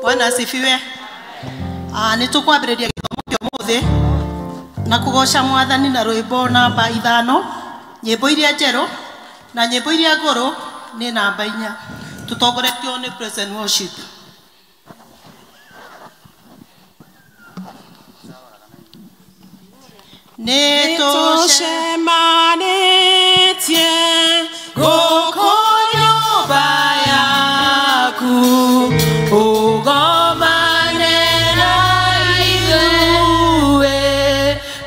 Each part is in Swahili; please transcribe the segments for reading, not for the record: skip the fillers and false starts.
Bwana asifiwe. Nitukwambĩrĩria gĩthomo kĩa ũmũthĩ na kũgoca Mwathani na rwĩmbo namba 5, nyĩmbo iria njerũ na nyĩmbo iria ngũrũ nĩ namba 4. Tutongoretio nĩ praise and worship. Nitucemanĩtie gũkũ nyũmba yaku ugomane na ithuĩ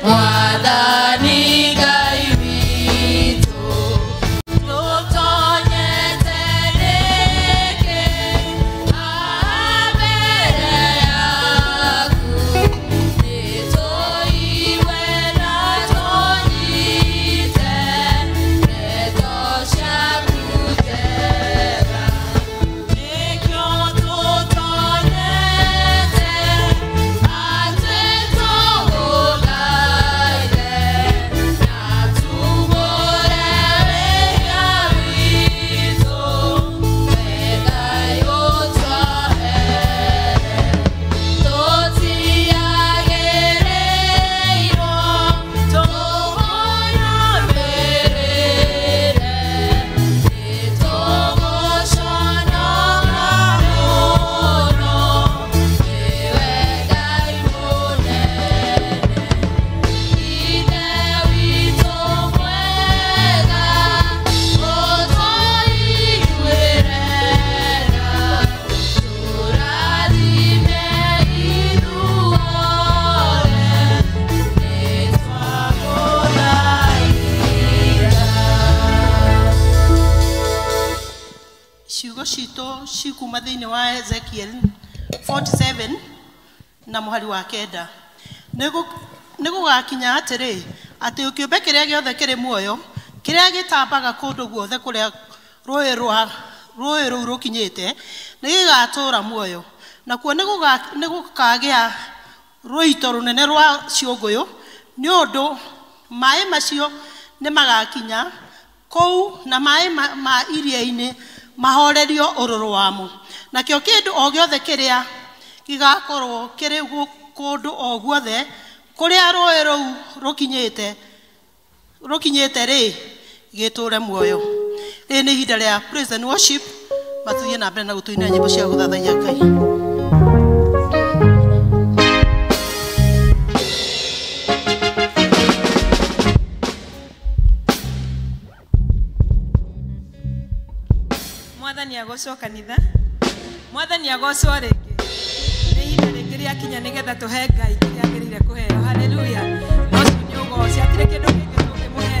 Mwathani Ngai witũ tũtonyete rĩngĩ mbere yaku nĩtũigwe na tũnyite ndeto ciaku njega nĩkĩo tũtonyete atĩ tũgũthaithe na tugũre wĩra witũ we Ngai ũtwahere tũtiagĩrĩirwo tũkũnyamĩrĩre nĩtũgũconoka mũno nĩwe Ngai mũnene Ithe witũ mwega ũtũiguĩre tha tũrathime ithuothe Ciugo citũ cikuma thĩinĩ wa Ezekiel 47 na mũhari wa 9. Nĩgũgakinya atĩrĩ atĩ kĩũmbe kĩrĩa gĩothe kĩrĩ muoyo kĩrĩa gĩtambaga kũndũ guothe kũrĩa rũĩ rũu rũkinyĩte nĩgĩgatũũra muoyo. Nakuo nĩgũkagĩa rũito rũnene rwa ciũngũyũ nĩ ũndũ maĩ macio nĩmagakinya kũu na maĩ ma iria-inĩ mahorerio ũrũrũ wamo. Nakĩo kĩndũ o gĩothe kĩrĩa gĩgakorwo kĩrĩ kũndũ o guothe kũrĩa rũĩ rũu rũkinyĩte rĩ gĩtũũre muoyo. Rĩrĩ nĩ ihinda rĩa praise and worship. Mathiĩ na mbere na gũtũina nyĩmbo cia gũthathaiya Ngai. Mwathani agocwo kanitha Mwathani agocwo rĩngĩ nĩ ihinda rĩngĩ rĩakinya nĩgetha tũhe Ngai kĩrĩa agĩrĩire kũheo. Haleluya. Ũcio nĩ ũgoci hatirĩ kĩndũ kĩngĩ tũngĩmũhe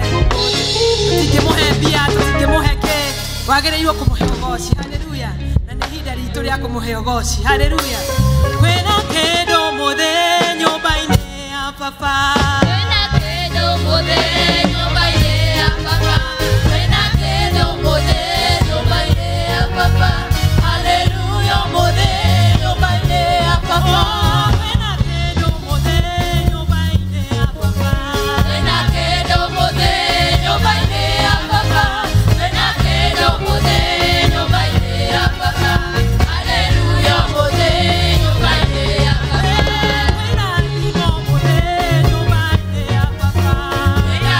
tũtingĩmũhe mbia tũtingĩmũhe kĩ wagĩrĩirwo kũmũhe ũgoci. Haleluya. Na nĩ ihinda ritũ rĩa kũmũhe ũgoci. Haleluya. Kwĩna kĩndũ mũthĩ nyũmba-inĩ ya Baba kwĩna kĩndũ mũthĩ nyũmba-inĩ ya Baba kwĩna kĩndũ mũthĩ nyũmba-inĩ ya Baba. Haleluya. Mũthĩ nyũmba-inĩ ya Baba kwĩna kĩndũ mũthĩ nyũmba-inĩ ya Baba kwĩna kĩndũ mũthĩ nyũmba-inĩ ya Baba kwĩna kĩndũ mũthĩ nyũmba-inĩ ya Baba. Haleluya. Mũthĩ nyũmba-inĩ ya Baba kwĩna thimo mũthĩ nyũmba-inĩ ya Baba kwĩna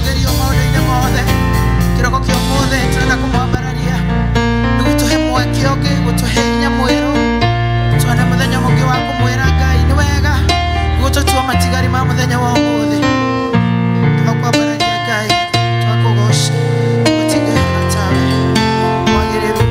kumugerio maundu-ini mothe kiroko kia mothe turenda kumwambararia nigutuhe mweke ungi gutuhe hinya mwiru tuone muthenya mungi wa kumwira Ngai ni wega nigututua matigari ma muthenya wa umuthi tugakwambararia Ngai tugakugoca tugatigana tawe mwagiriru.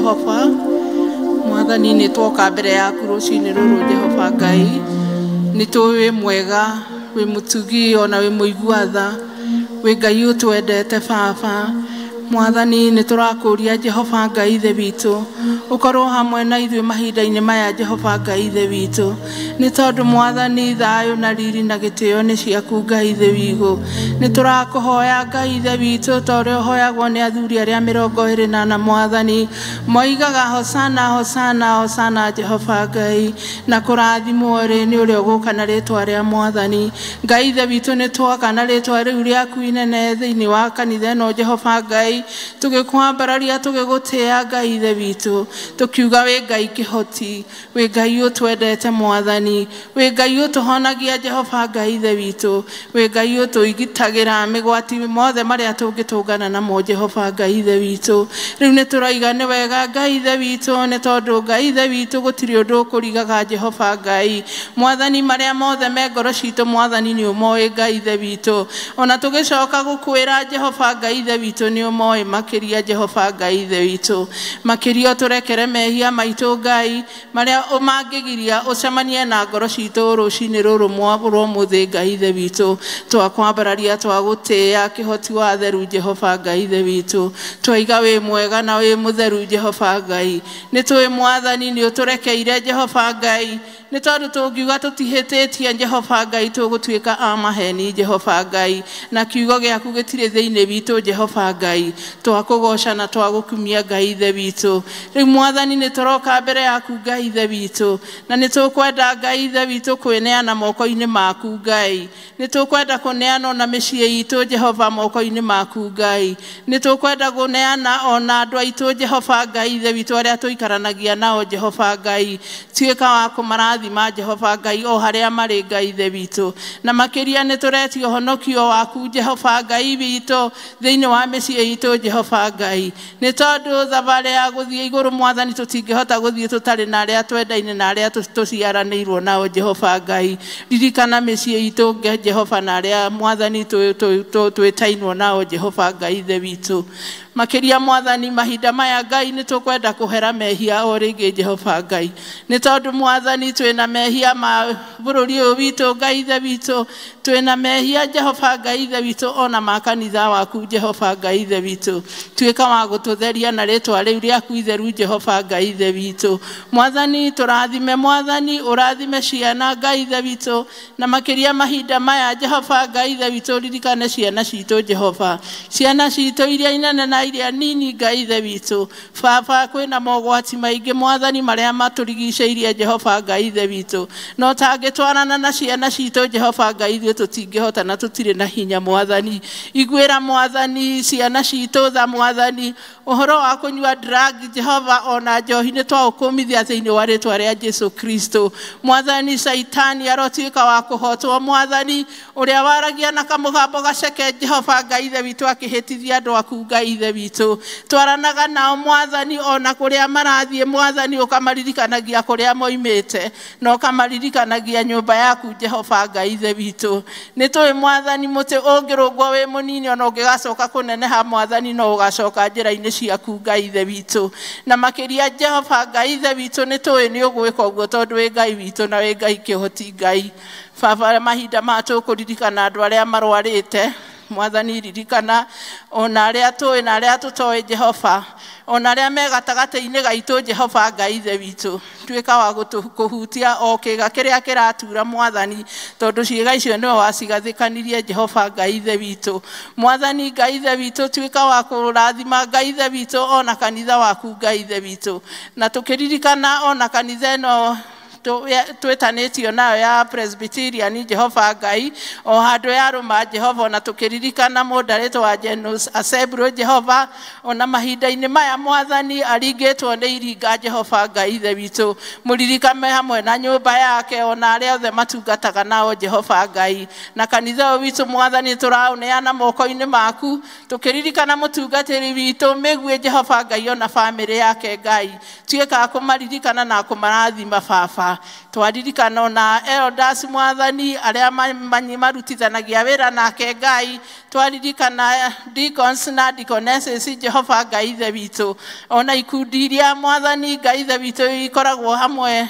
Jehova mwathani nĩ twoka mbere yaku rũcinĩ rũrũ Jehova Ngai nĩ tũĩ mwega wĩ mũtugi ona wĩ mũigua tha wĩ Ngai ũtwendete Baba mwathani nĩ tũrakũria Jehova Ngai ithe witũ ũkorwo hamwe na ithuĩ mahinda-inĩ maya Jehova Ngai ithe witũ nĩ tondũ mwathani thayũ na riri na gĩtĩo nĩ ciaku Ngai ithe witũ nĩ tũrakũhoya Ngai ithe witũ ta ũrĩa ũhoyagwo nĩ athuri arĩa 24 mwathani moigaga hosana hosana hosana Jehova Ngai na kũrathimwo rĩ nĩ ũrĩa ũgũka na rĩtwa rĩa mwathani Ngai ithe witũ nĩ twoka na rĩtwa rĩu rĩaku inene thĩinĩ wa kanitha ĩno Jehova Ngai tũgĩkwambararia tũgĩgũtĩĩa Ngai ithe witũ tukiuga wĩ Ngai kĩhoti wĩ Ngai ũtwendete mwathani wĩ Ngai ũtũhonagia Jehova Ngai ithe witũ wĩ Ngai ũtũigitagĩra mĩgwati mothe marĩa tũngĩtũngana namo Jehova Ngai ithe witũ rĩu nĩ tũroiga nĩ wega Ngai ithe witũ nĩ tondũ Ngai ithe witũ gũtirĩ ũndũ ũkũrigaga Jehova Ngai mwathani marĩa mothe me ngoro citũ mwathani nĩ ũmoĩ Ngai ithe witũ ona tũgĩcoka gũkwĩra Jehova Ngai ithe witũ nĩ ũmoĩ makĩria Jehova Ngai ithe witũ makĩria tũrekere mehia maitũ Ngai marĩa ũmangĩgiria ũcemanie na ngoro citũ rũcinĩ rũrũ mwagũrwo mũthĩ Ngai ithe witũ twakwambararia twagũtĩĩa kĩhoti wa theru Jehova Ngai ithe witũ twaiga wĩ mwega na wĩ mũtheru Jehova Ngai nĩ tũĩ mwathani nĩ ũtũrekeire Jehova Ngai nĩ tondũ tũngiuga tũtihĩtĩtie Jehova Ngai tũgũtuĩka a maheni Jehova Ngai na kiugo gĩaku gĩtirĩ thĩinĩ witũ Jehova Ngai twakũgoca na twagũkumia Ngai ithe witũ rĩu mwathani nĩ tũroka mbere yaku Ngai ithe witũ na nĩ tũkwenda Ngai ithe witũ kwĩneana moko-inĩ maku Ngai nĩ tũkwenda kũneana ona mĩciĩ itũ Jehova moko-inĩ maku Ngai nĩ tũkwenda kũneana ona andũ aitũ Jehova Ngai ithe witũ arĩa tũikaranagia nao Jehova Ngai tuĩka wa kũmarathima Jehova Ngai o harĩa marĩ Ngai ithe witũ na makĩria nĩ tũretio honokio waku Jehova Ngai witũ thĩinĩ wa mĩciĩ itũ Jehova Ngai nĩ tondũ thabarĩ ya gũthiĩ igũrũ mwathani tũtingĩhota gũthiĩ tũtarĩ na arĩa twendaine na arĩa tũciaranĩirwo nao Jehova Ngai ririkana mĩciĩ itũ Jehova na arĩa mwathani twĩtainwo nao Jehova Ngai ithe witũ makĩria mwathani mahinda maya Ngai nĩ tũkwenda kũhera mehia o rĩngĩ Jehova Ngai nĩ tondũ mwathani twĩna mehia ma bũrũri ũyũ witũ Ngai ithe witũ twĩna mehia Jehova Ngai ithe witũ ona ma kanitha waku Jehova Ngai ithe witũ tuĩka wa gũtũtheria na rĩtwa rĩu rĩaku itheru Jehova Ngai ithe witũ mwathani tũrathime mwathani ũrathime ciana Ngai ithe witũ na makĩria mahinda maya Jehova Ngai ithe witũ ririkane ciana citũ Jehova ciana citũ iria inene na iria nini Ngai ithe witũ Baba kwĩna mogwati maingĩ mwathani marĩa matũrigicĩirie Jehova Ngai ithe witũ no tangĩtwarana na ciana citũ Jehova Ngai ithuĩ tũtingĩhota na tũtirĩ na hinya mwathani iguĩra mwathani ciana citũ tha mwathani ũhoro wa kũnyua drug Jehova ona njohi nĩ twaũkũmithia thĩinĩ wa rĩtwa rĩa Jesu Kristo mwathani Saitani arotuĩka wa kũhotwo mwathani ũrĩa waragia na kamũgambo gaceke Jehova Ngai ithe witũ akĩhĩtithia andũ aku Ngai ithe witũ twaranaga nao mwathani ona kũrĩa marathiĩ mwathani ũkamaririkanagia kũrĩa moimĩte na ũkamaririkanagia nyũmba yaku Jehova Ngai ithe witũ nĩ tũĩ mwathani mũtĩ ũngĩrũngwo wĩ mũnini ona ũngĩgacoka kũneneha mwathani no ũgacoka njĩra-inĩ ciaku Ngai ithe witũ na makĩria Jehova Ngai ithe witũ nĩ tũĩ nĩ ũgwĩka ũguo tondũ wĩ Ngai witũ na wĩ Ngai kĩhoti Ngai Baba mahinda ma tũkũririkana andũ arĩa marwarĩte mwathani ririkana ona arĩa tũĩ na arĩa tũtoĩ Jehova ona arĩa me gatagatĩ-inĩ gaitũ Jehova Ngai ithe witũ tuĩka wa kũhutia o kĩga kĩrĩa kĩratura mwathani tondũ ciĩga icio nĩwe wacigathĩkanirie Jehova Ngai ithe witũ mwathani Ngai ithe witũ tuĩka wa kũrathima Ngai ithe witũ ona kanitha waku Ngai ithe witũ na tũkĩririkana ona kanitha ĩno twetanĩtio nayo ya Presbyterian Jehova Ngai o handũ ya rũma Jehova na tũkĩririkana mũndarĩtwo wa General Assembly Jehova ona mahinda-inĩ maya mwathani aringĩtwo nĩ iringa Jehova Ngai ithe witũ mũririkane hamwe na nyũmba yake ona arĩa othe matungataga nao Jehova Ngai na kanitha ũyũ witũ mwathani tũraũneana moko-inĩ maku tũkĩririkana mũtungatĩri witũ mĩguĩ Jehova Ngai ona bamĩrĩ yake Ngai tuĩka kũmaririkana na kũmarathima Baba Jehova twaririkana na elders mwathani aria marutithanagia wĩra nake Ngai twaririkana deacons na deaconesses Jehova Ngai ithe witũ ona ikundi iria mwathani Ngai ithe witũ ikoragwo hamwe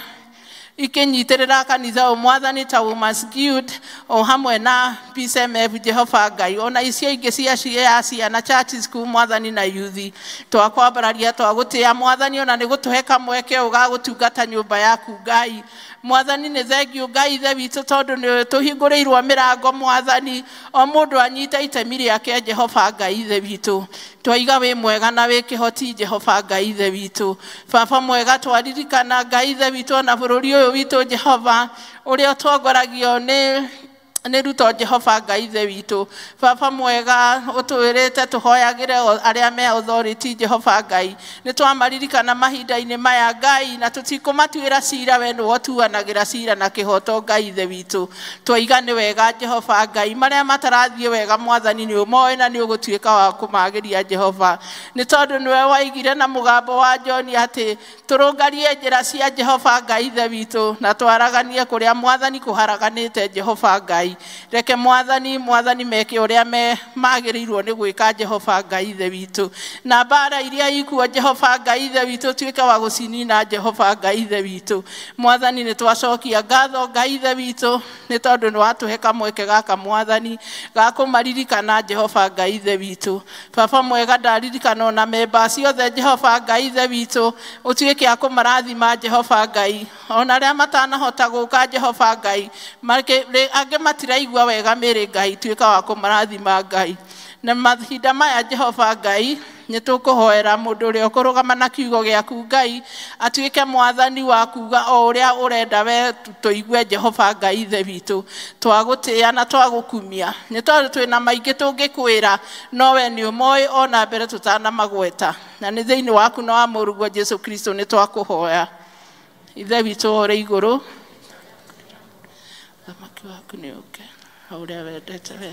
ikinyitirira kanitha o mwathani ta Women's Guild o hamwe na PCMF Jehova Ngai ona icio ingĩ cia na church school mwathani na youth twakwambararia twagutia mwathani ona nĩ gũtũhe mweke ũgagũtungata nyũmba yaku Ngai mwathani nĩ thengiũ Ngai ithe witũ tondũ nĩ tũhingũrĩirwo mĩrango mwathani o mũndũ anyita itemi rĩake Jehova Ngai ithe witũ twaiga wĩ mwega na wĩ kĩhoti Jehova Ngai ithe witũ baba mwega twaririkana Ngai ithe witũ na bũrũri ũyũ witũ Jehova ũrĩa ũtongoragio nĩ Ruto Jehova Ngai ithe witũ baba mwega ũtwĩrĩte tũhoyagĩre arĩa me authority Jehova Ngai nĩ twamaririkana mahinda-inĩ maya Ngai na tũtikũmatuĩra cira we nĩwe ũtuanagĩra cira na kĩhoto Ngai ithe witũ twaiga nĩ wega Jehova Ngai marĩa matarathiĩ wega mwathani nĩ ũmoĩ na nĩ ũgũtuĩka wa kũmagĩria Jehova nĩ tondũ nĩwe waigire na mũgambo wa John atĩ tũrũngarie njĩra cia Jehova Ngai ithe witũ na twaraganie kũrĩa mwathani kũharaganĩte Jehova Ngai reke mwathani meke ũrĩa magĩrĩirwo nĩ gwĩka Jehova Ngai ithe witũ na bara iria ikuo Jehova Ngai ithe witũ tuĩke wa gũcinina Jehova Ngai ithe witũ mwathani nĩ twacokia ngatho Ngai ithe witũ nĩ tondũ nĩ watũhe kamweke gaka mwathani ga kũmaririkana Jehova Ngai ithe witũ baba mwega ndaririkana na members ciothe Jehova Ngai ithe witũ ũtuĩke a kũmarathima Jehova Ngai ona arĩa matanahota gũka Jehova Ngai angĩ matiraigua wega mĩrĩ Ngai tuĩka wa kũmarathima Ngai na mahinda maya Jehova Ngai nĩ tũkũhoera mũndũ ũrĩa ũkũrũgama na kiugo gĩaku Ngai atuĩke mwathani wa kuga o ũrĩa ũrenda we tũigue Jehova Ngai ithe witũ twagũtĩa na twagũkumia nĩ tondũ twĩna maingĩ tũngĩkwĩra no we nĩ ũmoĩ ona mbere tũtanamagweta na nĩ thĩinĩ waku na wa mũrũguo Jesu Kristo nĩ twakũhoya ithe witũ ũrĩ igũrũ thamaki waku nĩ ũke ũrĩa wendete we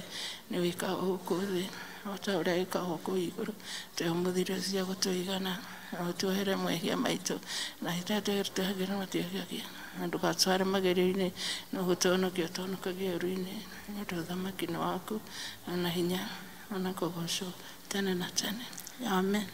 nĩ wĩkaga gũkũ thĩ o ta ũrĩa wĩkaga gũkũ igũrũ twĩmũthire cia gũtũigana na ũtuohere mehia maitũ na itatuhagĩra matiagagia na ndũgatware magerio-inĩ no gũtũhonokia ũtũhonokagia ũru-inĩ nĩ ũndũ ũthamaki nĩ waku ona hinya ona kũgocwo tene na tene amen.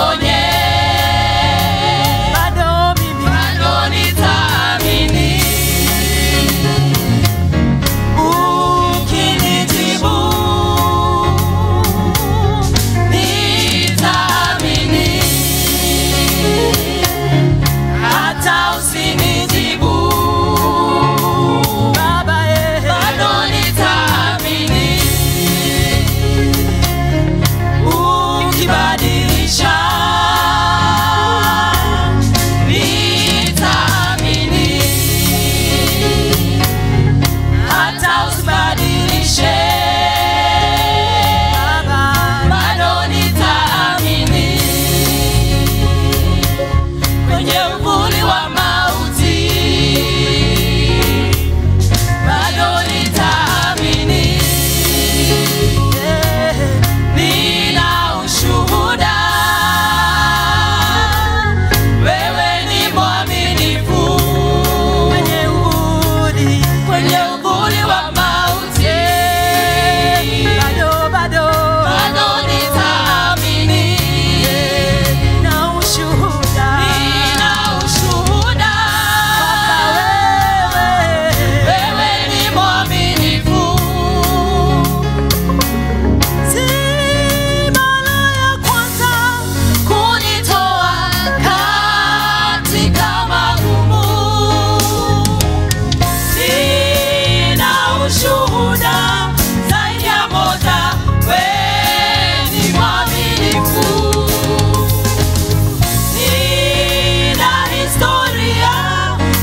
niponye, bado mimi, bado nitaamini. Ukinijibu nitaamini, hata usinijibu Baba, bado nitaamini. Ukibadilisha nitaamini, hata usibadilishe Baba, bado nitaamini. Kwenye uvuli wa mauti bado nitaamini. Nina ushuhuda, wewe ni mwaminifu. Kwenye uvuli wa mauti bado nitaamini. Nina ushuhuda, wewe ni mwaminifu. Si mara ya kwanza kunitoa katika magumu. Nina ushuhuda zaidi ya moja, wewe ni mwaminifu. Nina historia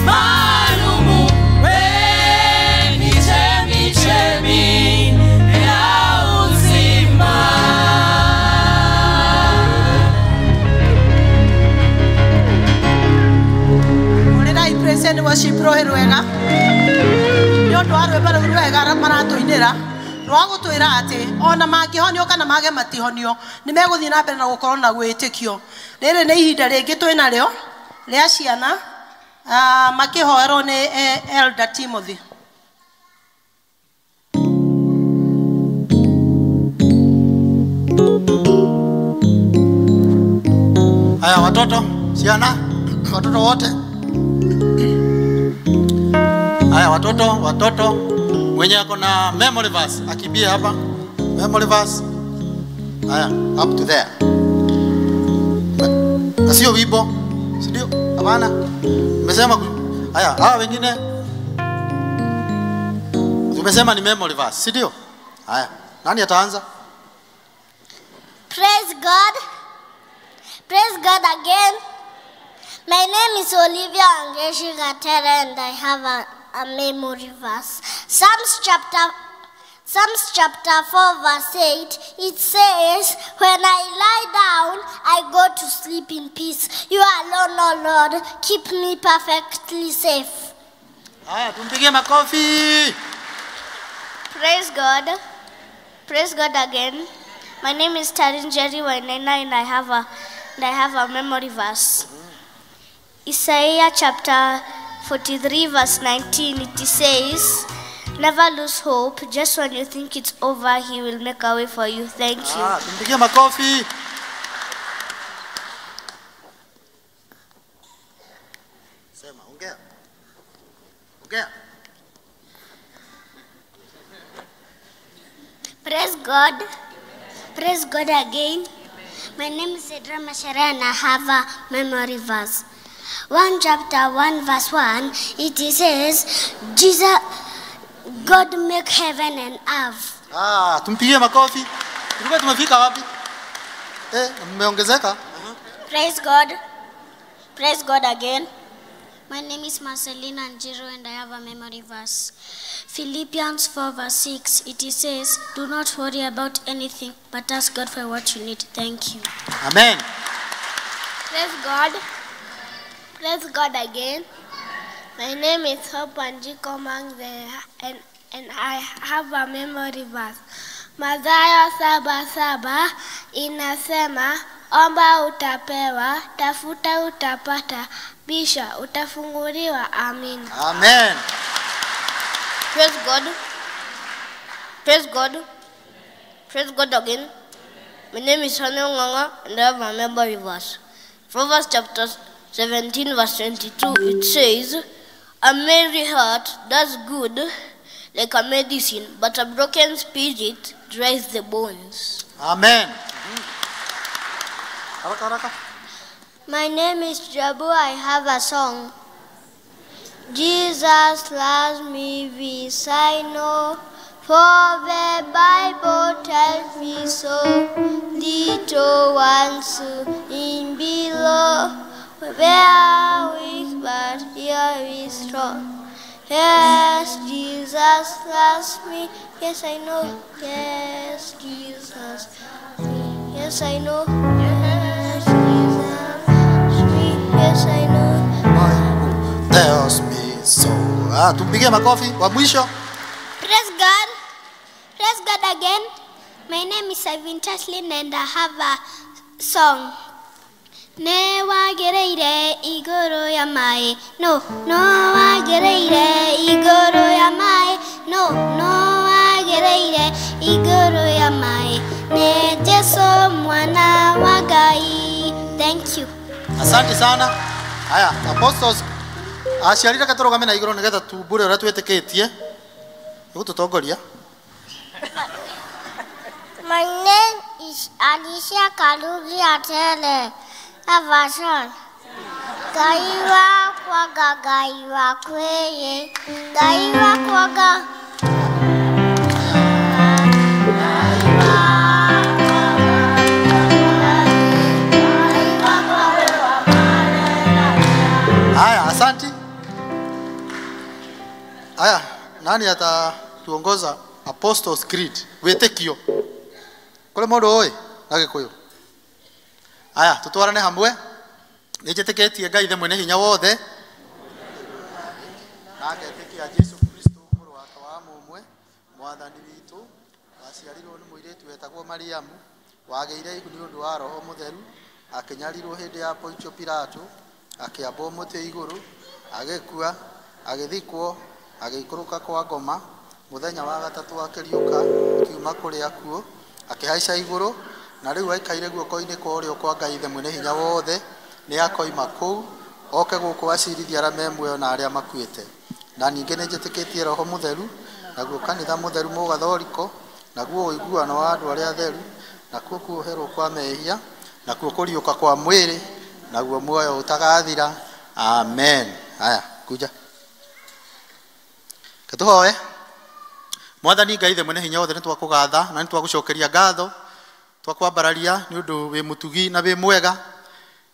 maalumu, wewe ni chemichemi ya uzima. Murerai praise and worship rohe rwega nĩũndũ wa rwĩmbo rũu rwega maratũinĩra rwa gũtwĩra atĩ ona mangĩhonio kana mage matihonio nĩ megũthiĩ na mbere na gũkorwo na gwĩtĩkio. Rĩrĩ nĩ ihinda rĩngĩ twĩ narĩo rĩa ciana makĩhoerwo nĩ Elder Timothy. Haya watoto, siana, watoto wote. Haya watoto mwenye ako na memory verse akimbie hapa. Memory verse. Haya, up to there. Na sio wimbo, si ndio? Hapana. Umesema haya, hawa wengine umesema ni memory verse, si ndio? Haya, nani ataanza? Praise God. Praise God again. My name is Olivia Angeshi Gatera and I have a memory verse. Psalms chapter 4 verse 8, it says, when I lie down, I go to sleep in peace. You alone, O Lord, keep me perfectly safe. Haya, tumpigie makofi. Praise God. Praise God again. My name is Tarin Jerry Wainena and I have a memory verse. Isaiah chapter 43 verse 19, it says, never lose hope. Just when you think it's over, He will make a way for you. Thank you. Tumpigie makofi. Sema, ongea. Praise God. Praise God again. My name is Edra Mashara and I have a memory verse. 1 chapter 1 verse 1, it says, God make heaven and earth. Tumpigie makofi. Tulikuwa tumefika wapi? Mmeongezeka? Praise God. Praise God again. My name is Marcelina Njiro and I have a memory verse. Philippians 4 verse 6, it says, do not worry about anything, but ask God for what you need. Thank you. Amen. Praise God. Praise God again. My name is Hope Anjiko Mangze and I have a memory verse. Mathayo 7:7 inasema, omba utapewa, tafuta utapata, bisha utafunguliwa. Amen. Amen. Praise God. Praise God. Praise God again. My name is Sonia Nganga, and I have a memory verse. Proverbs chapter 17, verse 22, it says, a merry heart does good like a medicine, but a broken spirit dries the bones. Amen. Haraka, haraka. My name is Jabu. I have a song. Jesus loves me, this I know, for the Bible tells me so. Little ones in below, they are weak, but here is strong. Yes, Jesus loves me. Yes, I know. Yes, Jesus loves me. Yes, I know. Yes, Jesus loves me. Yes, I know. Tells me so. Tumpigie makofi wa mwisho. Praise God. Praise God again. My name is Ivan Taslin and I have a song. Ne wagereire igoro ya mai. No wagereire igoro ya mai. No wagereire igoro ya mai. Ne Jesu mwana wa Ngai. Thank you. Asante sana. Haya, apostles aciarire katoroga mena igoro nigetha tumbure ora twetiketie. Gututongoria. My name is Alicia Kalugi Atele. Avashon. Gaiwa kwaga gaiwa kweye. Gaiwa kwaga. Haya, asante. Haya, nani atatuongoza Apostles Creed? Wetekio. Kule modo oi, nage kuyo. Haya, tutwarane hamwe. Nijeteketie Ngai the mwene hinya wothe. Nagetekia Jesu Kristo muru wa mumwe, mwathani witu, waciarirwo ni muiritu wetagwo Mariamu, wageire iguni undu wa Roho Mutheru, akinyarirwo hindi ya Poncio Pilato, akiambwo muti iguru, agikua, agithikwo, agikuruka kwa ngoma, muthenya wa gatatu akiriuka, akiuma kuri akuo, akihaica iguru, na riu aikaire guoko-ini kwa urio kwa Ngai the mwene hinya wothe, ni akoima kuu, oke guku acirithia aria me muoyo na aria makuite. Na ninge ni njitikitie Roho Mutheru, naguo kanitha mutheru mugathoriko, naguo uiguano wa andu aria atheru, nakuo kuoherwo kwa mehia, nakuo kuriuka kwa mwiri, naguo muoyo utagathira. Amen. Haya, kuja. Katuhoe. Mwathani Ngai the mwene hinya wothe ni twakugatha na ni twagucokeria ngatho. Twakwambararia ni undu wi mutugi na wi mwega.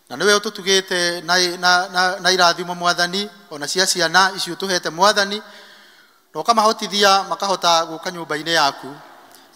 Na niwe ututugite na irathimo Mwathani, ona cia ciana icio tuhete Mwathani. No kamahotithia makahota guka nyumba-ini yaku.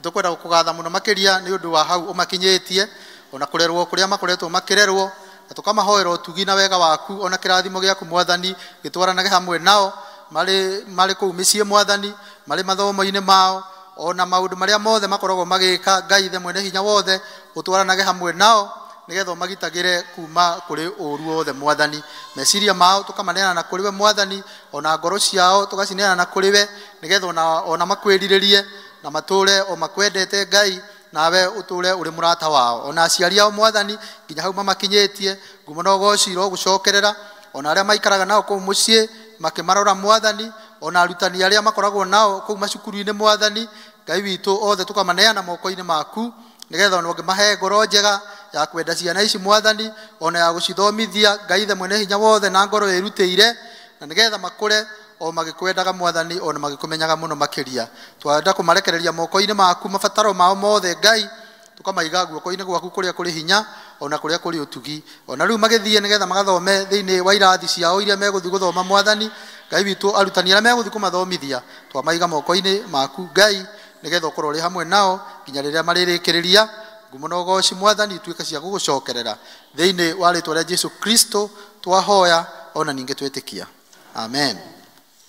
Tukwenda gukugatha muno makiria ni undu wa hau umakinyitie, ona kurerwo kuria makoretwo makirerwo, na tukamahoera utugi na wega waku, ona kirathimo giaku Mwathani gitwaranage hamwe nao mari kuu micii Mwathani, mari mathomo-ini mao, ona maundu maria mothe makoragwo magika Ngai the mwene hinya wothe utwaranage hamwe nao, nigetha magitagire kuma kuri uru wothe Mwathani. Meciria mao tukamaneana na kuriwe Mwathani, ona ngoro ciao tugacineana na kuriwe, nigetha ona makwiriririe na mature o makwendete Ngai, nawe uture uri murata wao. Ona aciari ao Mwathani nginya hau mamakinyitie, ngumo no gociro gucokerera, ona aria maikaraga nao kuu mucii makimarora Mwathani, ona arutani aria makoragwo nao kuu macukuru-ini Mwathani, Ngai witu othe tukamaneana moko-ini maku, nigetha ona ngimahe ngoro njega ya kwenda ciana ici Mwathani, ona ya gucithomithia Ngai the mwene hinya wothe na ngoro irutĩire, na nigetha makure o magikwendaga Mwathani, ona magikumenyaga muno makiria. Twenda kumarekereria moko-ini maku mabataro mao mothe Ngai, tukamaiga guoko-ini gwaku kuria kuri hinya, ona kuria kuri utugi. Ona riu magithie nigetha magathome thiini wa irathi ciao iria meguthi guthoma Mwathani, Ngai witu arutani aria meguthi kumathomithia, twamaiga moko-ini maku Ngai, nigetha ukorwo uri hamwe nao nginya riria maririkiriria. Ngumo no goci Mwathani ituike cia gugucokerera thiini wa ritwa ria Jesu Kristo twahoya, ona ninge twetikia. Amen.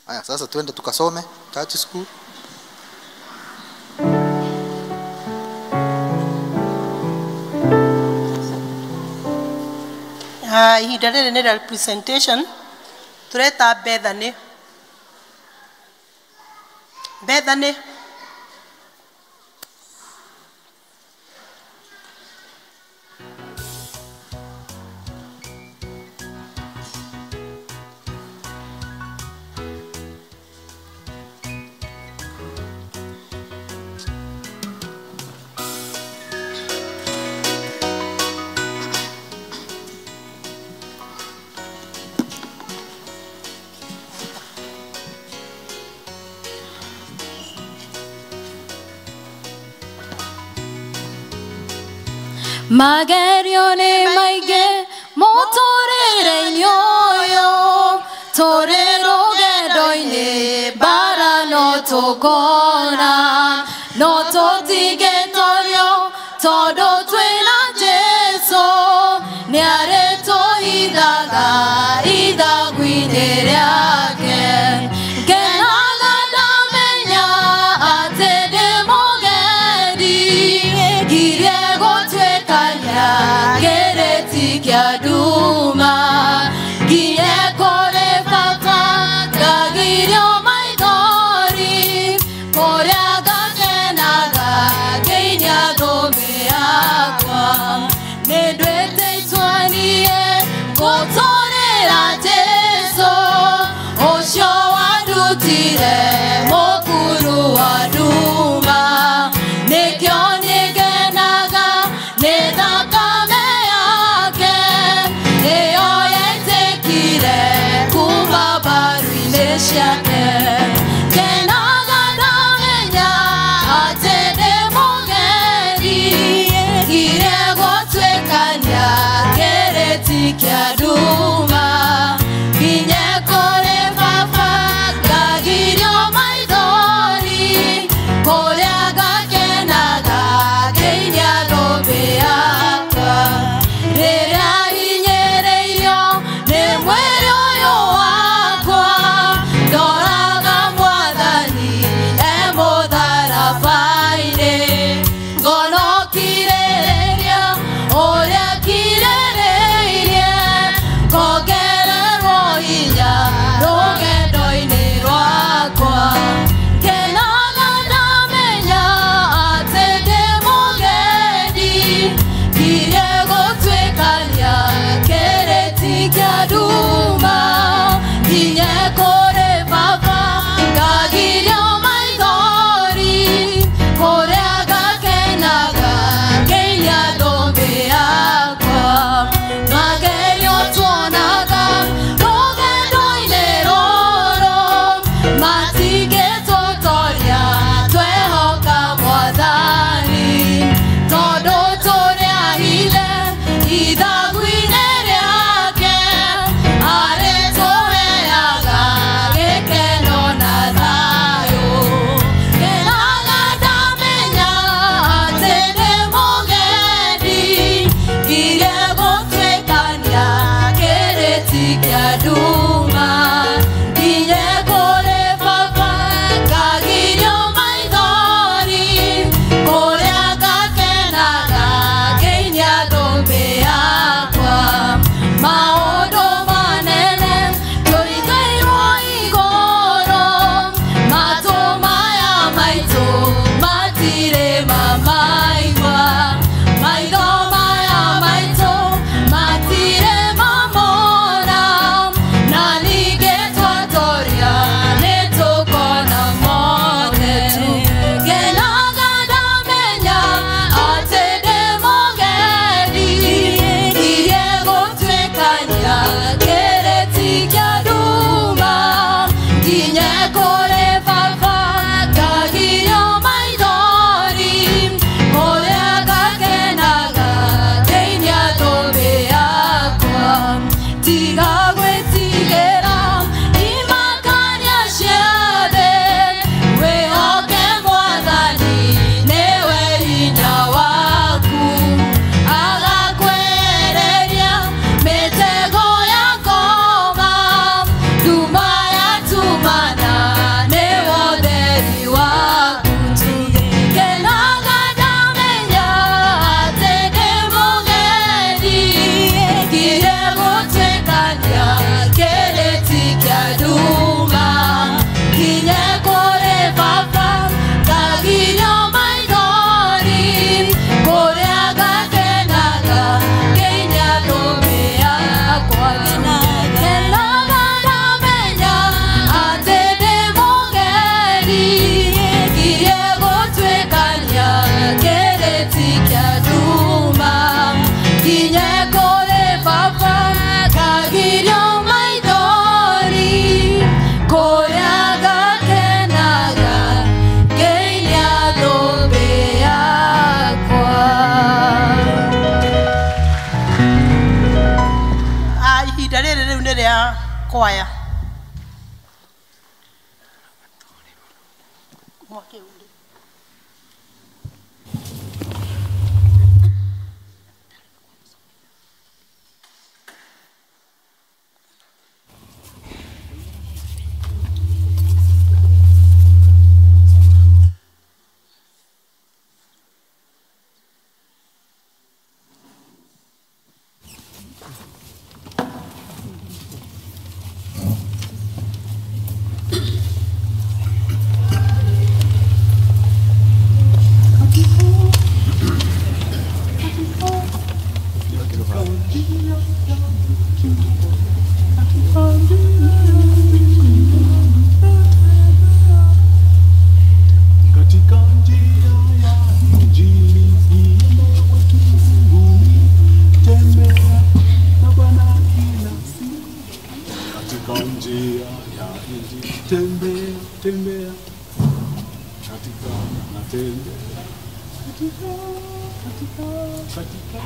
Aya, sasa twende tukasome church school. Ihinda rĩrĩ nĩ representation. Tureta Bethany. magerio nĩ maingĩ mũtũrĩre-inĩ ũyũ tũrĩ rũgendo-inĩ mbara no tũkona no tũtingĩtorio tondũ twĩna Jesũ nĩ arĩ tũhithaga ithagu-inĩ rĩake ngenaga ndamenya atĩ ndĩ mũgendi ngirie gũtuĩkania kĩrĩti kĩa nduma nginya kũrĩ baba ngagirio maithori kũrĩa ngakenaga ngĩinia thũmbĩ yakwa nĩ nduĩte itua niĩ gũtũũrĩra Jesũ ũcio wandutire mũkuru wa nduma nĩkĩo nĩngenaga nĩ thakame yake ĩyo yetĩkire kuma mbaru-inĩ ciake ngenaga ndamenya atĩ ndĩ mũgendi ngire gũtuĩkania kĩrĩti kĩa nduma nginya kũrĩ baba ngagirio maithori kũrĩa ngakenaga ngĩinia thũmbĩ yakwa rĩrĩa hinyĩrĩirio nĩ mwĩrĩ ũyũ wakwa ndoraga mwathani mũtharaba-inĩ ngona ũkirĩrĩria ũrĩa kirĩrĩirie kwaya. Katika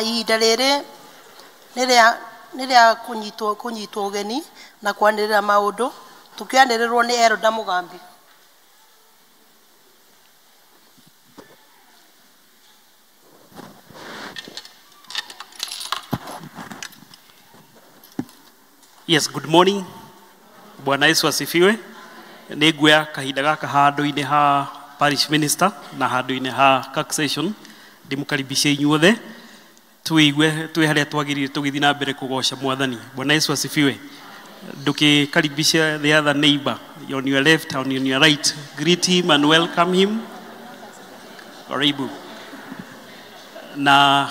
ihinda rĩrĩ nĩ rĩa kũnyitwo ũgeni na kwanĩrĩra maũndũ tũkĩanĩrĩrwo nĩ Elda Mũgambi. Yes, good morning. Bwana Yesu asifiwe. Nĩ nguoya kahinda gaka handũ-inĩ ha parish minister na handũ-inĩ ha CAC session ndimũkaribishe inyuothe tuigue twi harĩa twagĩrĩire tũgĩthiĩ na mbere kũgoca Mwathani. Bwana Yesu asifiwe. Ndũkĩkaribisha the other neighbor on your left and on your right. Greet him and welcome him. Karibu. Na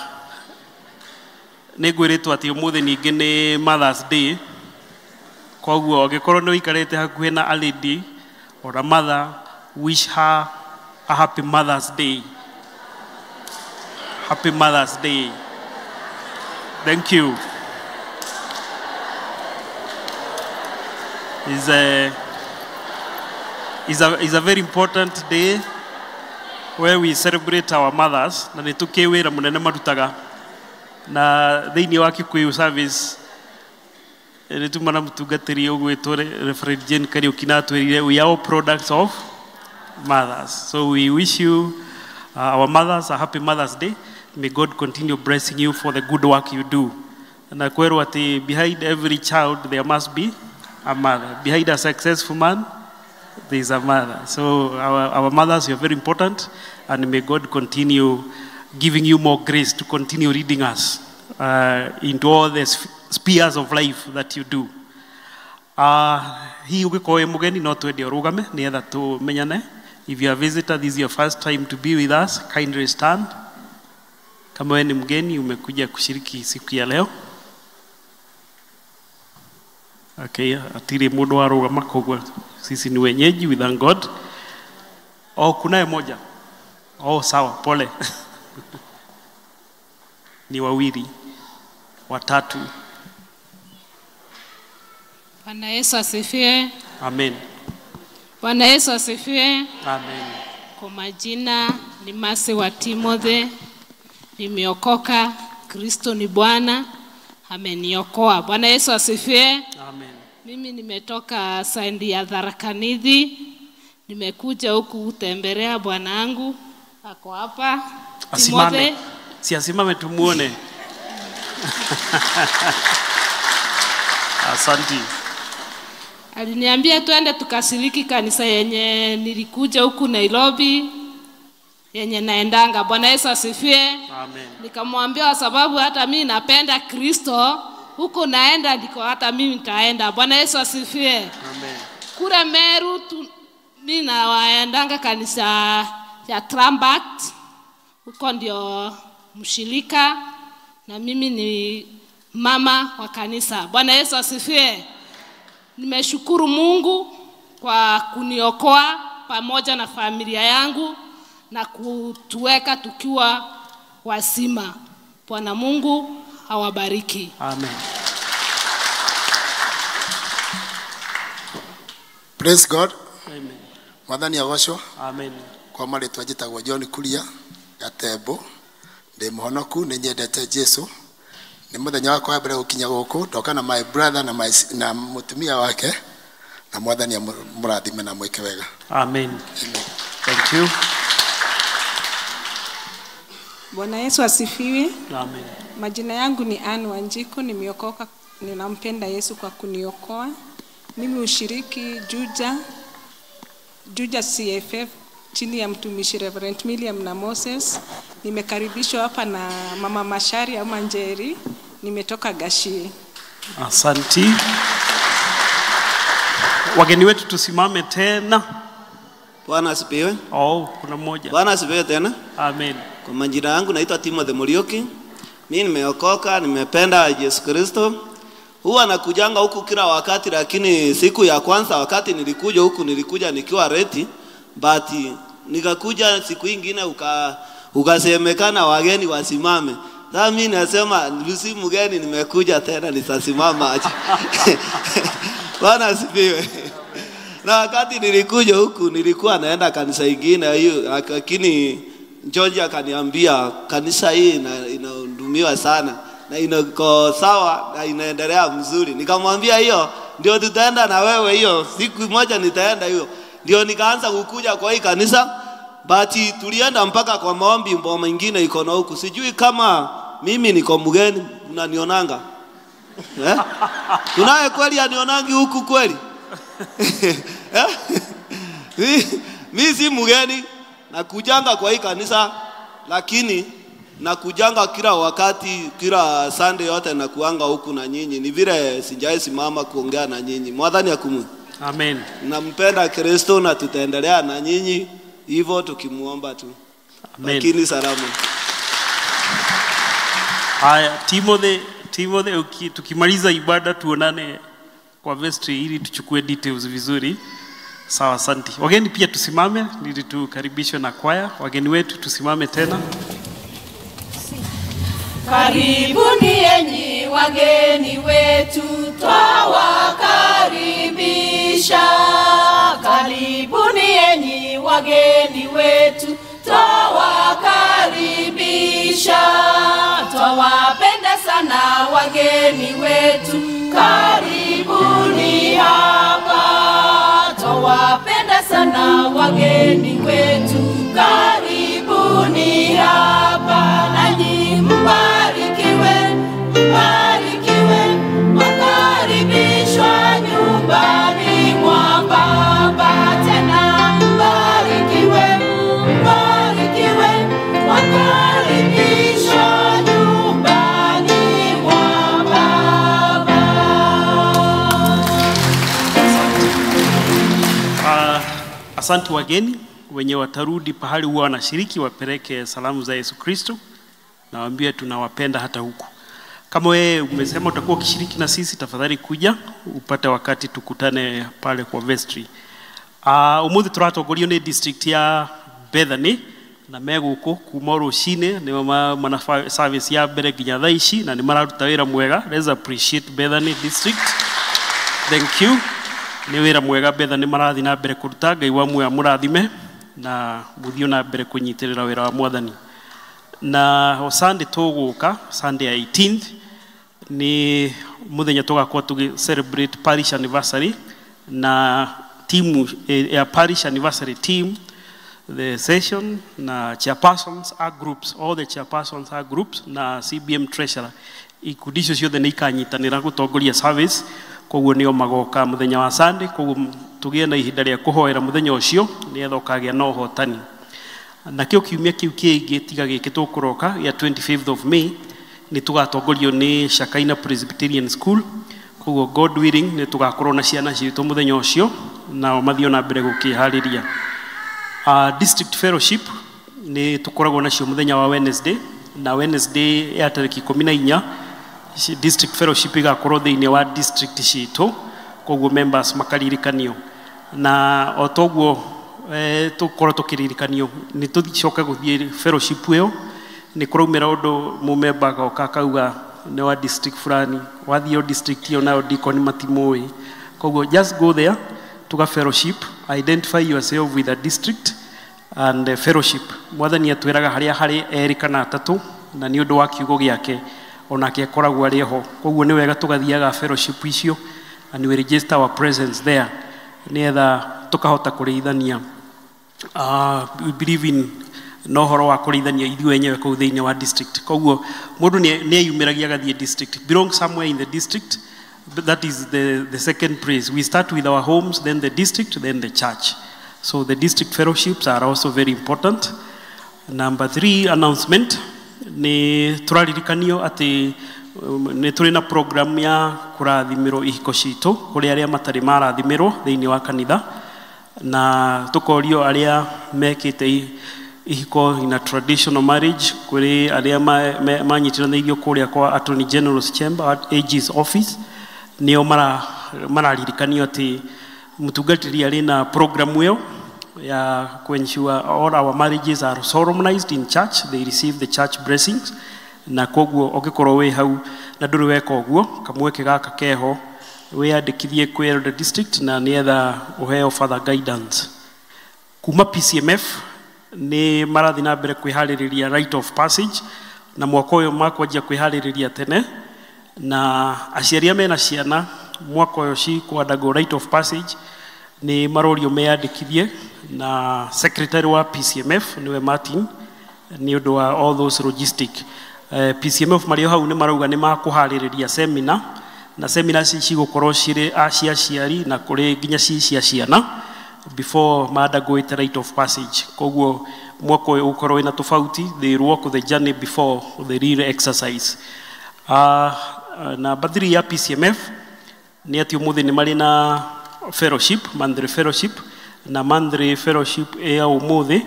nĩ ngwĩrĩtwo atĩ ũmũthĩ ningĩ nĩ Mother's Day. Koguo angĩkorwo nĩ ũikarĩte hakuhĩ na a lady or a mother, wish her a happy Mother's Day. Happy Mother's Day. Thank you. It's a very important day where we celebrate our mothers. Na nĩtũkĩ wĩra mũnene marutaga. Na thĩinĩ wa Kikuyu service nĩtumana mũtungatĩri ũgwĩtwo Reverend Jane Kariuki na atwĩrire we are all products of mothers. So we wish you our mothers a happy Mother's Day. May God continue blessing you for the good work you do. Na kwero ati behind every child there must be a mother. Behind a successful man there is a mother. So our mothers, you are very important, and may God continue giving you more grace to continue leading us into all the spheres of life that you do. Hii ugikoe mugeni no twende urugame nietha tumenyane. If you are a visitor, this is your first time to be with us, kindly stand. Kama wewe ni mgeni umekuja kushiriki siku ya leo. Okay, atiri mundu arugama kogwa sisi ni wenyeji, we thank God. Oh, kunaye moja. Oh, sawa, pole. Ni wawili, watatu. Bwana Yesu asifiwe. Amen. Bwana Yesu asifiwe. Amen. Kwa majina ni Mase wa Timothy. Nimeokoka, Kristo ni Bwana, ameniokoa. Bwana Yesu asifiwe. Amen. Mimi nimetoka saindi ya Tharaka Nithi. Nimekuja huku kutembelea bwanangu. Ako hapa. Asimame. Si asimame tumuone. Asante. Aliniambia twende tukashiriki kanisa yenye nilikuja huku Nairobi yenye naendanga. Bwana Yesu asifiwe. Amen. Nikamwambia sababu hata mimi napenda Kristo, huko naenda ndiko hata mimi nitaenda. Bwana Yesu asifiwe. Amen. Kule Meru mimi naendanga kanisa ya Trambat. Huko ndio mshirika na mimi ni mama wa kanisa. Bwana Yesu asifiwe. Nimeshukuru Mungu kwa kuniokoa pamoja na familia yangu na kutuweka tukiwa wazima. Bwana Mungu awabariki. Amen. Praise God. Amen. Mwathani agocwo. Amen. Kwa marĩtwa njĩtagwo John Kuria Gatembo. Ndĩ mũhonoku, nĩ nyendete Jesu. Nĩ mũthenya wakwa wa mbere gũkinya gũkũ, ndoka na my brother na mũtumia wake, na Mwathani mũrathime na mwĩke wega. Amen. Thank you. Bwana Yesu asifiwe. Amen. Majina yangu ni Anne Wanjiku, nimeokoka, ninampenda Yesu kwa kuniokoa. Mimi ushiriki Juja CFF chini ya mtumishi Reverend William na Moses. Nimekaribishwa hapa na Mama Mashari au Manjeri. Nimetoka Gashie. Asanti. Wageni wetu tusimame tena. Bwana asifiwe. Oh, kuna mmoja. Bwana asifiwe tena. Amen. Kwa majina yangu naitwa Timothy Muriuki. Mimi nimeokoka, nimependa Yesu Kristo. Huwa nakujanga huku kila wakati, lakini siku ya kwanza wakati nilikuja huku nilikuja nikiwa reti, but nikakuja siku nyingine ukasemekana wageni wasimame. Sasa mimi nasema Lucy mgeni nimekuja tena nitasimama aje. Bwana asifiwe. Na wakati nilikuja huku nilikuwa naenda kanisa ingine hiyo, lakini George akaniambia kanisa hii inahudumia tuhudumiwe sana na iko sawa na inaendelea mzuri. Nikamwambia hiyo ndio tutaenda na wewe, hiyo siku moja nitaenda hiyo. Ndio nikaanza kukuja kwa hii kanisa, but tulienda mpaka kwa maombi mboma mengine iko na huku. Sijui kama mimi niko mgeni mnanionanga. Tunaye kweli anionangi huku kweli? Mimi si mgeni, nakujanga kwa hii kanisa, lakini nakujanga kila wakati, kila Sunday yote nakuanga huku na nyinyi. Ni vile sijai simama kuongea na nyinyi. Mwadhani akumu. Amen. Nampenda Kristo na tutaendelea na nyinyi hivyo tukimuomba tu. Amen. Lakini salama. Haya, Timothy, tukimaliza ibada tuonane kwa vestry ili tuchukue details vizuri. Sawa, asante. Wageni pia tusimame ili tukaribishwe na kwaya. Wageni wetu tusimame tena. Karibuni enyi wageni wetu, twawakaribisha. Karibuni enyi wageni wetu, twawakaribisha. Twawapenda sana wageni wetu, karibuni hapa. Twawapenda sana wageni wetu, karibuni hapa. Nanyi mbarikiwe, mbarikiwe, makaribishwa nyumbani mwa Baba. Tena mbarikiwe, mbarikiwe, makaribishwa nyumbani mwa Baba. Asante wageni wenye watarudi pahali huwa wanashiriki, wapeleke salamu za Yesu Kristo. Nawaambia tunawapenda hata huku. Kama wewe umesema utakuwa ukishiriki na sisi, tafadhali kuja upate wakati tukutane pale kwa vestry. Umuthi turatongorio ni district ya Bethany na meguko kuma rucine ni mana service ya mbere nginya thaa ici na ni mararuta wira mwega. Let's appreciate Bethany district. Thank you. Ni wira mwega Bethany marathi na mbere kuruta. Ngai wa muoyo amurathime na muthio na mbere kunyitirira wira wa Mwathani. Na o Sunday tuguka Sunday 18th ni muthenya tugakorwo tugi celebrate parish anniversary na team ya parish anniversary team, the session na chairpersons are groups, all the chairpersons are groups na CBM treasurer ikundi icio ciothe nĩ ikanyitanĩra gũtongoria service. Koguo nĩo magoka muthenya wa Sunday, koguo tugie na ihinda rĩa kũhoera muthenya ũcio nĩgetha ũkagĩa na ũhotani. Na kĩo kiumia kĩu kĩngĩ tiga gĩkĩ tũkũroka ya 25th of May nĩ tũgatongorio nĩ Shakaina Presbyterian School. Koguo God willing nĩ tũgakorwo na ciana citũ muthenya ũcio na mathio na mbere gũkĩharĩria. District fellowship nĩ tũkoragwo nacio muthenya wa Wednesday, na Wednesday ya tarĩki 14 district fellowship igakorwo thĩinĩ wa district citũ, koguo members makaririkanio. Na o toguo tukorwo tukiririkanio ni tucoka guthie fellowship ĩyo ni kuraumira undu mumemba goka kauga ni wa district fulani wathio district ĩyo nayo deacon matimoi. Koguo just go there tuga fellowship, identify yourself with a district and fellowship. Mwathani atwiraga haria hari eri kana atatu na ni undu wa kiugo giake onake akoragwo ari ho. Koguo ni wega tugathiaga fellowship icio and we register our presence there nietha tukahota kurithania. We believe in no horo wa kurithania ithuĩ enyewe kũu thĩinĩ wa district. Koguo mũndũ nĩ eyumĩragia gathie district, belong somewhere in the district. That is the second praise. We start with our homes, then the district, then the church. So the district fellowships are also very important. Number 3 announcement ni turaririkanio ati ni turi na program ya kurathimirwo ihiko citũ kuri aria matari marathimirwo thĩinĩ wa kanitha, na tukorio aria mekite ihiko in a traditional marriage kuri aria manyitiranirio kuria kwa Attorney General's Chamber at AG's office. Nio mararirikanio ati mutungatiri ari na program ĩyo ya ensure all our marriages are solemnized in church, they receive the church blessings. Na koguo ogikorwo we hau na nduri weka uguo kamweke gaka keho wiyandikithie kwi Elder District na nietha uheo further guidance. Kuma PCMF ni marathi na mbere kwihaririria rite of passage na mwaka ũyũ makwanjia kwĩharĩrĩria tene, na aciari mena ciana mwaka ũyũ cikwandago rite of passage nĩ marorio meyandĩkithie, na secretary wa PCMF niwe Martin nĩ ũndũ wa all those logistic. PCMF marĩ hau nĩ marauga nĩ makũharĩrĩria seminar, na seminar cigũkorwo cirĩ cia aciari na kũrĩ nginya cia ciana before mandago ite rite of passage. Koguo mwaka ũyũ ũkorwo na tofauti, they walk the journey before the real exercise. Na badiri ya PCMF ni ati umuthi ni mari na fellowship, monthly fellowship, na monthly fellowship ya umuthi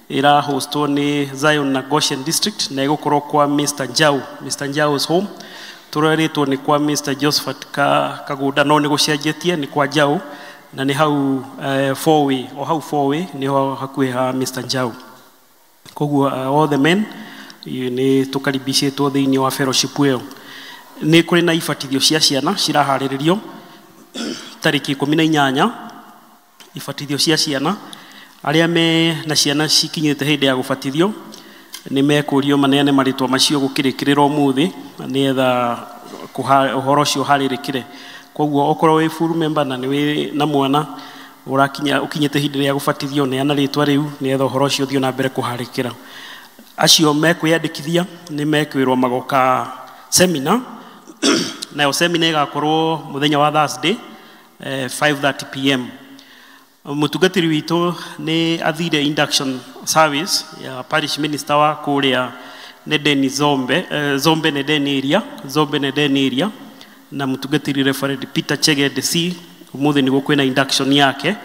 ira hostwo ni Zion na Goshen district, na igukorwo kwa Mr. Njau. Mr. Njau's home turaritwo ni kwa Mr. Josephat Kagunda, no ni gucenjetie ni kwa Njau, na ni hau four-way o hau four-way ni ho hakuhi ha Mr. Njau. Koguo all the men ni tukaribicitwo thiini wa fellowship iyo. Ni kuri na ibatithio cia ciana ciraharĩrĩrio tariki 18 ibatithio cia ciana. Aria me na ciana cikinyite hindi ya gubatithio ni mekurio maneane maritwa macio gukirikirira umuthi nietha uhoro cio haririkire. Koguo okorwo wi full member na ni na mwana urakinya ukinyite hindi ya gubatithio neana ritwa riu nietha uhoro cio thio na mbere kuharikira. Acio mekwiyandikithia ni mekwirwo magoka seminar nayo seminar igakorwo muthenya wa Thursday 5:30 pm. Mutungatiri witũ ni athire induction service ya parish minister wa kuria Nedeni Zombe Nedeni area, na mutungatiri Reverend Peter Chege DC umuthi ni gukwina induction yake,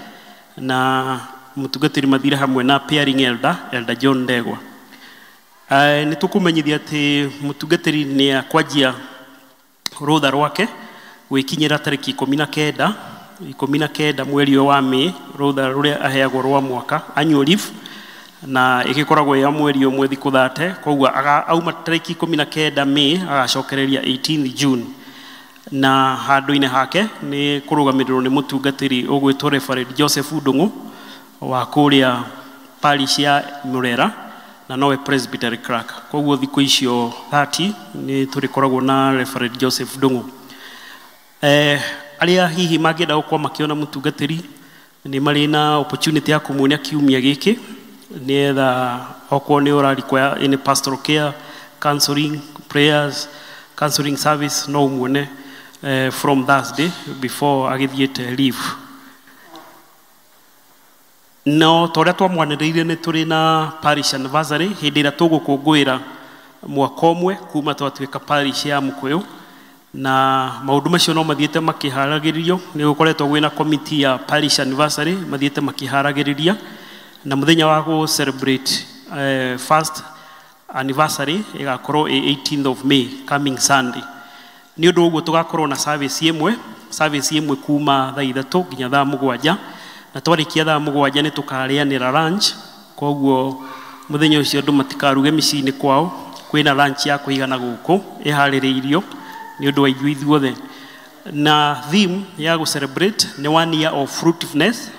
na mutungatiri mathire hamwe na pairing elder John Ndegwa. Ni tukumenyithia ati mutungatiri ni akwanjia rutha rwake gwikinyira tariki 19 mweri wa Mei, rutha ruria aheagwo rwa mwaka annual leave, na igikoragwo ya mweri umwe thiku 30. Koguo auma tariki 19 Mei agacokereria 18 June, na handu-ini hake ni kurugamirwo ni mutungatiri ugwitwo Reverend Joseph Ndung'u wa kuria parish ya Murera, na nowe presbytery clerk. Koguo thiku icio 30 ni turikoragwo na Reverend Joseph Ndung'u. Aria hihi magenda gukwa makiona mutungatiri ni mari na opportunity ya kumuonia kiumia giki nietha okwo ni urarikwa in pastoral care, counseling, prayers, counseling service, no muone from Thursday before agithiete leave. No toria twamwaniriire ni turi na parish anniversary hindi ira tugukungwira mwaka umwe kuma twatuika parish ya Mukuyu, na maundu macio no mathiete makiharagiririo. Ni gukoretwo gwina committee ya parish anniversary mathiete makiharagiriria, na muthenya wa go celebrate first anniversary igakorwo 18th of May coming Sunday. Ni undu uguo tugakorwo na service imwe kuma thaa 3 nginya thaa 7, na twarikia thaa 7 ni tukarianira lunch. Koguo muthenya ucio andu matikaruge micini kwao, kwina lunch ya kuigana guku ihaririirio ni undu wa ithuothe. Na theme ya go celebrate ni 1 year of fruitfulness,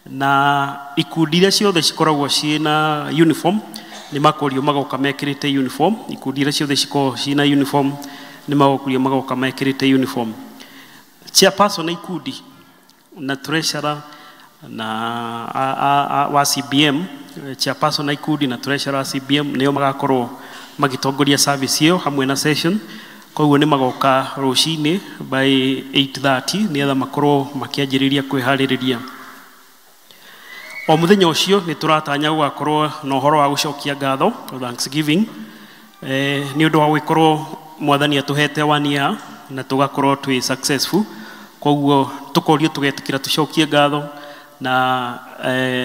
na ikundi iria ciothe cikoragwo ciina uniform ni makorio magoka mekirite uniform. Ikundi iria ciothe cikoragwo ciina uniform ni magokurio magoka mekirite uniform. Chairperson na ikundi na treasurer na wa CBM, chairperson na ikundi na treasurer wa CBM nio magakorwo magitongoria service iyo hamwe na session. Koguo ni magoka rucini by 8:30 nietha makorwo makianjiriria kwihaririria. O muthenya ucio ni turatanya gugakorwo na uhoro wa gucokia ngatho, Thanksgiving, ni undu wa gukorwo mwathani atuhete 1 year na tugakorwo twi successful. Koguo tukorio tugetikira tucokie ngatho, na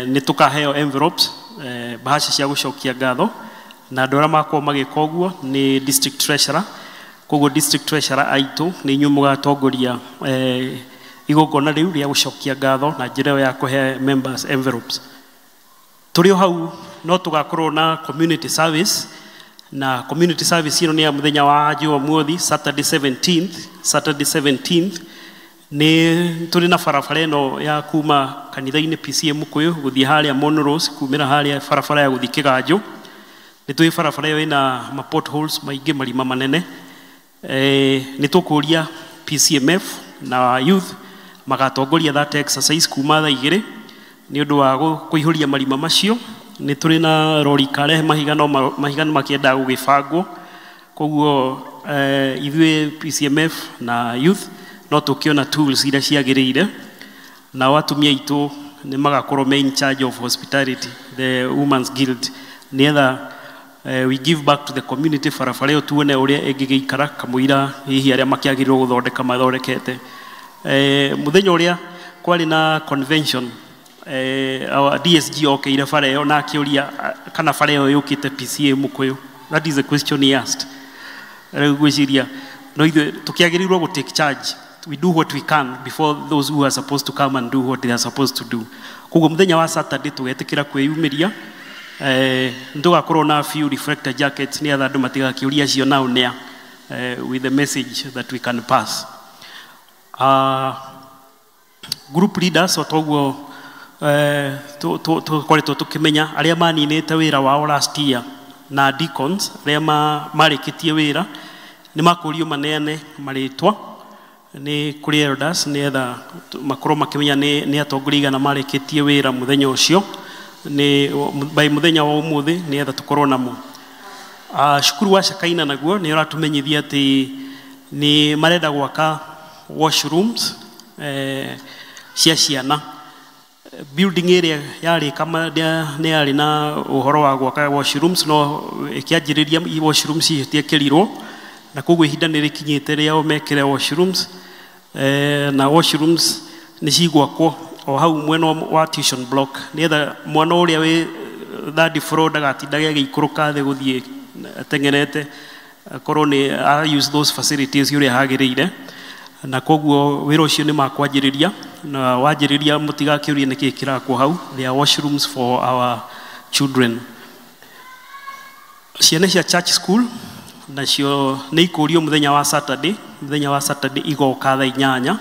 ni tukaheo envelopes bahasha cia gucokia ngatho, na andu aria makorwo magika uguo ni district treasurer. Koguo district treasurer aitu ni inyu mugatongoria igongona riu ria gucokia ngatho na njira ya kuhe members envelopes. Turi hau no tugakorwo na community service, na community service ino ni ya muthenya wa Jumamothi Saturday 17th. Ni turi na barabara ino ya kuma kanitha-ini PCM Mukuyu guthie haria Monrose, kumira haria barabara ya guthie Kiganjo. nĩ twĩ barabara ĩyo ĩna ma potholes maingĩ marima manene. Nĩ tũkũria PCMF na youth magatongoria that exercise kuma thaa 2 nĩ ũndũ wa kũihũria marima macio. Nĩ tũrĩ na rori karehe mahiga no mahiga makĩenda gũgĩbangwo, koguo ithuĩ PCMF na youth no tũkĩona tools iria ciagĩrĩire, na atumia aitũ nĩ magakorwo me in charge of hospitality, the Women's Guild, nĩgetha we give back to the community barabara ĩyo tuone ũrĩa ĩngĩgĩikara kamũira hihi arĩa makĩagĩrĩrwo gũthondeka mathondekete. Mũthenya ũrĩa kwarĩ na convention, our DSG okĩire bara ĩyo na akĩũria kana bara ĩyo yũkĩte PCA Mũkũyũ. That is the question he asked. Rĩu gwĩciria no ithuĩ tũkĩagĩrĩirwo gũ take charge. We do what we can before those who are supposed to come and do what they are supposed to do. Koguo mũthenya wa Saturday tũgetĩkĩra kwĩyumĩria, nĩtũgakorwo na few reflector jackets nĩgetha andũ matigakĩũria cio nao nĩa, with the message that we can pass. Group leaders otwoguo tũkoretwo tũkĩmenya arĩa maninĩte wĩra wao last year na deacons arĩa marĩkĩtie wĩra nĩ makũrio maneane marĩtwa nĩ kũrĩ elders nĩgetha makorwo makĩmenya nĩ atongoria igana marĩkĩtie wĩra mũthenya ũcio, nĩ by mũthenya wa ũmũthĩ nĩgetha tũkorwo namo. Cukuru wa Shakaina naguo nĩ ũratũmenyithia atĩ nĩ marenda gwaka washrooms cia ciana. Building ĩrĩa yarĩka nĩ yarĩ na ũhoro wa gwaka washrooms, no ĩkĩanjĩrĩria washrooms itiekĩrirwo, na koguo ihinda nĩ rĩkinyĩte rĩao mekĩre washrooms, na washrooms nĩ cigwakwo o hau mwena wa tuition block nĩgetha mwana ũrĩa wĩ third floor ndagatindage agĩikũrũka thĩ gũthiĩ atengerete, akorwo nĩ use those facilities ũrĩa hagĩrĩire. Na koguo wĩra ũcio nĩ makwanjĩrĩria, na wanjĩrĩria mũtigakĩũrie nĩkĩ kĩrakwo hau. There are washrooms for our children. Ciana cia church school nacio nĩ ikũrio mũthenya wa Saturday igoka thaa 8.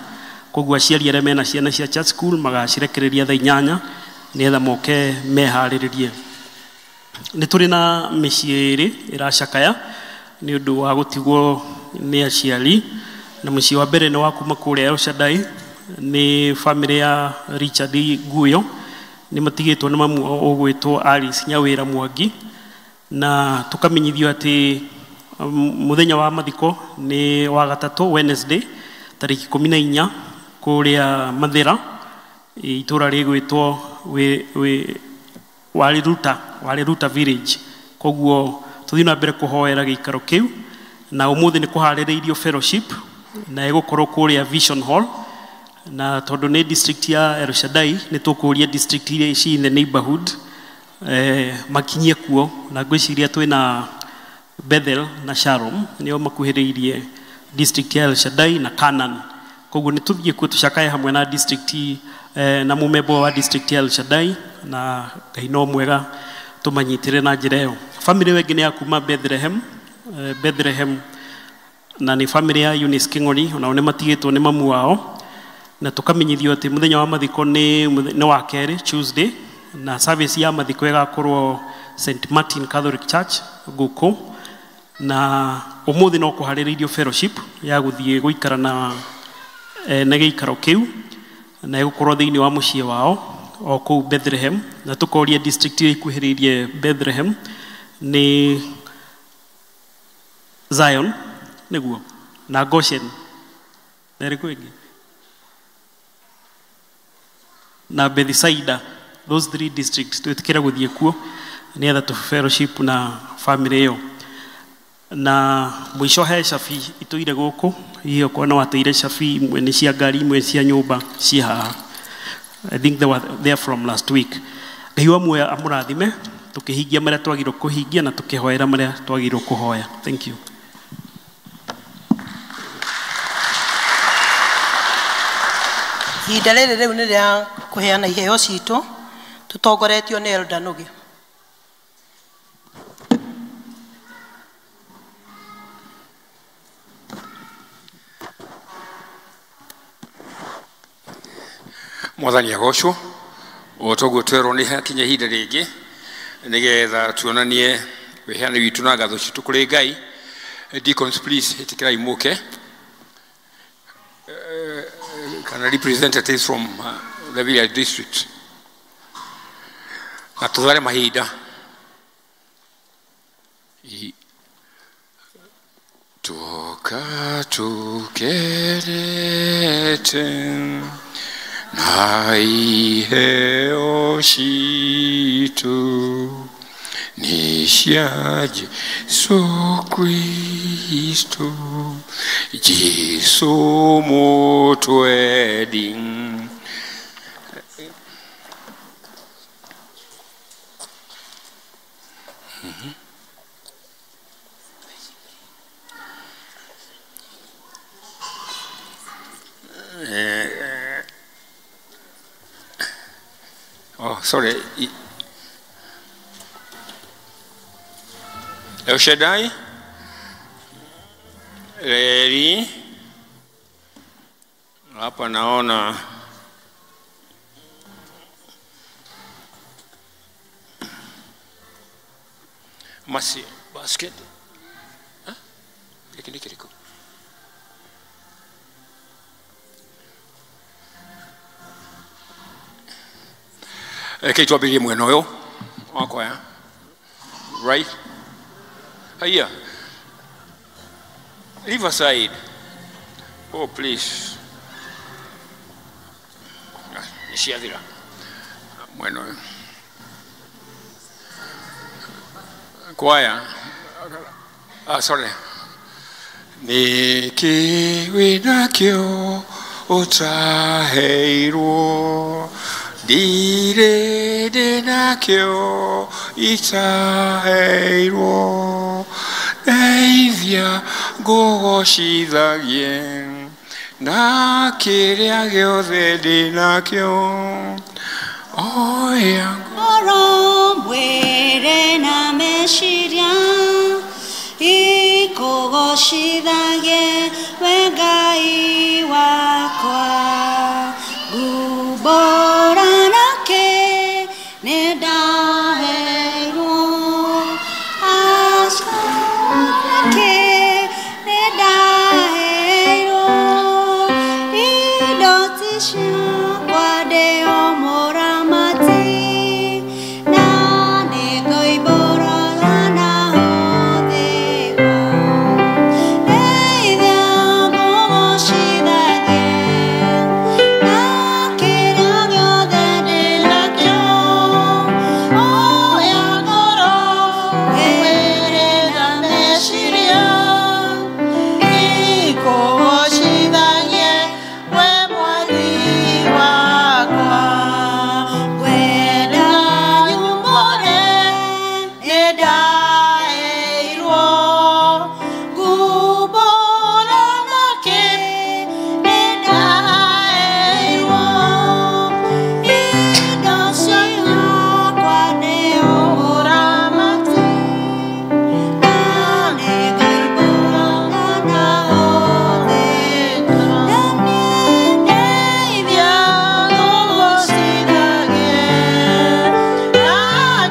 Koguo aciari arĩa mena ciana cia church school magacirekereria thaa 8 nĩgetha moke meharĩrĩrie. Nĩ tũrĩ na mĩciĩ ĩrĩ ĩracakaya nĩ ũndũ wa gũtigwo nĩ aciari, na mũciĩ wa mbere nĩ wa kuma kũrĩa El Shaddai, nĩ family ya Richard Guyo, nĩ matigĩtwo nĩ mamu ũgwĩtwo Alice Nyawĩra Mwangi, na tũkamenyithio atĩ mũthenya wa mathiko nĩ wa gatatũ Wednesday tarĩki 14 kũrĩa Mathĩra, itũra rĩgwĩtwo Waliruta Village. Koguo tũthiĩ na mbere kũhoera gĩikaro kĩu, na ũmũthĩ nĩ kũharĩrĩirio fellowship na ĩgũkorwo kũrĩa Vision Hall, na tondũ nĩ district ya El Shaddai nĩ tũkũria district iria ici in the neighborhood makinyie kuo, na ngwĩciria twĩna Bethel na Shalom nĩo makuhĩrĩirie district ya El Shaddai na Canaan. Koguo nĩ tũthiĩ kuo tũcakae hamwe na district na mũmembo wa district ya El Shaddai, na Ngai no mwega tũmanyitĩre na njĩra ĩyo. Family wengĩ nĩ ya kuma Bethlehem, na nĩ family ya Eunice King'ori, onao nĩ matigĩtwo nĩ mamu wao, na tũkamenyithio atĩ mũthenya wa mathiko nĩ wa kerĩ Tuesday, na service ya mathiko ĩgakorwo St Martin Catholic Church gũkũ, na ũmũthĩ no kũharĩrĩirio fellowship ya gũthiĩ gũikara na gĩikaro kĩu, na ĩgũkorwo thĩinĩ wa mũciĩ wao o kũu Bethlehem, na tũkoria district iria ikuhĩrĩirie Bethlehem nĩ Zion nĩguo na Goshen na ĩrĩkũ ĩngĩ na Bethsaida. Those 3 districts twĩtĩkĩra gũthiĩ kuo nĩgetha tũ fellowship na family ĩyo. Na mũico he cabi itũire gũkũ, hiyo kwa no ateire cabi imwe nĩ cia ngari, imwe cia nyũmba ciĩ haha. I think they were there from last week. Ngai wa muoyo amũrathime, tũkĩhingia marĩa twagĩrĩirwo kũhingia na tũkĩhoera marĩa twagĩrĩirwo kũhoya. Thank you. Ihinda rĩrĩ rĩu nĩ rĩa kũheana iheo citũ, tũtongoretio nĩ Elder Nugi. Mwathani agocwo o toguo twerwo nĩ hakinya ihinda rĩngĩ nĩgetha tuonanie weheane witũ na ngatho citũ kũrĩ Ngai. Deacons, please, ĩtĩkĩrai mũke. Kana representatives from the village district. Na tũthare mahinda. Toka tukerete na iheo citu ni cia Jesu Kristo, Jesu mũtwendi. Oh, sorry. El Shaddai, Leri, hapa naona Masi basket. Kiko. Okay, tuabirie mweno yo. Wako ya. Right? Here. Leave aside. Oh, please. Nishiadira. Mweno yo. Choir. Sorry. Niki nakyo utaheirwo dire nakyo itaheirwo deithia ngũgocithagie na kĩrĩa gĩothe ndĩ nakĩo oya ngoro mwĩrĩ na meciria ikũgocithagie we Ngai wakwa ngumbũra nake nĩ ndaheirwo nake nĩ ndaheirwo indo ti ciakwa ndĩ o mũramati na nĩ ngoimbũraga na hũthĩrwo ndeithia ngũgocithagie na kĩrĩa gĩothe ndĩ nakĩo oya ngoro mwĩrĩ na meciria ikũgocithagie we Mwathi wakwa ngwenda nyumbũre nĩ ndaheirwo ngumbũra nake nĩ ndaheirwo indo ciakwa ndĩ o mũramati na nĩ ngoimbũraga na hũthĩrwo na nĩ ndeithia ngũgocithagie na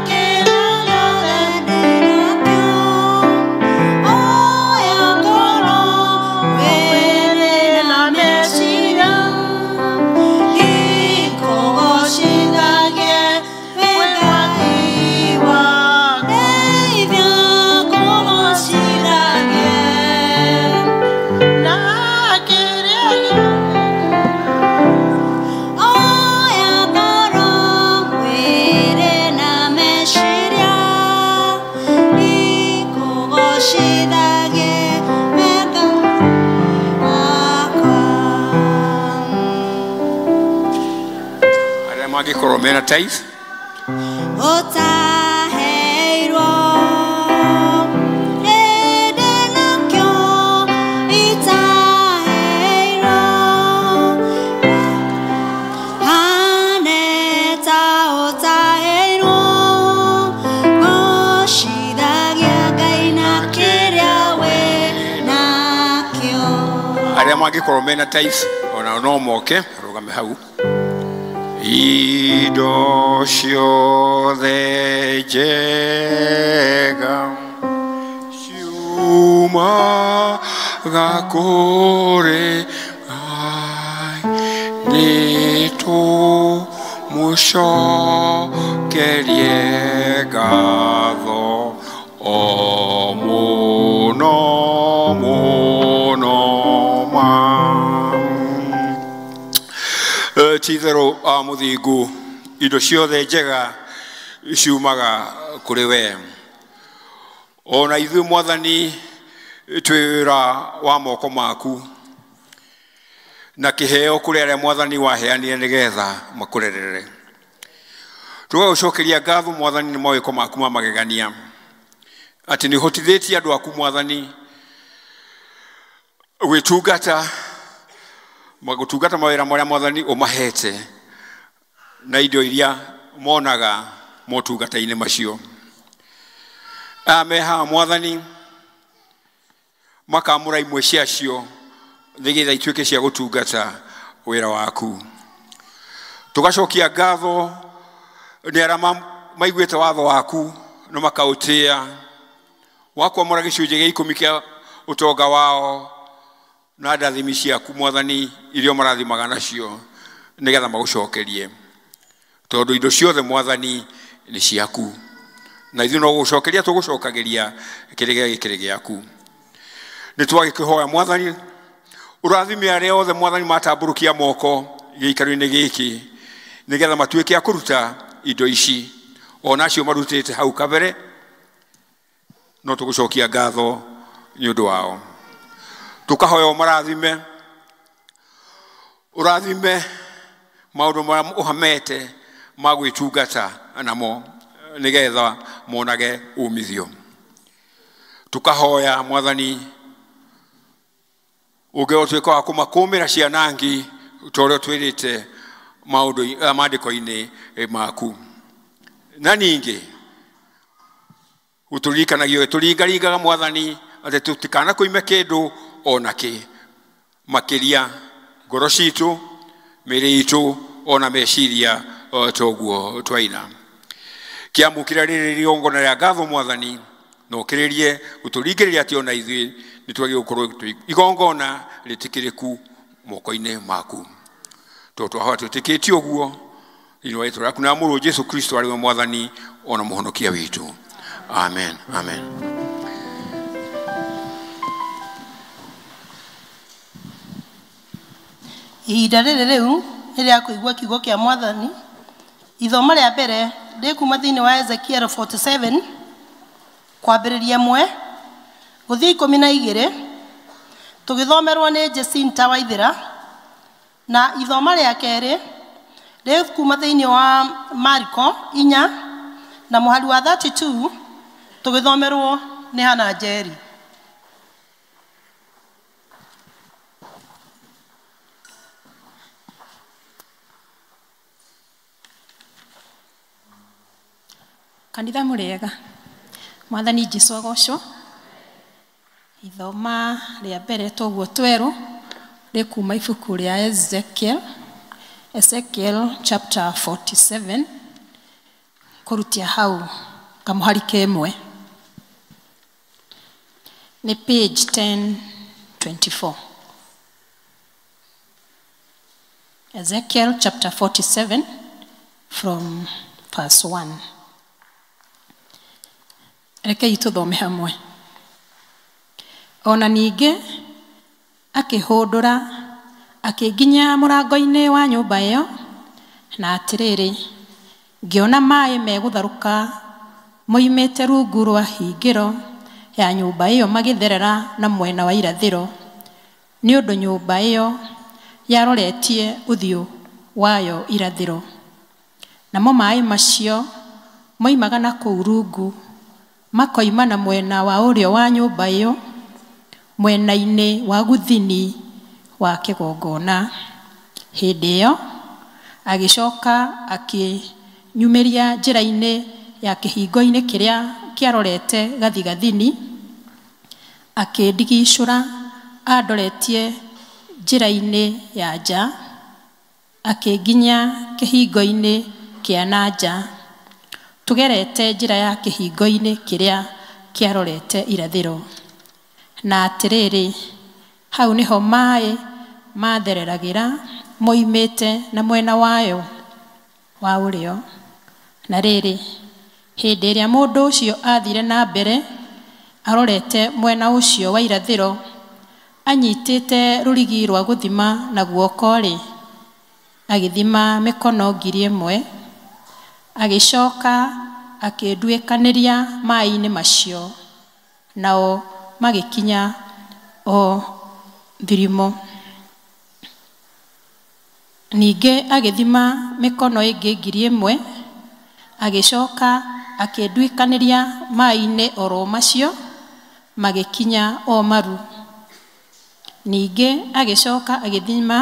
kĩrĩa gĩothe ndĩ nakĩo oya ngoro mwĩrĩ na meciria ikũgocithagie we Ngai wakwa ndeithia ngũgocithagie na kĩrĩa oya ngoro mwĩrĩ na meciria ikũgocithagie we Ngai wakwa. arĩa mangĩkorwo mena tithe Utaheirwo rĩndĩ nakĩo itaheirwo haneta utaheirwo gocithagia Ngai na kĩrĩa we nakĩo arĩa mangĩkorwo mena tithe ona no moke arũgame hau indo ciothe njega gakore ai neto musho kerie gatho o muno muno ma tithero a muthingu indo ciothe njega ciumaga kuri we ona ithuĩ Mwathani twĩ wĩra wa moko maku na kĩheo kũrĩ arĩa Mwathani waheanire nĩgetha makũrerere. Tũgagũcokeria ngatho Mwathani nĩ mawĩko maku ma magegania atĩ nĩ ũhotithĩtie andũ aku Mwathani gwĩtungata mawĩra marĩa Mwathani ũmahete na indo iria monaga motungata-inĩ macio. Ameha Mwathani makamũra imwe ciacio nĩgetha ituĩke cia gũtungata wĩra waku. Tũgacokia ngatho nĩ arĩa maiguĩte watho waku na makaũtĩĩa wakwamũra gĩcunjĩ gĩa 10 kĩa ũtonga wao na ndathimi ciaku Mwathani iria marathimaga nacio nĩgetha magũcokerie, tondũ indo ciothe Mwathani nĩ ciaku na ithuĩ no gũcokeria tũgũcokagĩria kĩrĩa gĩkĩrĩ gĩaku. Nĩ twagĩkĩhoya Mwathani ũrathime arĩa othe Mwathani matambũrũkia moko gĩikaro-inĩ gĩkĩ nĩgetha matuĩke a kũruta indo ici ona acio marutĩte hau kabere, no tũgũcokia ngatho nĩ ũndũ wao. Tũkahoya ũmarathime, ũrathime maũndũ marĩa ũhamete ma gwĩtungata namo nĩgetha monage umithio. Tukahoya Mwathani ũgĩtuĩka wa kũmakũmĩra cianangi ta ũrĩa twĩrĩte maandĩko-inĩ maku, na ningĩ ũtũririkanagio tũringaringaga Mwathani atĩ tũtikana kũime kĩndũ ona kĩ makĩria ngoro citũ, mĩĩrĩ itũ ona meciria toguo twaina. Kĩamũkĩra rĩrĩ rĩongona rĩa ngatho Mwathani na ũkĩrĩrie ũtũringĩrĩria atĩ ona ithuĩ nĩ twagĩrĩirwo gũkorwo igongona rĩtĩkĩrĩku moko-inĩ maku. Twahoya twĩtĩkĩtie ũguo thĩinĩ wa rĩĩtwa rĩaku na mũrũ Jesũ Kristo arĩ we Mwathani ona mũhonokia witũ. Amen, amen. Ihinda rĩrĩ rĩu nĩ rĩa kũigua kiugo kĩa Mwathani. Ithoma rĩa mbere rĩkuma thĩinĩ wa Ezekiel 47 kwambĩrĩria 1 gũthiĩ 12 tũgĩthomerwo nĩ Jacinta Waithĩra, na ithoma rĩa kerĩ rĩkuma thĩinĩ wa Marko 4 na mũhari wa 32 tũgĩthomerwo nĩ Hana Njeri. Kanitha mũrĩega, Mwathani Jesũ agocwo. Ithoma rĩa mbere toguo twerũ rĩkuma ibuku rĩa Ezekiel chapter 47 kũrutia hau kamũhari kemwe nĩ page 1024. Ezekiel chapter 47 from verse 1. Rekei tũthome hamwe. Ona ningĩ akĩhũndũra akĩnginya mũrango-inĩ wa nyũmba ĩyo, na atĩrĩrĩ ngĩona maaĩ megũtharũka moimĩte rungu rwa hingĩro ya nyũmba ĩyo magĩtherera na mwena wa irathĩro, nĩ ũndũ nyũmba ĩyo yaroretie ũthiũ wayo irathĩro. Namo maaĩ macio moimaga na kũu rungu makoima na mwena wa ũrĩo wa nyũmba ĩyo mwena-inĩ wa gũthini wa kĩgongona. Hĩndĩ ĩyo agĩcoka akĩnyumĩria njĩra-inĩ ya kĩhingo-inĩ kĩrĩa kĩarorete gathigathini, akĩndigicũra andoretie njĩra-inĩ ya nja, akĩnginya kĩhingo-inĩ kĩa na nja, tũgerete njĩra ya kĩhingo-inĩ kĩrĩa kĩarorete irathĩro. na atĩrĩrĩ, hau nĩho maĩ mathereragĩra moimĩte na mwena wayo wa ũrĩo. Na rĩrĩ, hĩndĩ ĩrĩa mũndũ ũcio athire na mbere arorete mwena ũcio wa irathĩro, anyitĩte rũrigi rwa gũthima na guoko-rĩ, agĩthima mĩkono 1,000, agĩcoka akĩnduĩkanĩria maĩ-inĩ macio, nao magĩkinya o thirimo. Ningĩ agĩthima mĩkono ĩngĩ 1,000, agĩcoka akĩnduĩkanĩria maĩ-inĩ oro macio, magĩkinya o maru. Ningĩ agĩcoka agĩthima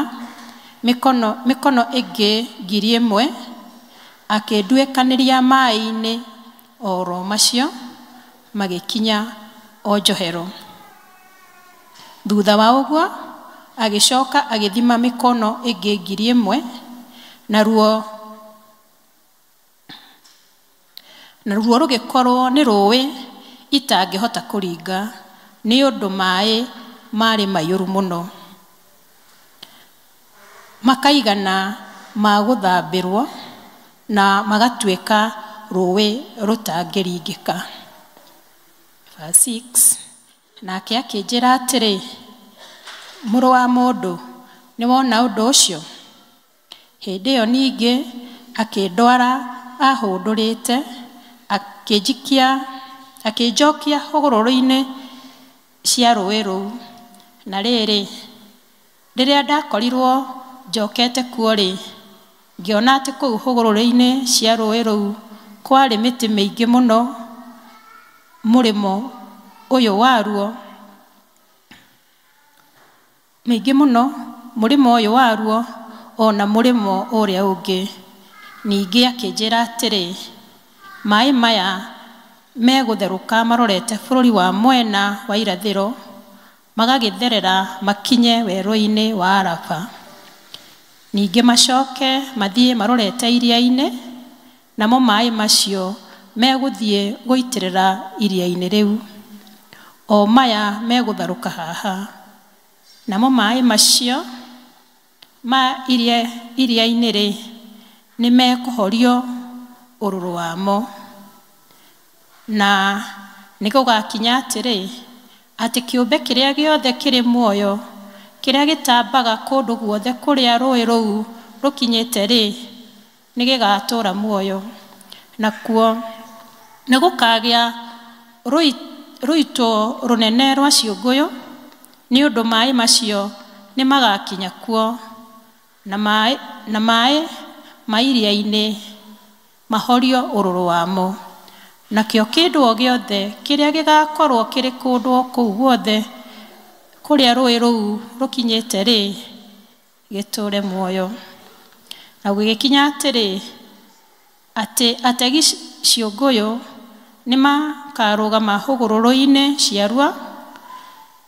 mĩkono ĩngĩ 1,000, akĩnduĩkanĩria maĩ-inĩ oro macio, magĩkinya o njohero. Thutha wa ũguo agĩcoka agĩthima mĩkono ĩngĩ 1,000, naruo rũgĩkorwo nĩ rũĩ itangĩhota kũringa, nĩ ũndũ maĩ marĩ maiyũru mũno. Makaigana ma gũthambĩrwo na magatuĩka rũĩ rũtangĩringĩka. Verse 6, nake akĩnjĩra atĩrĩ, mũrũ wa mũndũ, nĩ wona ũndũ ũcio? Hĩndĩ ĩyo ningĩ akĩndwara ahũndũrĩte, akĩnjokia hũgũrũrũ-inĩ cia rũĩ rũu. Na rĩrĩ, rĩrĩa ndakorirwo njokete kuo-rĩ, ngĩona atĩ kũu hũgũrũrũ-inĩ cia rũĩ rũu kwarĩ mĩtĩ mĩingĩ mũno, mũrĩmo ũyũ waruo ona mũrĩmo ũrĩa ũngĩ. Ningĩ akĩnjĩra atĩrĩ, maĩ maya megũtherũka marorete bũrũri wa mwena wa irathĩro, magagĩtherera makinye werũ-inĩ wa Araba. Ningĩ macoke mathiĩ marorete iria-inĩ, namo maĩ macio megũthiĩ gũitĩrĩra iria-inĩ rĩu. O maya megũtherũka haha, namo maĩ macio ma iria-inĩ-rĩ, nĩ mekũhorio ũrũrũ wamo. Na nĩ gũgakinya atĩrĩ, atĩ kĩũmbe kĩrĩa gĩothe kĩrĩ muoyo, kĩrĩa gĩtambaga kũndũ guothe kũrĩa rũĩ rũu rũkinyĩte-rĩ, nĩ gĩgatũũra muoyo. Nakuo nĩ gũkagĩa rũitũ rũnene rwa ciũngũyũ, nĩ ũndũ maĩ macio nĩ magakinya kuo, na maĩ ma iria-inĩ mahorio ũrũrũ wamo. Nakĩo kĩndũ o gĩothe kĩrĩa gĩgakorwo kĩrĩ kũndũ o kũu guothe kũrĩa rũĩ rũu rũkinyĩte-rĩ, gĩtũũre muoyo. Na gũgĩkinya atĩrĩ, atĩ ategi ciũngũyũ nĩ makarũgama hũgũrũrũ-inĩ ciarua,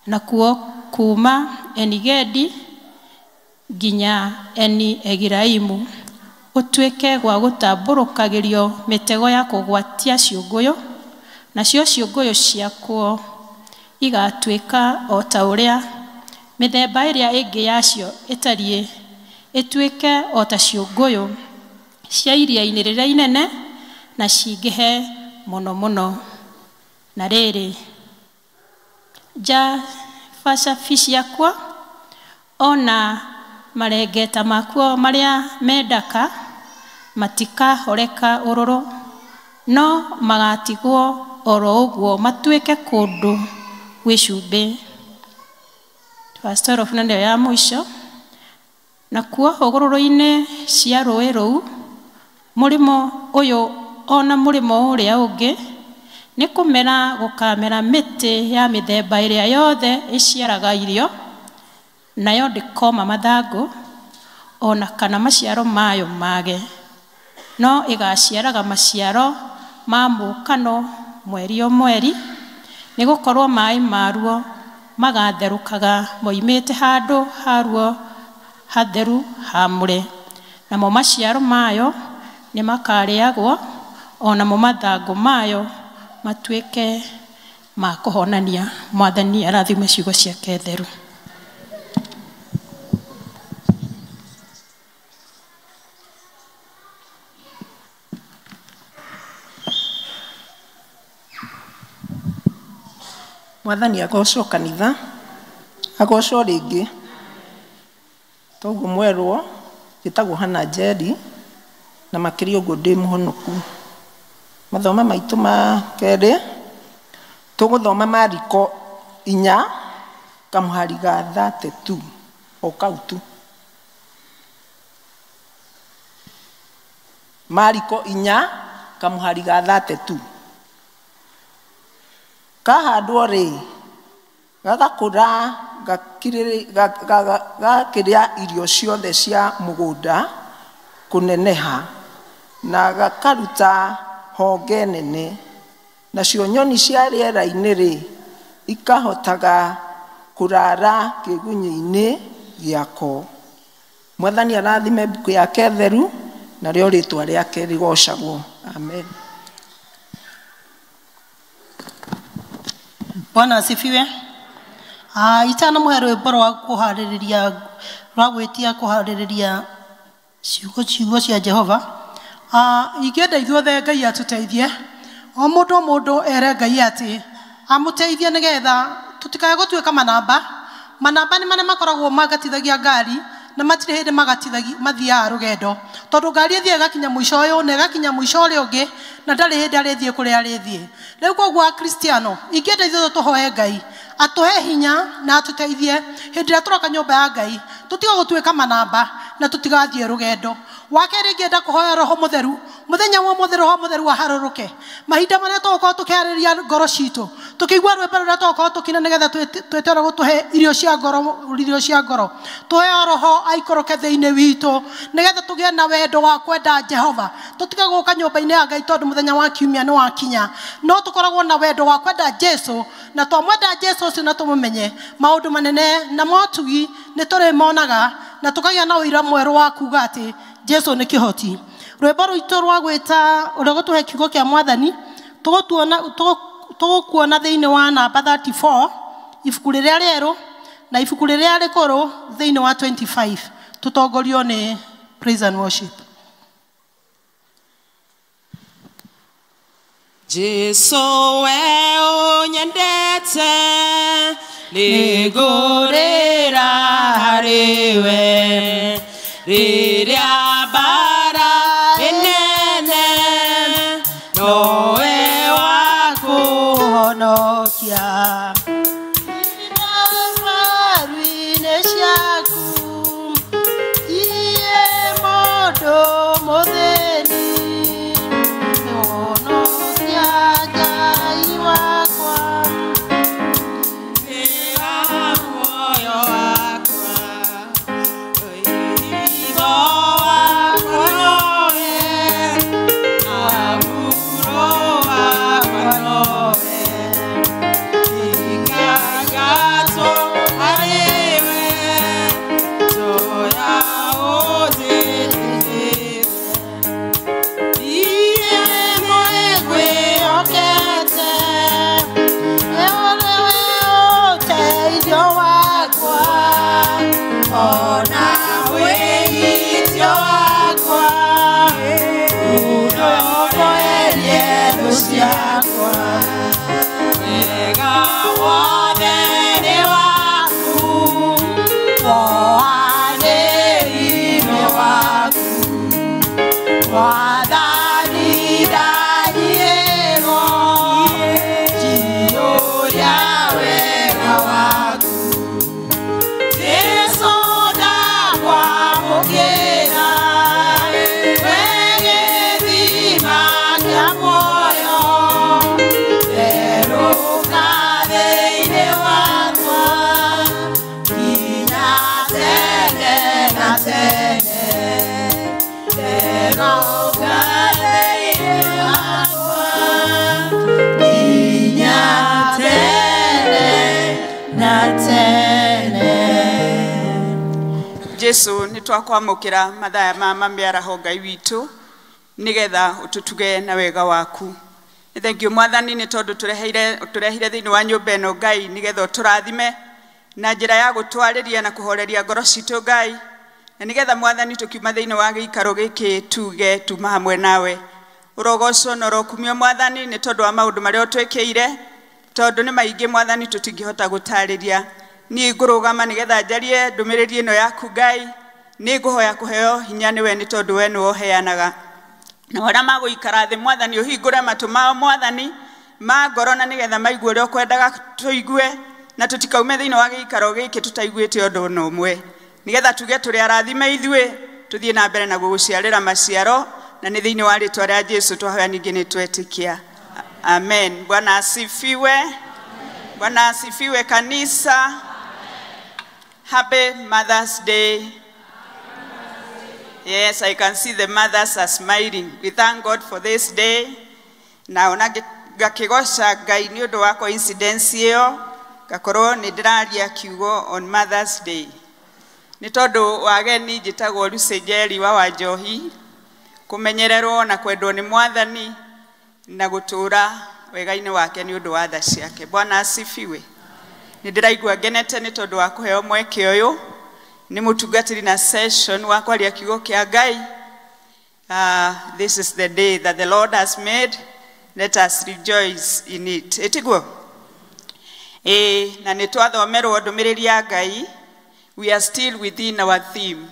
nakuo kuma Enigedi nginya Eni-Egilaimu gũtuĩke gwa gũtambũrũkagĩrio mĩtego ya kũgwatia ciũngũyũ, nacio ciũngũyũ ciakuo igatuĩka o ta ũrĩa mĩthemba ĩrĩa ĩngĩ yacio ĩtariĩ, ĩtuĩke o ta ciũngũyũ cia iria-inĩ rĩrĩa inene na cingĩhe mũno mũno. Na rĩrĩ, njabacabi ciakuo ona marengeta makuo marĩa mendaka matikahoreka ũrũrũ, no magatigwo oro ũguo matuĩke kũndũ gwĩ cumbĩ. Verse 12 na nĩyo ya mũico. Nakuo hũgũrũrũ-inĩ cia rũĩ rũu, mũrĩmo ũyũ ona mũrĩmo ũrĩa ũngĩ, nĩ kũmera gũkamera mĩtĩ ya mĩthemba ĩrĩa yothe ĩciaraga irio, nayo ndĩkoma mathangũ ona kana maciaro mayo mage, no ĩgaciaraga maciaro ma mũkano mweri o mweri, nĩ gũkorwo maĩ maruo magatherũkaga moimĩte handũ haruo hatheru haamũre, namo maciaro mayo nĩ makarĩagwo, onamo mathangũ mayo matuĩke ma kũhonania. Mwathani arathime ciugo ciake theru. Mwathani agocwo kanitha, agocwo rĩngĩ. Toguo mwerwo gĩtagwo Hannah Njeri, na makĩria ũguo ndĩ mũhonoku. Mathoma maitũ ma kerĩ tũgũthoma Mariko 4 kamũhari ga 32 o kau tu. Mariko 4 kamũhari ga 32. Kahandwo rĩ gagakũra gakĩrĩa irio ciothe cia mũgũnda kũneneha na gakaruta honge nene, nacio nyoni cia rĩera-inĩ rĩ ikahotaga kũrara kĩgunyĩ-inĩ gĩako. Mwathani arathime mbuku yake theru, narĩo rĩtwa rĩake rĩgocagwo. Amen. Bwana asifiwe. Itana mũhe rwĩmbo rwa kũharĩrĩria rwa gwĩtia kũharĩrĩria ciugo cia Jehova. Ingĩenda ithuothe Ngai atũteithie, o mũndũ ere Ngai atĩ amũteithie nĩgetha tũtikae gũtuĩka manamba. Manamba nĩ marĩa makoragwo magatithagia ngari na matirĩ hĩndĩ mathiaga rũgendo, tondũ ngari ĩthiĩ ĩgakinya mũico ũyũ na ĩgakinya mũico ũrĩa ũngĩ na ndarĩ hĩndĩ arĩthiĩ kũrĩa arĩthiĩ. Rĩu koguo Akristiano ingĩenda ithuothe tũhoe Ngai atũhe hinya na atũteithie hĩndĩ ĩrĩa tũroka nyũmba ya Ngai tũtiga gũtuĩka manamba na tũtigathiĩ rũgendo. Wakerĩ ingĩenda kũhoya Roho Mũtheru, mũthenya wa ũmũthĩ Roho Mũtheru aharũrũke mahinda marĩa tũgũkorwo tũkĩarĩria ngoro citũ, tũkĩigua rwĩmbo rũrĩa tũgũkorwo tũkina nĩgetha twĩtere gũtũhe irio cia ngoro. Tũhe Roho aikũrũke thĩinĩ witũ nĩgetha tũgĩe na wendo wa kwenda Jehova. Tũtiga gũka nyũmba-inĩ ya Ngai tondũ mũthenya wa kiumia nĩ wakinya, no tũkoragwo na wendo wa kwenda Jesu, na twamwenda Jesu ũcio na tũmũmenye, maũndũ manene na motugi nĩ tũrĩmonaga na tũkagĩa na ũira mwerũ wa kuuga atĩ Jesu nĩ kĩhoti. Rwĩmbo rwitũ rwa gwĩta ũrĩa gũtũhe kiugo kĩa Mwathani tũgũkuona thĩinĩ wa namba 34 ibuku rĩrĩa rĩerũ na ibuku rĩrĩa rĩkũrũ thĩinĩ wa 25. Tũtongorio nĩ praise and worship. Jesu we unyendete nĩngũrĩra harĩwe rĩrĩa mbara ĩnene nowe wa kũhonokia. Indo-inĩ ciaku iye mũndũ mũthĩni honokia Ngai wakwa. Muoyo wakwa Jesu nĩ twakwamũkĩra mathaya ma mĩaraho Ngai witũ nĩgetha ũtũtuge na wega waku. Thank you mwathani nĩ tondũ tũrehire thĩinĩ wa nyũmba ĩno Ngai nĩgetha tũrathime na njĩra ya gũtwarĩria na kũhoreria ngoro citũ Ngai na nĩgetha mwathani tũkiuma thĩinĩ wa gĩikaro gĩkĩ tuge tuma hamwe nawe ũrogocwo na ũrokumio mwathani nĩ tondũ wa maũndũ marĩa ũtwĩkĩire tondũ nĩ maingĩ mwathani tũtingĩhota gũtarĩria niĩ ngũrũgama nĩgetha njarie ndũmĩrĩri ĩno yaku Ngai nĩ ngũhoya kũheo hinya nĩwe nĩ tondũ we nĩwe ũheanaga na wala magũikara thĩ mwathani ũhingũre matũ mao mwathani ma ngoro na nĩgetha maigue ũrĩa ũkwendaga tũigue na tũtikaume thĩinĩ wa gĩikaro gĩkĩ tũtaiguĩte ũndũ na ũmwe nĩgetha tuge tũrĩ arathime ithuĩ tũthiĩ na mbere na gũgũciarĩra maciaro na nĩ thĩinĩ wa rĩtwa rĩa Jesũ twahoya ningĩ nĩ twetĩkia amen. Bwana asifiwe. Bwana asifiwe kanisa. Happy Mother's Day. Yes, I can see the mothers are smiling. We thank God for this day. Na ona gakigosha Ngai nĩ ũndũ wa coincidence ĩyo gakorwo nĩ ndĩraria kiugo on Mother's Day. Nĩ tondũ wageni njĩtagwo Lucy Njeri wa Wanjohi kũmenyererwo na kwendwo nĩ mwathani na gũtũra wega-inĩ wake nĩ ũndũ wa tha ciake. Bwana asifiwe. Nĩ ndĩraigua ngenete nĩ tondũ wa kũheo mweke ũyũ nĩ mũtungatĩri na session wa kwaria kiugo kĩa Ngai. This is the day that the Lord has made. Let us rejoice in it. Etiguo. Na nĩ twathomerwo ndũmĩrĩri ya Ngai. We are still within our theme.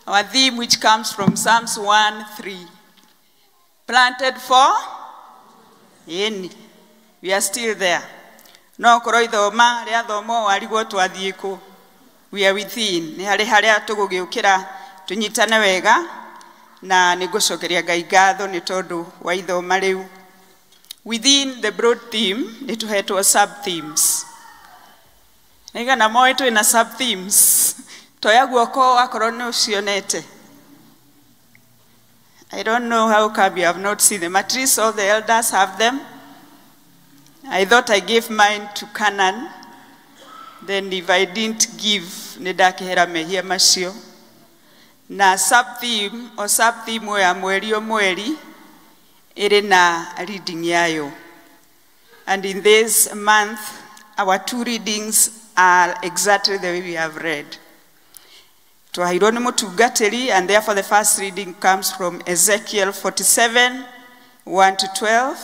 Our theme which comes from Psalms 1:3. Planted for? We are still there. No korwo ithoma rĩa thomo warigwo twathiĩ kũ. We are within. Nĩ harĩa tũgũgĩũkĩra tũnyitane wega na nĩ ngũcokeria Ngai ngatho nĩ tondũ wa ithoma rĩu. Within the broad theme nĩ tũhetwo sub themes. Nĩgana moĩ twĩna sub themes. Toya guoko akorwo nĩ ũcionete. I don't know how come you have not seen them. At least all the elders have them. I thought I gave mine to Canaan. Then if I didn't give, nidakehera mehia macio. Na sub-theme o sub-theme ya mweri o mweri, iri na reading yayo. And in this month, our two readings are exactly the way we have read. Twahirwo nĩ mũtungatĩri, and therefore the first reading comes from Ezekiel 47:1-12,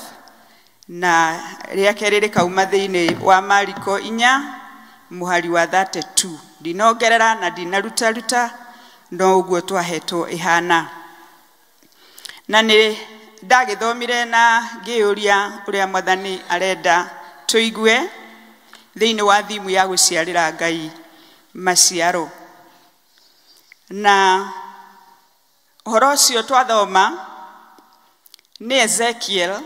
na rĩa kerĩ rĩkauma thĩinĩ wa Mariko 4:32. Ndinogerera na ndinaruta no ũguo twahetwo ihana. Na nĩ ndagĩthomire na ngĩũria ũrĩa Mwathani arenda tũigue thĩinĩ wa thimu ya gũciarĩra Ngai maciaro. Na ũhoro ũcio twathoma nĩ Ezekiel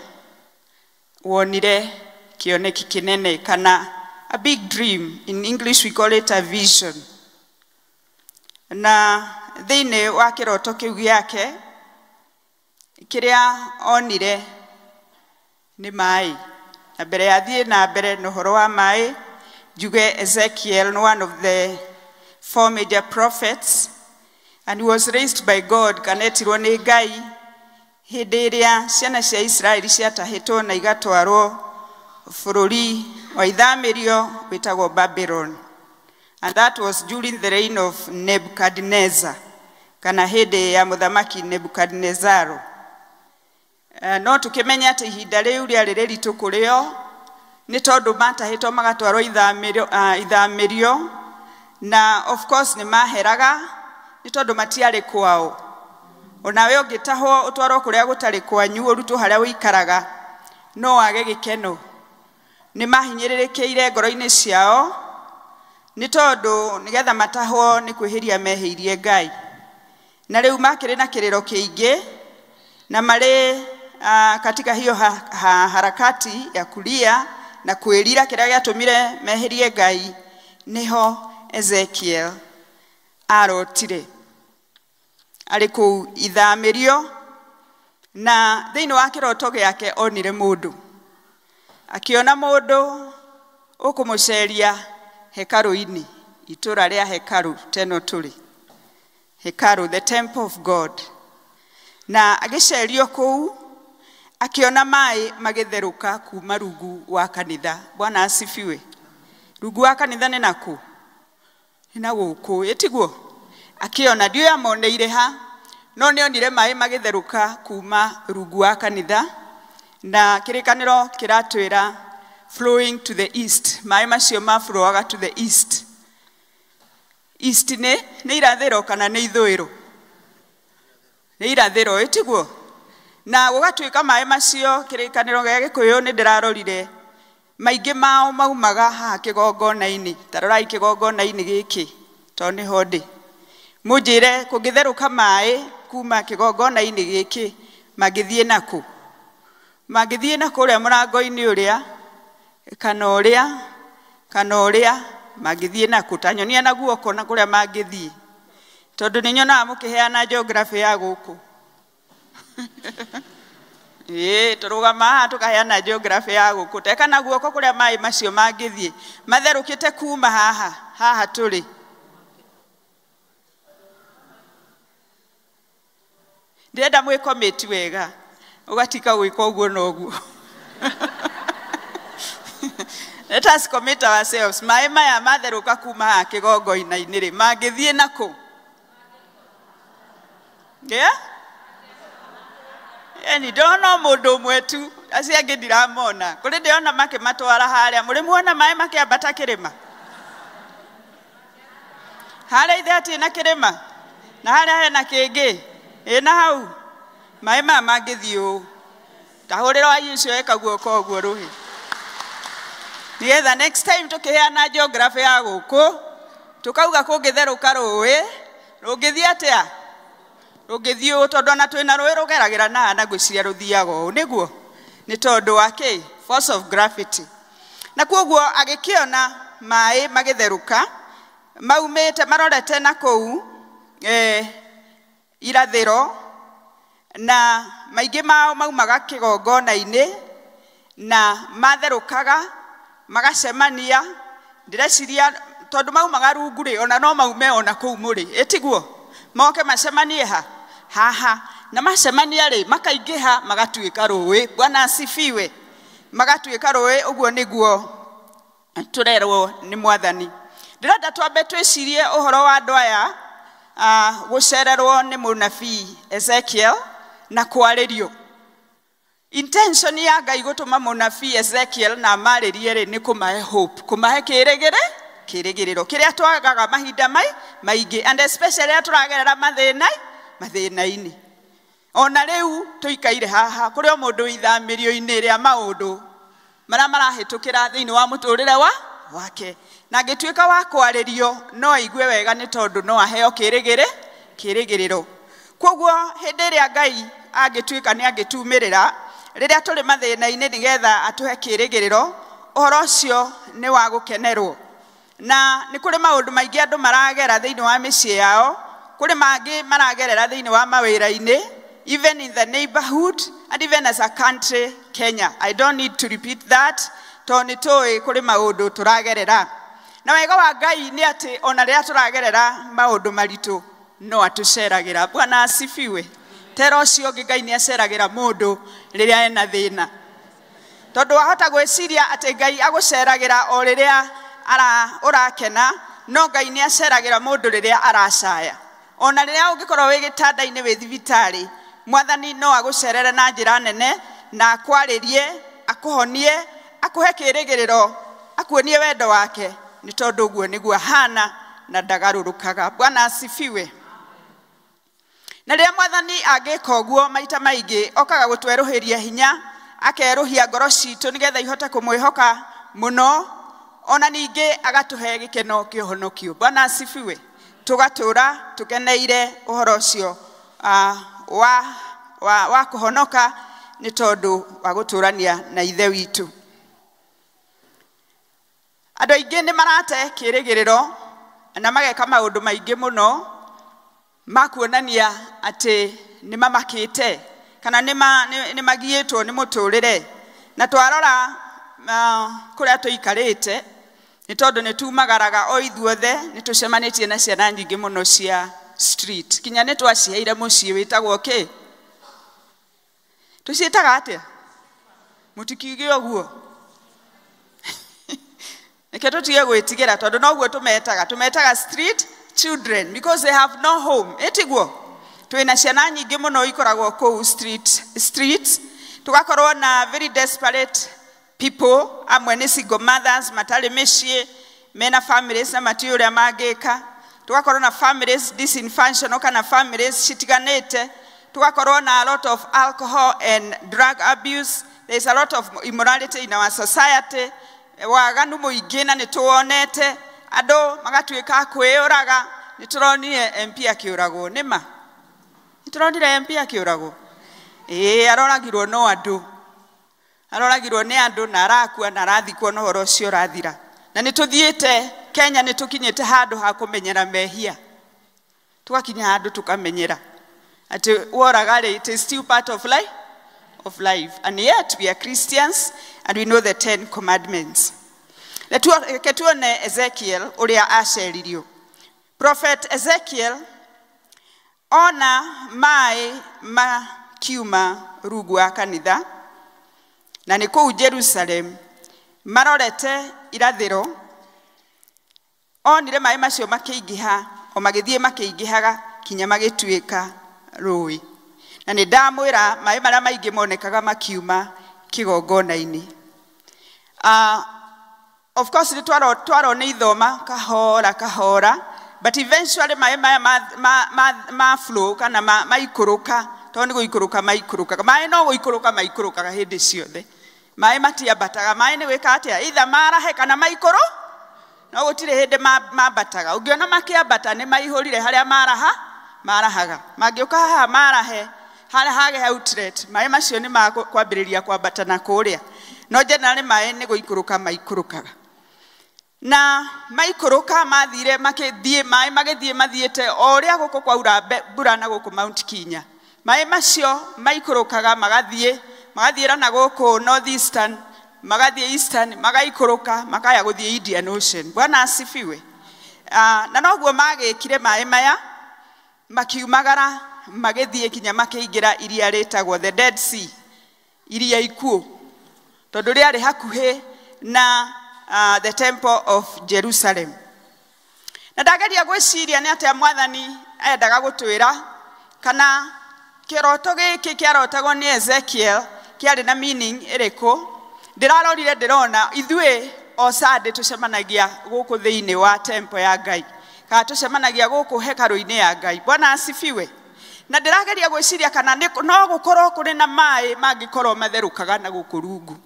wonire kĩoneki kĩnene kana a big dream. In English we call it a vision. Na thĩinĩ wa kĩroto kĩu gĩake kĩrĩa onire nĩ maĩ. Na mbere ya thiĩ na mbere na ũhoro wa maĩ njuge Ezekiel, one of the 4 major prophets, and he was raised by God, kanetirwo nĩ Ngai hĩndĩ ĩrĩa ciana cia Israeli ciatahĩtwo na igatwarwo bũrũri wa ithamĩrio wĩtagwo Babylon. And that was during the reign of Nebuchadnezzar, kana hĩndĩ ya mũthamaki Nebuchadnezzar. No tukimenya atĩ ihinda rĩu rĩarĩ rĩritũ kũrĩ o nĩ tondũ matahĩtwo magatwarwo ithamĩrio, na of course nĩ maheraga nĩ tondũ matiarĩ kwao. Onawe ũngĩtahwo ũtwarwo kũrĩa gũtarĩ kwanyu ũrutwo harĩa ũikaraga no wage gĩkeno. Nĩ mahinyĩrĩrĩkĩire ngoro-inĩ ciao nĩ tondũ nĩgetha matahwo nĩ kwĩhĩria mehĩirie Ngai. Na rĩu makĩrĩ na kĩrĩro kĩingĩ na marĩ katika hiyo harakati ya kulia na kwĩrira kĩrĩa gĩatũmire mehĩrie Ngai, nĩho Ezekiel arotire arĩ kũu ithamĩrio. Na thĩinĩ wa kĩroto gĩake onire mũndũ, akĩona mũndũ ũkũmũceria hekaru-inĩ, itũra rĩa hekaru teno tũrĩ hekaru, the temple of God. Na agĩcerio kũu akiona mai magĩtherũka kuma rungu wa kanitha. Bwana asifiwe. Rungu wa kanitha nĩ naku, nĩ na gũkũ, ĩtiguo. Akiona ndiũ yamoneire ha, no nĩonire mai magĩtherũka kuma rungu wa kanitha, na kĩrĩkanĩro kĩratwĩra flowing to the east. Mai macio maflowaga to the east. East nĩ irathĩro kana nĩ ithũĩro? Nĩ irathĩro, ĩtiguo. Na gũgatuĩka mai macio kĩrĩkanĩro gĩa Gĩkũyũ nĩ ndĩrarorire maingĩ mao maumaga haha kĩgongona-inĩ. Ta rorai kĩgongona-inĩ gĩkĩ, to nĩ ho ndĩ. Mũnjĩre kũngĩtherũka mai kuma kĩgongona-inĩ gĩkĩ magĩthiĩ nakũ? Magĩthiĩ na kũrĩa mũrango-inĩ ũrĩa kana ũrĩa magĩthiĩ nakũ? Ta nyonia na guoko na kũrĩa mangĩthiĩ, tondũ nĩ nyonaga mũkĩheana geography ya gũkũ. Tũrũgama haha tũkaheana geography ya gũkũ. Teka na guoko kũrĩa mai macio mangĩthiĩ matherũkĩte kuma haha tũrĩ. Ndĩrenda mwĩkomĩti wega, ũgatika gwĩka ũguo na ũguo. Let us commit ourselves. Mai maya matherũka kuma haha kĩgongo-inĩ rĩ, mangĩthiĩ nakũ? Eni ndona mũndũ ũmwe tu, acio angĩ ndiramona. Kũrĩ ndĩona makĩmatwara harĩa. Mũrĩ muona mai makĩambata kĩrĩma? Harĩa ithe atĩ na kĩrĩma, na harĩa hena kĩngĩ, na hau mai maya mangĩthiĩ ũũ. Tahũrĩra wa Yesu eka guoko ũguo rũhĩ. Nigetha next time tũkĩheana geography ya gũkũ, tũkauga kũngĩtherũka rũĩ, rũngĩthiĩ atĩa? Rũngĩthiĩ ũũ, tondũ ona twĩna rũĩ rũgeragĩra na ngwĩciria rũthiaga ũũ, nĩguo? Nĩ tondũ wa kĩ? Force of gravity. Na kuoguo agĩkĩona mai magĩtherũka, maumĩte marorete na kũu irathĩro, na maingĩ mao maumaga kĩgongona-inĩ, na matherũkaga magacemania. Ndĩreciria tondũ maumaga rungu rĩ, ona no maume ona kũu mũrĩ, ĩtiguo? Moke macemanie haha, na macemania rĩ, makaingĩha magatuĩka rũĩ. Bwana asifiwe. Magatuĩka rũĩ, ũguo nĩguo tũrerwo nĩ Mwathani. Ndĩrenda twambe twĩcirie ũhoro wa andũ aya gũcererwo nĩ mũnabii Ezekiel na kwarĩrio. Intention ya Ngai gũtũma mũnabii Ezekiel na amarĩrie rĩ, nĩ kũmahe hope, kũmahe kĩrĩgĩrĩro kĩrĩa twagaga mahinda maingĩ, and especially rĩrĩa tũragerera mathĩna-inĩ. Ona rĩu tũikaire haha, kũrĩ o mũndũ ithamĩrio-inĩ rĩa maũndũ marĩa marahĩtũkĩra thĩinĩ wa mũtũrĩre wake. Na angĩtuĩka wa kwarĩrio no aigue wega, nĩ tondũ no aheo kĩrĩgĩrĩro. Koguo hĩndĩ ĩrĩa Ngai angĩtuĩka nĩ angĩtumĩrĩra rĩrĩa tũrĩ mathĩna-inĩ nĩgetha atũhe kĩrĩgĩrĩro, ũhoro ũcio nĩ wa gũkenerwo. Na nĩ kũrĩ maũndũ maingĩ andũ maragera thĩinĩ wa mĩciĩ yao, kũrĩ mangĩ maragerera thĩinĩ wa mawĩra-inĩ, even in the neighborhood and even as a country Kenya. I don't need to repeat that, tondũ nĩ tũĩ kũrĩ maũndũ tũragerera. Na wega wa Ngai nĩ atĩ ona rĩrĩa tũragerera maũndũ maritũ no atũceragĩra. Bwana asifiwe. Tera ũcio ũngĩ Ngai nĩ aceragĩra mũndũ rĩrĩa ena thĩna. Tondũ wahota gwĩciria atĩ Ngai agũceragĩra o rĩrĩa ũrakena, no Ngai nĩ aceragĩra mũndũ rĩrĩa aracaya. Ona rĩrĩa ũngĩkorwo wĩ gĩtanda-inĩ wĩ thibitarĩ, Mwathani no agũcerere na njĩra nene na akwarĩrie, akũhonie, akũhe kĩrĩgĩrĩro, akuonie wendo wake, nĩ tondũ ũguo nĩguo ahana na ndagarũrũkaga. Bwana asifiwe. Na rĩrĩa Mwathani angĩka ũguo maita maingĩ, okaga gũtwerũhĩria hinya, akerũhia ngoro citũ nĩgetha ihote kũmwĩhoka mũno, ona ningĩ agatũhe gĩkeno kĩa ũhonokio. Bwana asifiwe. Tũgatũra tũkeneire ũhoro ũcio wa kũhonoka nĩ tondũ wa gũtũrania na ithe witũ. Andũ aingĩ nĩ marate kĩrĩgĩrĩro na mageka maũndũ maingĩ mũno ma kuonania atĩ nĩ mamakĩte kana nĩ magiĩtwo nĩ mũtũrĩre. Na twarora kũrĩa tũikarĩte, nĩ tondũ nĩ tumagaraga o ithuothe, nĩ tũcemanĩtie na ciana nyingĩ mũno cia street. Kinya nĩ twaciheire mũciĩ wĩtagwo kĩ? tuciĩtaga atĩa mũtikiuge ũguo nĩkĩo tũtige gwĩtigĩra tondũ noguo tũmetaga street children because they have no home ĩtiguo twĩna ciana nyingĩ mũno ikoragwo kũu streets tugakorwo na very desperate people amwe nĩ single mothers matarĩ mĩciĩ mena families na matiĩ ũrĩa mangĩka tugakorwo na families dysfunctional kana families citiganĩte tugakorwo na a lot of alcohol and drug abuse. There is a lot of immorality in our society waganu mũingĩ na nĩtuonete andũ magatuĩka kwĩyũraga nĩtũronire MP akĩũragwo nĩma nĩtũronire MP akĩũragwo aroragirwo no andũ aroragirwo nĩ andũ na arakua na arathikwo na ũhoro ũcio ũrathira na nĩtũthiĩte Kenya nĩtũkinyĩte handũ ha kũmenyera mehia tugakinya handũ tukamenyera atĩ woraga it is still part of life and yet we are Christians and we know the 10 commandments. Ketuone Ezekiel ũrĩa aceririo. Prophet Ezekiel ona mai makiuma rungu wa kanitha na nĩ kũu Jerusalem marorete irathĩro onire mai macio makĩingĩha o magĩthiĩ makĩingĩhaga kinya magĩtuĩka rũĩ na nĩ ndamwĩra mai marĩa maingĩ monekaga makiuma kĩgongona-inĩ. Of course twaro nĩ ithoma kahora but eventually mai ma flow kana maikũrũka tondũ nĩ gũikũrũka maikũrũkaga mai no gũikũrũkaga hĩndĩ ciothe mai matiambataga mai nĩ gwĩka atĩa either marahe kana maikũrũ no gũtirĩ hĩndĩ mambataga ũngĩona makĩambata nĩ maihũrire harĩa marahaga mangĩũka haha marahe harĩa hage outlet mai macio nĩ makwambĩrĩria kwambata na kũrĩa no generally mai nĩ gũikũrũka maikũrũkaga na maikũrũka mathire makĩthiĩ mai magĩthiĩ mathiĩte o ũrĩa gũkũ kwaura mbura na gũkũ Mount Kinya mai macio maikũrũkaga magathiĩra na gũkũ northeastern magathiĩ eastern magaikũrũka makaya gũthiĩ Indian Ocean. Bwana asifiwe. Na noguo magĩkire mai maya makiumagara magĩthiĩ kinya makĩingĩra iria rĩtagwo the Dead Sea iria ikuũ tondũ rĩarĩ hakuhĩ na the temple of Jerusalem. Na ndageria gwĩciria nĩ atĩa mwathani endaga gũtwĩra kana kĩroto gĩkĩ kĩarotagwo nĩ Ezekiel kĩarĩ na meaning ĩrĩkũ. Ndĩrona ithuĩ o Sunday tũcemanagia gũkũ thĩinĩ wa temple ya Ngai kana tũcemanagia gũkũ hekarũ-inĩ ya Ngai. Bwana asifiwe. Na ndĩrageria gwĩciria kana no gũkorwo kũrĩ na maĩ mangĩkorwo matherũkaga na gũkũ rungu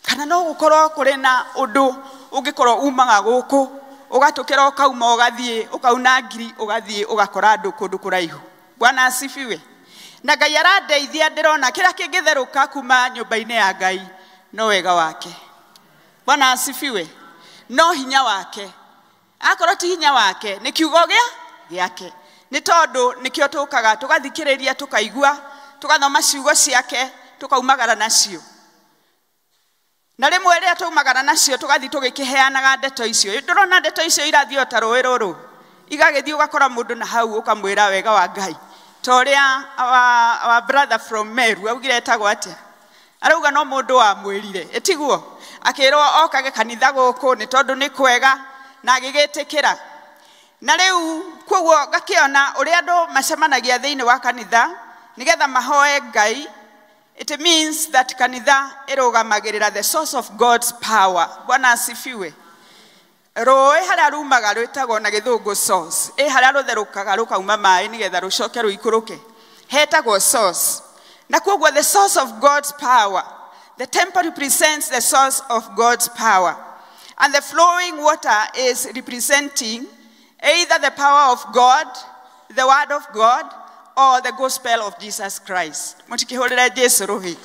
kana no gũkorwo kũrĩ na ũndũ ũngĩkorwo umaga gũkũ ũgatũkĩra ũkauma ũgathiĩ ũkauna ngiri ũgathiĩ ũgakora andũ kũndũ kũraihu. Bwana asifiwe. Na Ngai arandeithia ndĩrona kĩrĩa kĩngĩtherũka kuma nyũmba-inĩ ya Ngai no wega wake. Bwana asifiwe. No hinya wake. Akorwo ti hinya wake nĩ kiugo gĩake. Nĩ tondũ nĩkĩo tũkaga tũgathikĩrĩria tũkaigua tũgathoma ciugo ciake tũkaumagara nacio. Na rĩmwe rĩrĩa tũmagara nacio tũgathiĩ tũgĩkĩheanaga ndeto icio. Ndĩrona ndeto icio irathiĩ o ta rũĩ rũrũ. Igagĩthiĩ ũgakora mũndũ na hau ũkamwĩra wega wa Ngai. Toria our brother from Meru augire etagwo atĩa arauga no mũndũ wa mwĩrire ĩtiguo akĩrwo okage kanitha gũkũ nĩ tondũ nĩ kwega na agĩgĩtĩkĩra na rĩu koguo ngakĩona ũrĩa andũ macemanagia thĩinĩ wa kanitha nĩgetha mahoe Ngai. It means that kanitha ĩrũgamagĩrĩra the source of God's power. Bwana asifiwe. Rũĩ harĩa rumaga rwĩtagwo na gĩthũngũ source harĩa rũtherũkaga rũkauma maĩ nĩgetha rũcoke rũikũrũke hetagwo source. Na koguo the source of God's power, the temple represents the source of God's power and the flowing water is representing either the power of God, the word of God, or the gospel of Jesus Christ. Mũtikĩhũrĩre Jesũ rũhĩ.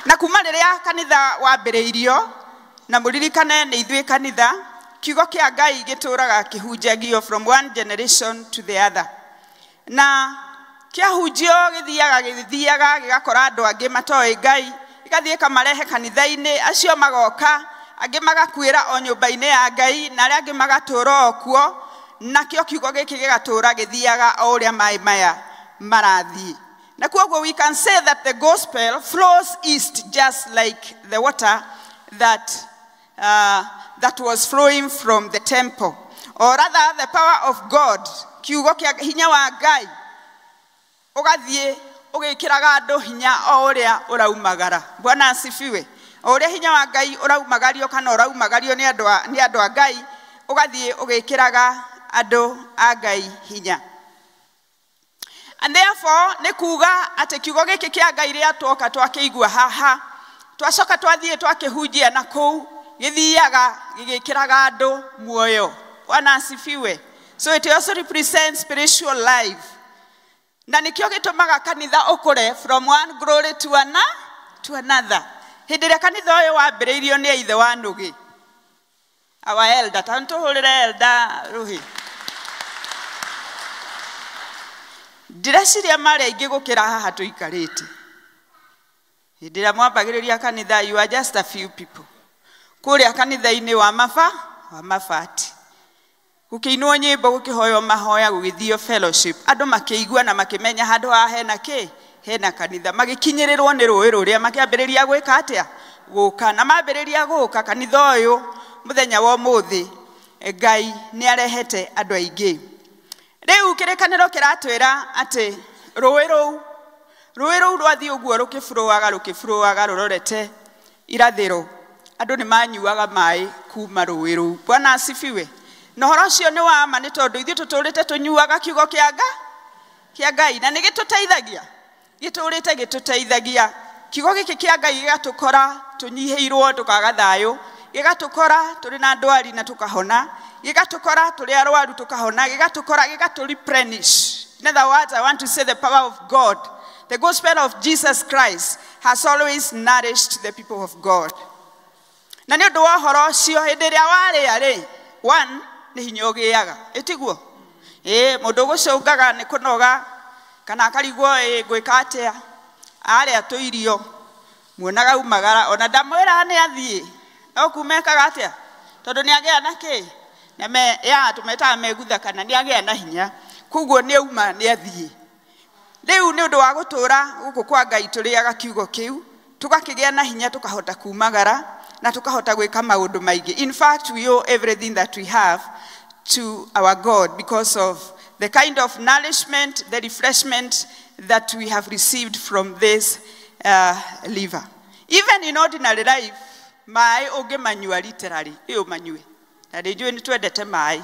Na kuma rĩrĩa kanitha wambĩrĩirio na mũririkane nĩ ithuĩ kanitha kiugo kĩa Ngai gĩtũraga kĩhunjagio from one generation to the other. Na kĩahunjio gĩthiaga gĩgakora andũ angĩ matoĩ Ngai igathiĩ kamarehe kanitha-inĩ acio magoka angĩ magakuĩra o nyũmba-inĩ ya Ngai na arĩa angĩ magatũũra o kuo nakĩo kiugo gĩkĩ gĩgatũũra gĩthiaga o ũrĩa maĩ maya marathi. Na kuogo, we can say that the gospel flows east just like the water that was flowing from the temple. Or rather, the power of God, kiugo kia hinya wa Ngai, ugathie ugikiraga andu hinya o uria uraumagara. Bwana asifiwe. O uria hinya wa Ngai uraumagario kana uraumagario ni andu a Ngai, ugathie ugikiraga andu a Ngai hinya. And therefore, nekuga ate kiugo giki kia Ngai ria twoka twakeigua haha, twacoka twathie twakehunjia na kou githiaga gigikiraga andu muoyo. Bwana asifiwe. So it also represents spiritual life. Na nikio gitumaga kanitha ukure from one glory to another. Hindi ria kanitha uyu wambiriirio ni ithe wa Nugi, our elder. Tantuhurire elder Ruhi. Ndireciria mari aingi gukira haha tuikarite. Hindi ria mwambagiriria kanitha, you are just a few people. Kuria kanitha-ini wa mafati. Gukiinwo nyimbo, gukihoyo mahoya, gugithio fellowship. Andu makiigua na makimenya handu ha hena kanitha. Magikinyirirwo ni ruwi ruria makiambiriria gwika atia guka. Na mambiriria guka kanitha uyu muthenya wa umuthi Ngai ni arehete andu aingi. Riu kirikaniro kiratwira ati ruwi ruu rwathi uguo rukiflowaga rurorete irathiro. Andu ni manyuaga mai kuma ruwi ruu. Bwana asifiwe. Na horo ucio ni wa ma ni tondu ithu tuturite tunyuaga kiugo kia Ngai na ni gituteithagia. Giturite gituteithagia. Kiugo giki kia Ngai gigatukora tunyiheirwo tukaga thayo. Gigatukora turi na ndwari na tukahona. Gigatukora turi arwaru tukahona. Gigatukora gigatureplenish. In other words, I want to say the power of God, the gospel of Jesus Christ has always nourished the people of God. Na ni undu wa horo ucio hindi ria wari one ni hinya ugiaga itiguo mundu gucungaga ni kunoga kana akarigwo gwika atia ari atuirio muonaga umagara ona ndamwira ni athie no kumekaga atia tondu ni agia na ki na me ya tumeta megutha kana ni agia na hinya kuguo ni uma ni athie. Riu ni undu wa gutura guku kwa Ngai turiaga kiugo kiu tugakigia na hinya tukahota kumagara na tukahota gwika maundu maingi. In fact, we owe everything that we have to our God because of the kind of nourishment, the refreshment that we have received from this liver. Even in ordinary life, mai ungemanyua literally, iyo manyue. Na ndijue ni twendete mai.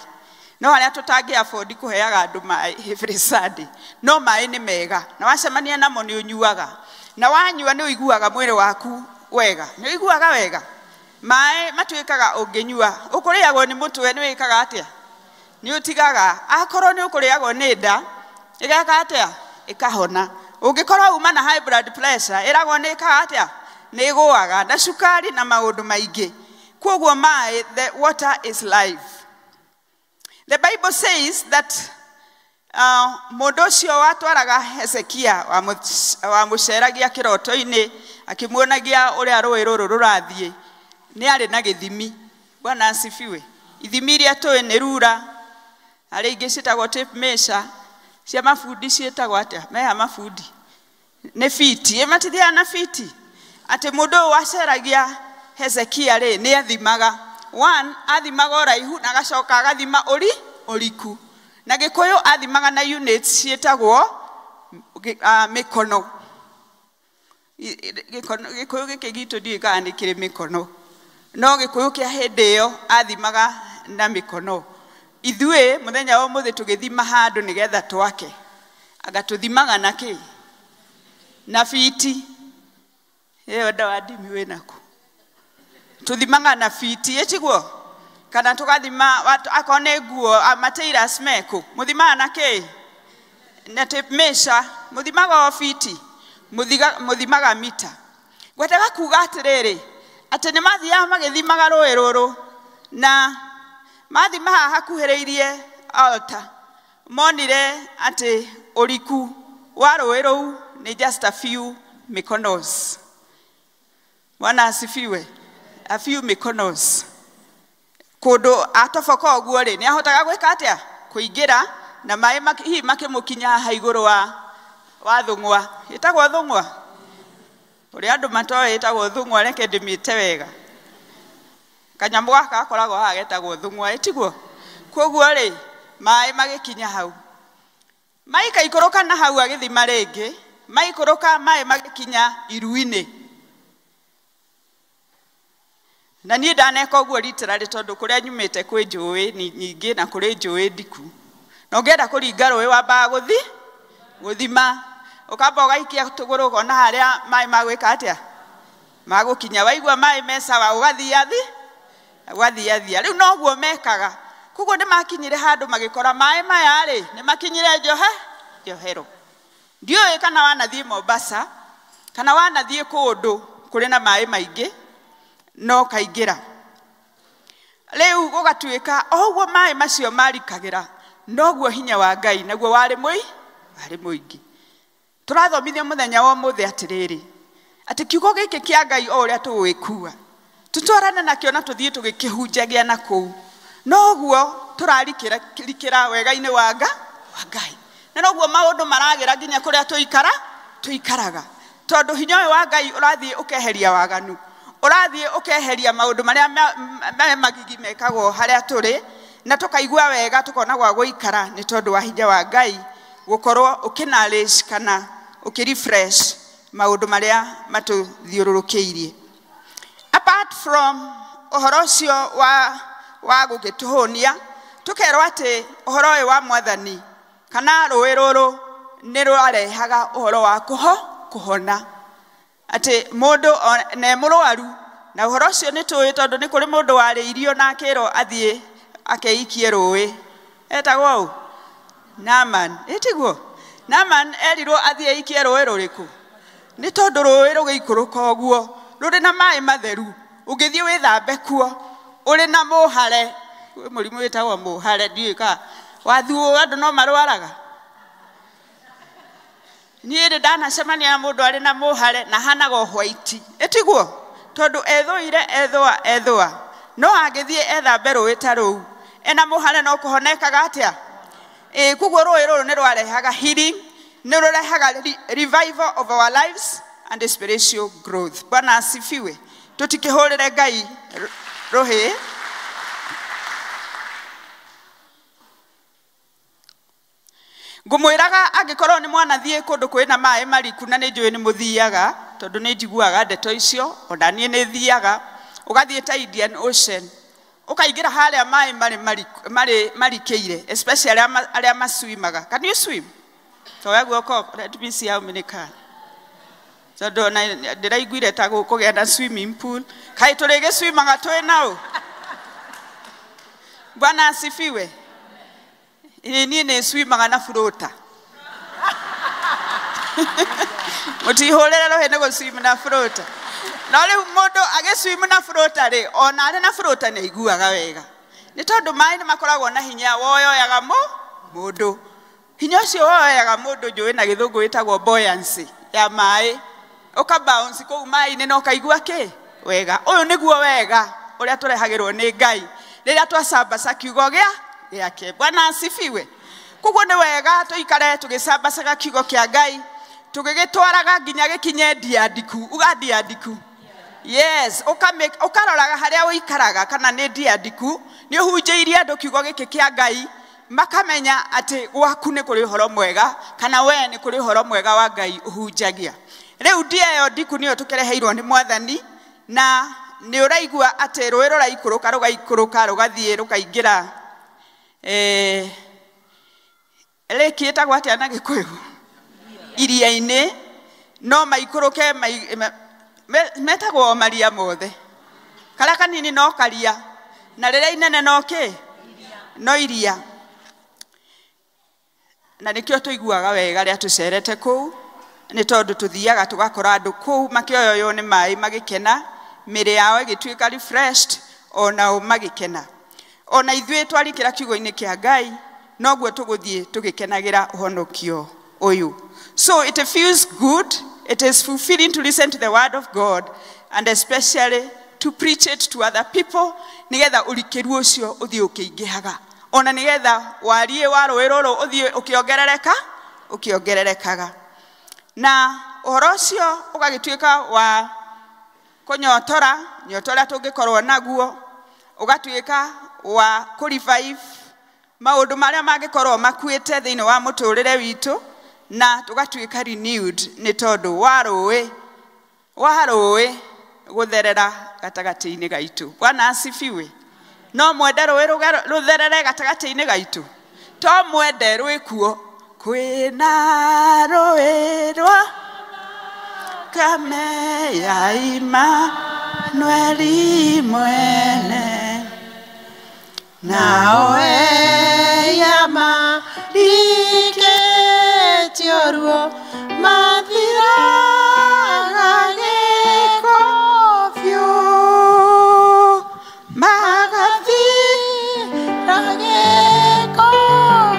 No aria tutangi afford kuheaga andu mai every Sunday. No mai ni mega. Na wacemania namo ni unyuaga. Na wanyua ni uiguaga mwiri waku wega. Ni uiguaga wega. Mai matuikaga ungenyua ukuriagwo ni mutwe ni wikaga atia ni utigaga akorwo ni ukuriagwo ni nda igaka atia ikahona. Ungikorwo uma na high blood pressure iragwo ni ikaga atia ni guaga na sukari na maundu maingi. Koguo mai, the water is life. The Bible says that mundu ucio watwaraga Hezekia wa muceragia kiroto-ini akimuonagia uria ruwi ruru rurathie ni ari na githimi. Bwana asifiwe. Ithimi iria tu ni rura ari ingi citagwo tape measure cia mafundi cietagwo atia meha mafundi ni fiti matithia na fiti ati mundu waceragia Hezekia ri ni athimaga one athimaga uraihu na gacoka agathima uriku na Gikuyu athimaga na units cietagwo mikono. Gikuyu giki gitu ndiga ni kiri mikono no Gikuyu kia hindi iyo athimaga na mikono. Ithue muthenya wa muthi tugithima handu nigetha twake agatuthimaga na ki na fiti iyo ndawa ndimi winaku tuthimaga na fiti etiguo kana tugathima watu akone nguo materials meku muthimaga na ki na tape measure muthimaga fiti muthimaga mita. Gwetaga kuga atiriri ati ni mathia magithimaga ruwi ruru na mathima hakuhiriirie altar monire ati uriku wa ruwi ruu ni just a few mikonos. Bwana asifiwe. A few mikonos. Kundu atofoka uguo ri ni ahotaga gwika atia kuingira na mai makimukinya ha iguru wa thungwa itagwo thungwa uri andu matoe itagwo thungwa reke ndimite wega kanyamu gaka akoragwo hagetagwo thungwa itiguo koguo ri mai magikinya hau mai kaikoroka na hau agithima ringi mai koroka mai magikinya iruini na nie ndaneka uguo literally tondu kuria nyumite kwi njui nyingi na kuri njui ndiku no ngenda kuringa rui wambaga guthima ukamba ugaikia tuguru kona haria mai magwika atia magukinya waigua mai mesawa ugathiathia riu noguo mekaga kuguo ni makinyire handu magikora mai maya ri ni makinyire njohero ndioi kana wanathie Mombasa kana wanathie kundu kuri na mai maingi no kaingira riu gugatuika oguo mai macio marikagira noguo hinya wa Ngai naguo wari muingi turathomithia muthenya wa muthe atiriri ati kiugo giki kia Ngai o uria tuwikua tutwarane nakio na tuthie tugikihunjagia na kuu noguo turarikira wega-ini wa Ngai na noguo maundu maragira nginya kuria tuikaraga tondu hinya wa Ngai urathie ukeheria waganu urathie ukeheria maundu maria magigi mekagwo haria turi na tukaigua wega tukona gwa guikara ni tondu wa hinya wa Ngai gukorwo ukinalish kana ukirefresh maundu maria matuthiururukiirie. Apart from uhoro ucio wa gugituhunia tukerwo ati uhoro uyu wa mwathani kana rui ruru ni rwarehaga uhoro wa kuhona ati mundu ne murwaru na uhoro ucio ni tuwi tondu ni kuri mundu wari irio na akiro athie akeikie rui etagwo Naaman etiguo Naaman erirwo athie ikie rui ruriku ni tondu rui rugiikuruka uguo ruri na mai matheru ungithie withambe kuo uri na muhare murimu witagwo muhare ndiika wathuo andu no marwaraga nie ndana semania na mundu ari na muhare na hanago white etiguo tondu ethwa no agithie ethambe rui ta ruu ena muhare no kuhonekaga atia kuguo rui ruru ni rwarehaga healing ni rwarehaga revival of our lives and spiritual growth. Bwana asifiwe. Tutikihurire Ngai rohi ngumwiraga angikorwo ni mwana thie kundu kwina mai mariku na ni njui ni muthiaga tondu ni njiguaga ndeto icio ona nie ni thiaga ugathie ta Indian Ocean ukaingira haria mai marikeire especially aria maswimaga. Can you swim? So yaguo ko let me see how many can. So do na ndiraiguire ta gukugia na swimming pool kai turige swimaga twinao. Bwana asifiwe. Ini ni swimaga na floater. Mutihorera rohe nego swim na floater. Na le mundu ageswim na floater ri ona ari na floater ni iguaga wega. Ni tondu mai ni makoragwo na hinya woyoyaga mundu. Hinya ucio woyoyaga mundu njui na githungu witagwo buoyancy ya mai. Uka bounce kou mai ni no kaigua ki wega. Uyu niguo wega uria turehagirwo ni Ngai riria twacamba kiugo giake. Bwana asifiwe. Kuguo ni wega tuikare tugicabacaga kiugo kia Ngai tugigitwaraga nginya gikinye ndiandiku ugandiandiku. Yes, ukaroraga haria uikaraga kana ni ndiandiku ni uhunjeirie andu kiugo giki kia Ngai makamenya ati gwaku ni kuri uhoro mwega kana we ni kuri uhoro mwega wa Ngai uhunjagia. Riu ndiyo ndiku niyo tukireheirwo ni mwathani na ni uraigua ati rui ruraikuruka rugathie rukaingira leki etagwo atia na Gikuyu iria-ini no maikuruke metagwo maria mothe karia kanini no karia na riria inene no ki no iria na nikio tuiguaga wega ria tucerete kuu ni tondu tuthiaga tugakora andu kuu makioyoyo ni mai magikena miri yao igituika refreshed ona magikena ona ithuĩ twarikira kiugo-ini kia Ngai noguo tuguthie tugikenagira uhonokio uyu. So it feels good, it is fulfilling to listen to the word of God and especially to preach it to other people nigetha urikiru ucio uthie ukiingihaga ona nigetha warie wa rũĩ rũrũ uthie ukiongererekaga. na ũhoro ũcio ũgagĩtuĩka wa kũnyotora nyotora tũngĩkorwo naguo, ũgatuĩka wa kũrevive maũndũ marĩa mangĩkorwo makuĩte thĩinĩ wa mũtũrĩre witũ, na tũgatuĩka renewed nĩ tondũ wa rũĩ gũtherera gatagatĩ-inĩ gaitũ. Bwana asifiwe. No mwende rũĩ rũtherere gatagatĩ-inĩ gaitũ? To mwende rwĩkuo kwĩna rũĩ rwa kame ya Imanueli mwene nao eyama riketio ruo mathiraga gĩko biũ magathira gĩko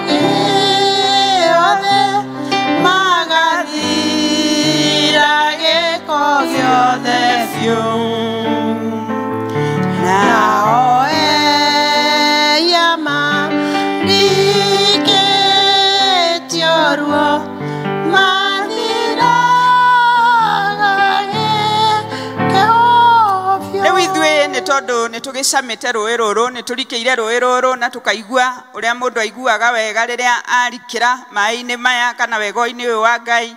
gĩothe magathira gĩko gĩothe biũ nao eyama riketio ruo tondũ nĩ tũgĩcamĩte rũĩ rũrũ, nĩ tũrikĩire rũĩ rũrũ na tũkaigua ũrĩa mũndũ aiguaga wega rĩrĩa arikĩra maĩ-inĩ maya kana wego-inĩ ũyũ wa Ngai.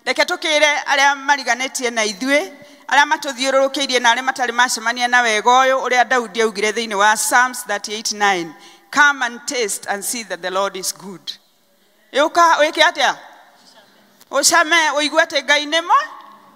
Reke tũkĩre arĩa mariganĩtie na ithuĩ, arĩa matũthiũrũrũkĩirie na arĩa matarĩ macemania na wego ũyũ, ũrĩa Daudi augire thĩinĩ wa Psalms 38:9, come and taste and see that the Lord is good. Yũka wĩke atĩa? Ũcame ũigue atĩ Ngai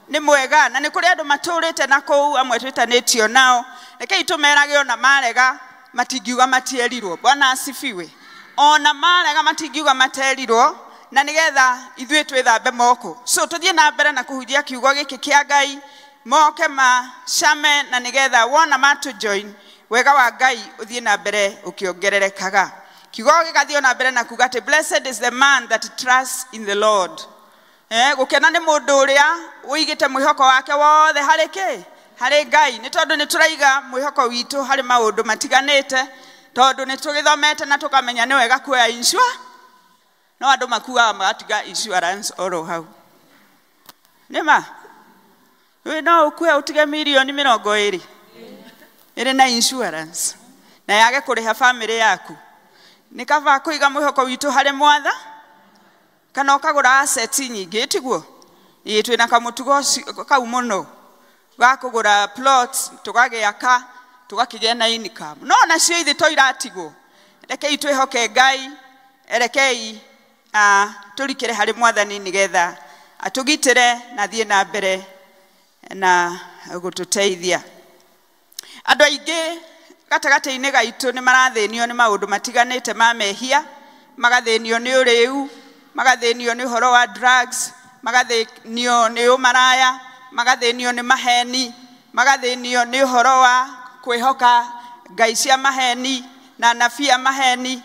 nĩ mwega, na nĩ kũrĩ andũ matũrĩte na kũu, amwe twĩtanĩtio nao. Rekei tũmerage ona marega matingiuga matierirwo. Bwana asifiwe. Ona marega matingiuga materirwo, na nĩgetha ithuĩ twĩthambe moko. So tũthiĩ na mbere na kũhunjia kiugo gĩkĩ kĩa Ngai, moke macame, na nĩgetha wona matũjoin wega wa Ngai ũthiĩ na mbere ũkĩongererekaga. Kiugo gĩgathiĩ na mbere na kuga atĩ blessed is the man that trusts in the Lord. Gũkena nĩ mũndũ ũrĩa ũigĩte mwĩhoko wake wothe harĩ Ngai. Nĩ tondũ nĩ tũraiga mwĩhoko witũ harĩ maũndũ matiganĩte, tondũ nĩ tũgĩthomete na tũkamenya nĩ wega kuoya insurance. No andũ makuaga magatiga insurance oro hau. Nĩma no ũkue ũtige mirioni 20 ĩrĩ na insurance na yage kũrĩha family yaku. Nĩ kaba kũiga mwĩhoko witũ harĩ Mwatha, kana ũkagũra assets nyingĩ tiguo. Twĩna kamũtugo kau mũno ga kũgũra plots, tũgagĩaka, tũgakĩgĩa na income. No nacio ithĩ to iratigwo. Rekei twĩhoke Ngai, rekei tũrikĩre harĩ Mwathani nĩgetha atũgitĩre na thiĩ na mbere na gũtũteithia. Andũ aingĩ gatagatĩ-inĩ gaitũ nĩ marathĩnio nĩ maũndũ matiganĩte ma mehia, magathĩnio nĩ ũrĩu, magathĩnio nĩ ũhoro wa drugs, magathĩnio nĩ ũmaraya, magathĩnio nĩ maheni, magathĩnio nĩ ũhoro wa kwĩhoka ngai cia maheni na anabii a maheni,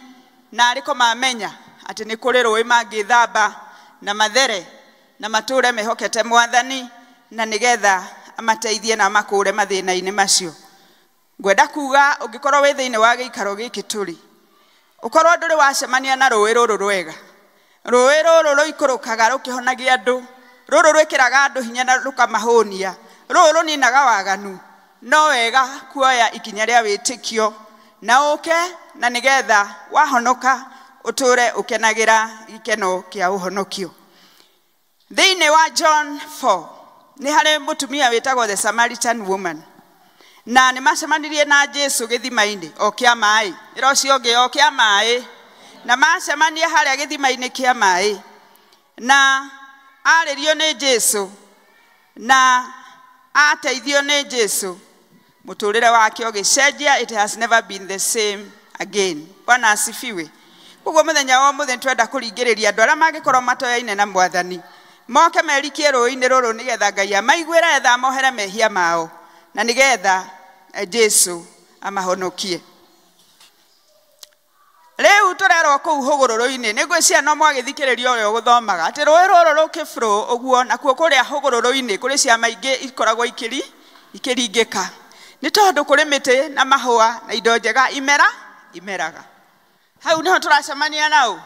na arĩko mamenya atĩ nĩ kũrĩ rũĩ mangĩthamba na mathere na matũre mehokete Mwathani, na nĩgetha amateithie na makũre mathĩna-inĩ macio. Ngwenda kuga ũngĩkorwo wĩ thĩinĩ wa gĩikaro gĩkĩ tũrĩ, ũkorwo ndũrĩ wacemania na rũĩ rũrũ rwega, rũĩ rũrũ rũikũrũkaga rũkĩhonagia andũ, rũrũ rwĩkĩraga andũ hinya na rũkamahũnia, rũrũ rũninaga waganu, no wega kuoya ikinya rĩa wĩtĩkio na ũke, na nĩgetha wahonoka ũtũre ũkenagĩra gĩkeno kĩa ũhonokio. Thĩinĩ wa John 4 nĩ harĩ mũtumia wĩtagwo the Samaritan woman, na nĩ macemanirie na Jesu gĩthima-inĩ o kĩa maĩ. Ĩrocio ũngĩ o kĩa maĩ, na macemania harĩa gĩthima-inĩ kĩa maĩ, na arĩrio nĩ Jesu na ateithio nĩ Jesu. Mũtũrĩre wake ũgĩcenjia, it has never been the same again. Bwana asifiwe. Ũguo mũthenya wa mũthenya twenda kũringĩrĩria andũ arĩa mangĩkorwo matoyaine na Mwathani, moke merikie rũĩ-inĩ rũrũ nĩgetha Ngai amaiguĩre tha mohere mehia mao, na nĩgetha Jesu amahonokie. Rĩu tũrerwo kũu hũgũrũrũ-inĩ, nĩngwĩciria no mwagĩthikĩrĩria ũrĩa gũthomaga atĩ rũĩ rũrũ rũkĩbũrũ ũguo, nakuo kũrĩa hũgũrũrũ-inĩ kũrĩ ciama ingĩ ikoragwo ikĩringĩka, nĩ tondũ kũrĩ mĩtĩ na mahũa na indo njega imeraga. Hau nĩho tũracemania nao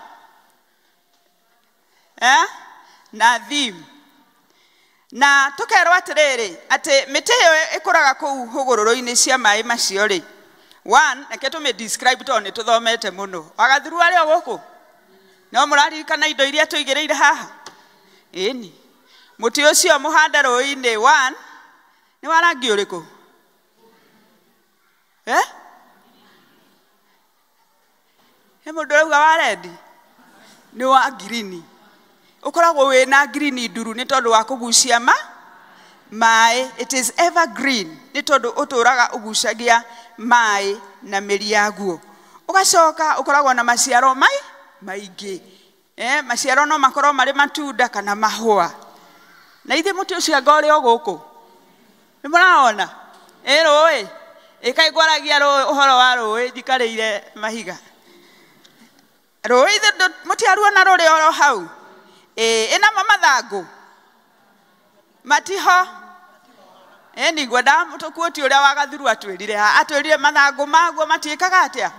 na thimu na tukerwo atiriri ati miti iyo ikuraga kuu hugururu-ini cia mai macio ri one reke tume describe to ni tuthomete muno agathuru ari oguku no muraririkana indo iria tuigireire haha eni muti ucio muhanda ruu-ini one ni wa rangi uriku mundu rauga wa red ni wa green ukoragwo wina green nduru ni tondu wa kugucia mai. It is evergreen ni tondu uturaga ugucagia mai na miri yaguo. Ugacoka ukoragwo na maciaro maingi maciaro no makorwo mari matunda kana mahua. Na ithe muti ucio anga uri o guku ni muraona rui ikai gwaragia rui uhoro wa rui njikariire mahiga rui ithe muti aruona ruri oro hau ina mamathangu matiho ni gwenda mutukuoti uria wagathuru atwirire mathangu maguo matiikaga atia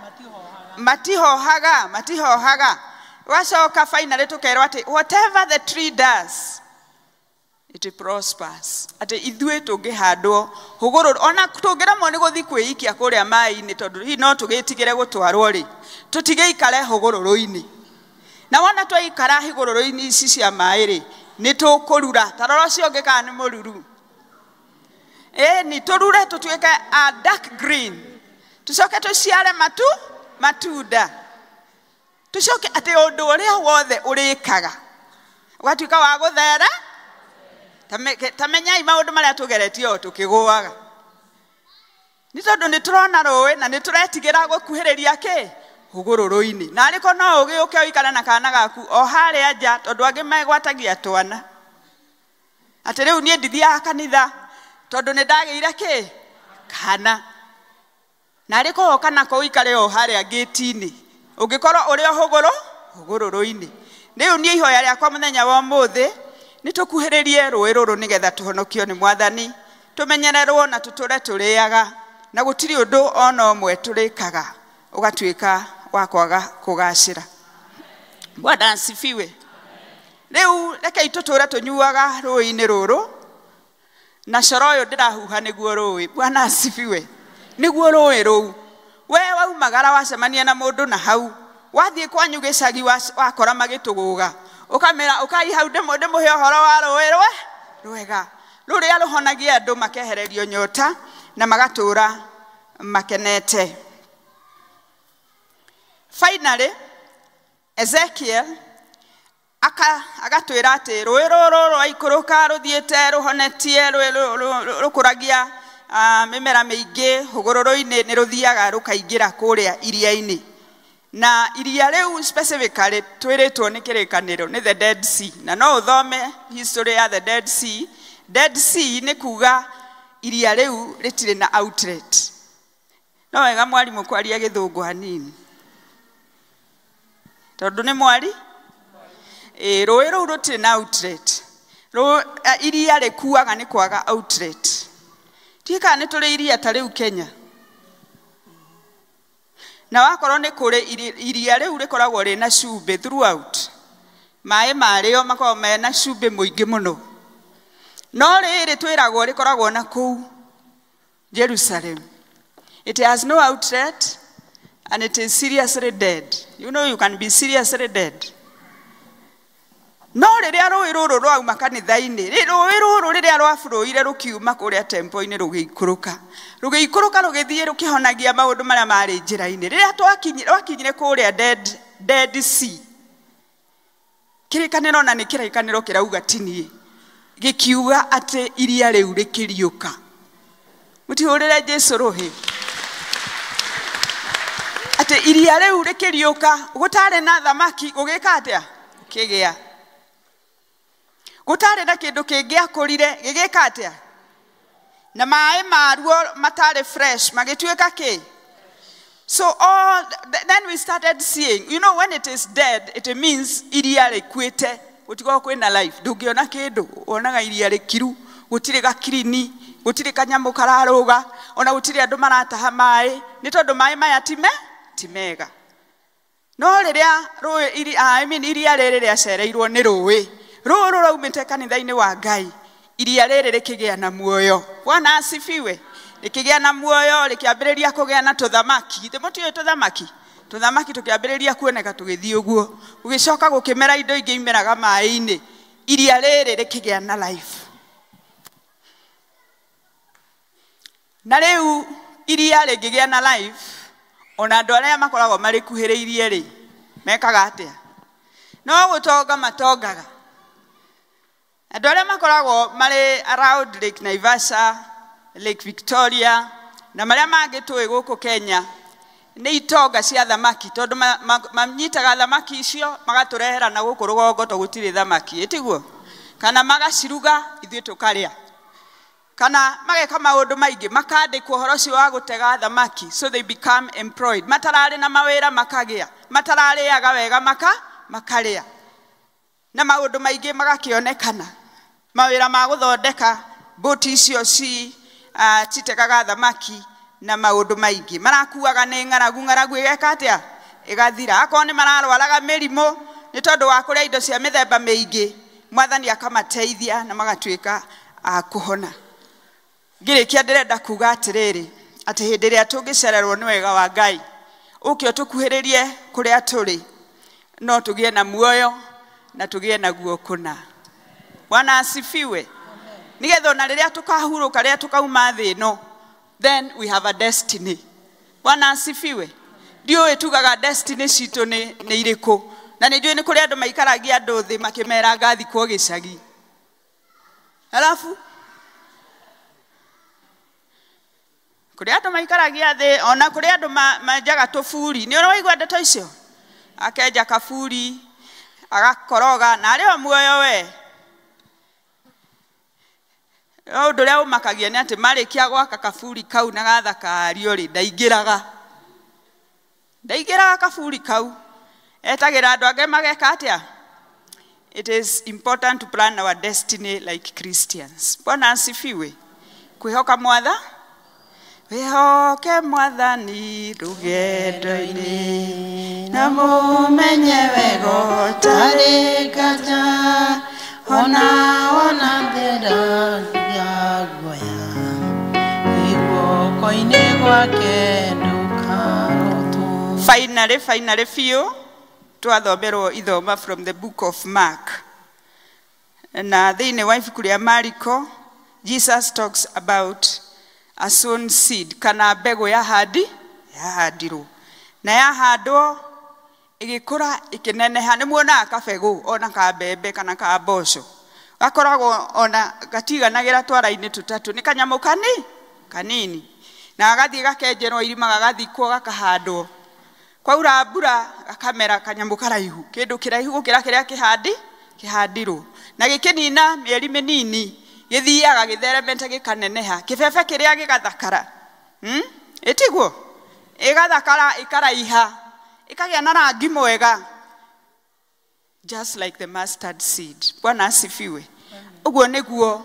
matihohaga wacoka finally tukerwo ati whatever the tree does it prospers. Ati ithuĩ tũngĩhandwo hũgũrũrũ ona tũngĩremwo nĩ gũthiĩ kwĩikia kũrĩa maĩ-inĩ tondũ hihi no tũgĩtigĩre gũtwarwo rĩ tũtigĩikare hũgũrũrũ-inĩ. Na wona twaikara hũgũrũrũ-inĩ ici cia maĩ rĩ nĩ tũkũrura. Ta rora ũcio ũngĩ kana nĩ mũruru ni tũrure tũtuĩke a dark green tũcoke tũciare matunda tũcoke atĩ ũndũ ũrĩa wothe ũrĩkaga ũgatuĩka wa gũthere. Tamenyai maundu maria tugeretio tukiguaga ni tondu ni turona rui na ni turetigira gukuhiriria ki hugururu-ini na ariko no ugiuke uikare na kana gaku o haria nja tondu angi megwatagia twana ati riu nie ndithia kanitha tondu ni ndageire ki kana na ariko kana ko uikare o haria gate-ini ungikorwo uri o hugururu-ini. Riu nie ihoya riakwa muthenya wa muthi ni tukuhiririe rũĩ rũrũ nigetha tuhonokio ni Mwathani tumenyererwo na tuture turiaga na gutiri undu ona umwe turikaga ugatuika wa kwaga kugacira. Bwana asifiwe. Riu reke ituture tunyuaga rũĩ-inĩ rũrũ na coro ũyũ ndĩrahuha nĩguo rũĩ. Bwana asifiwe. Nĩguo rũĩ rũu we waumagara wacemania na mũndũ na hau wathiĩ kwanyu gĩcagi wakora magĩtũgũga ukamera ukai hau ndĩmuhe ũhoro wa rũĩ rwega rũrĩa rũhonagia andũ makehererio nyota na magatura makenete. Finally Ezekiel agatwĩra atĩ rũĩ rũrũ rwaikũrũka rũthiĩte rũhonetie rũkũragia mĩmera mĩingĩ hũgũrũrũ-inĩ nĩ rũthiaga rũkaingĩra kũrĩa iria-inĩ. Na iria riu specifically twiritwo ni kirikaniro ni the Dead Sea. Na no uthome history ya the Dead Sea. Dead Sea ni kuga iria riu ritire na outlet. No wega mwalimu kwaria githungu hanini tondu ni mwari rũĩ rũu rutire na outlet. Iria rikuaga ni kwaga outlet. Tika ni tuli iria ta riu Kenya na wakorwo ni kuri iria riu rikoragwo ri na cumbi throughout maĩ marĩo makoragwo mena cumbi mũingĩ mũno no rĩrĩ twĩragwo rikoragwo na kũu Jerusalem. It has no outlet and it is seriously dead. You know you can be seriously dead. No rĩrĩa rũĩ rũrũ rwauma kanitha-inĩ rũĩ rũrũ rĩrĩa rwabũrũire rũkiuma kũrĩa tempo-inĩ rũgĩikũrũka rũgĩthiĩ rũkĩhonagia maũndũ marĩa marĩ njĩra-inĩ. Rĩrĩa twakinyire kũrĩa Dead Sea kĩrĩkanĩro na nĩ kĩrĩkanĩro kĩrauga tinie gĩkiuga atĩ iria rĩu rĩkĩriũka. Mũtihũrĩre Jesũ rũhĩ atĩ iria rĩu rĩkĩriũka gũtarĩ na thamaki gũgĩka atĩa kĩgĩa gũtarĩ na kĩndũ kĩngĩakũrire gĩgĩka atĩa na maĩ maruo matarĩ fresh magĩtuĩka kĩ. So then we started seeing, you know, when it is dead it means iria rĩkuĩte gũtikorwo kwĩna life. Ndũngĩona kĩndũ wonaga iria rĩkiru gũtirĩ gakirini gũtirĩ kanyamũ kararũga ona gũtirĩ andũ marataha maĩ nĩ tondũ maĩ maya ti mega. No rĩrĩa iria rĩrĩ rĩacereirwo nĩ rũĩ rũrũ raumĩte kanitha-inĩ wa Ngai iria rĩrĩ rĩkĩgĩa na muoyo. Bwana asifiwe. Rĩkĩgĩa na muoyo, rĩkĩambĩrĩria kũgĩa na tũthamaki. Githĩ mũtiũĩ tũthamaki? Tũthamaki tũkĩambĩrĩria kuoneka tũgĩthiĩ ũguo. Gũgĩcoka gũkĩmera indo ingĩ imeraga maĩ-inĩ. Iria rĩrĩ rĩkĩgĩa na life. Na rĩu iria rĩngĩgĩa na life, ona andũ arĩa makoragwo marĩkuhĩrĩirie rĩ, mekaga atĩa? No gũtonga matongaga. Andũ arĩa makoragwo marĩ around Lake Naivasha, Lake Victoria, na marĩa mangĩ tũĩ gũkũ Kenya, nĩ itonga cia thamaki, tondũ manyitaga thamaki icio, magatũrehera na gũkũ rũgongo to gũtirĩ thamaki, ĩtiguo? Kana magaciruga, ithuĩ tũkarĩa. Kana mageka maũndũ maingĩ, makandĩkwo ũhoro ũcio wa gũtega thamaki, so they become employed. Matararĩ na mawĩra makagĩa, matararĩaga wega makarĩa. Na maũndũ maingĩ magakĩonekana. Mawĩra ma gũthondeka boti icio citegaga thamaki na maũndũ maingĩ. Marakuaga nĩ ng'aragu ĩgeka atĩa? Ĩgathira. Akorwo nĩ mararwaraga mĩrimũ nĩ tondũ wa kũrĩa indo cia mĩthemba mĩingĩ, Mwathani akamateithia na magatuĩka a kũhona. Ngĩrĩkia ndĩrenda kuga atĩrĩrĩ, atĩ hĩndĩ ĩrĩa tũngĩcererwo nĩ wega wa Ngai, ũke ũtũkuhĩrĩrie kũrĩa tũrĩ, no tũgĩe na muoyo na tũgĩe na guo kũna. Bwana asifiwe. Nigetha ona rĩrĩa tũkahurũka, rĩrĩa tũkauma thĩ ĩno, then we have a destiny. Bwana asifiwe. Ndiũĩ tugaga destiny citũ nĩ irĩkũ. Na nĩnjũĩ nĩ kũrĩ andũ maikaragia andũ thĩ makĩmera ngathikwo gĩcagi. Alafu kũrĩ andũ maikaragia thĩ, ona kũrĩ andũ manjaga tũburi. Nĩ ũraigua ndeto icio? Akenja kaburi, agakoroga, na arĩ o muoyo we. Ũndũ ũrĩa ũmakagia nĩ atĩ marĩkia gwaka kaburi kau na gathakario rĩ, ndaingĩraga kaburi kau. Etagĩra andũ angĩ mageka atĩa? It is important to plan our destiny like Christians. Bwana asifiwe. Kwĩhoka Mwathani. Wĩhoke Mwathani rũgendo-inĩ, na mũmenye wega ũtarĩ nganja, ona thĩra ya guoya, guoko-inĩ gwake ndũkarotwo. Finally few twathomerwo ithoma from the book of Mark. Na thĩinĩ wa ibuku rĩa Mariko, Jesus talks about a sown seed, kana mbegũ yahandirwo. Na yahandwo ĩgĩkũra ĩkĩneneha. Nĩ muonaga kabegũ ona ka mbembe kana ka mboco, gakoragwo ona gatiganagĩra twara-inĩ tũtatũ, nĩ kanyamũ kanini, na gagathiĩ gakenjerwo irima, gagathikwo, gakahandwo. Kwaura mbura gakamera kanyamũ karaihu, kĩndũ kĩraihu gũkĩra kĩrĩa kĩhandirwo. Na gĩkĩnina mĩeri mĩnini, gĩthiaga gĩtheremete gĩkaneneha, kĩbebe kĩrĩa gĩgathakara. Ĩtiguo? Ĩgathakara, ĩkaraiha, ĩkagĩa na rangi mwega, just like the mustard seed. Bwana asifiwe. Ũguo nĩguo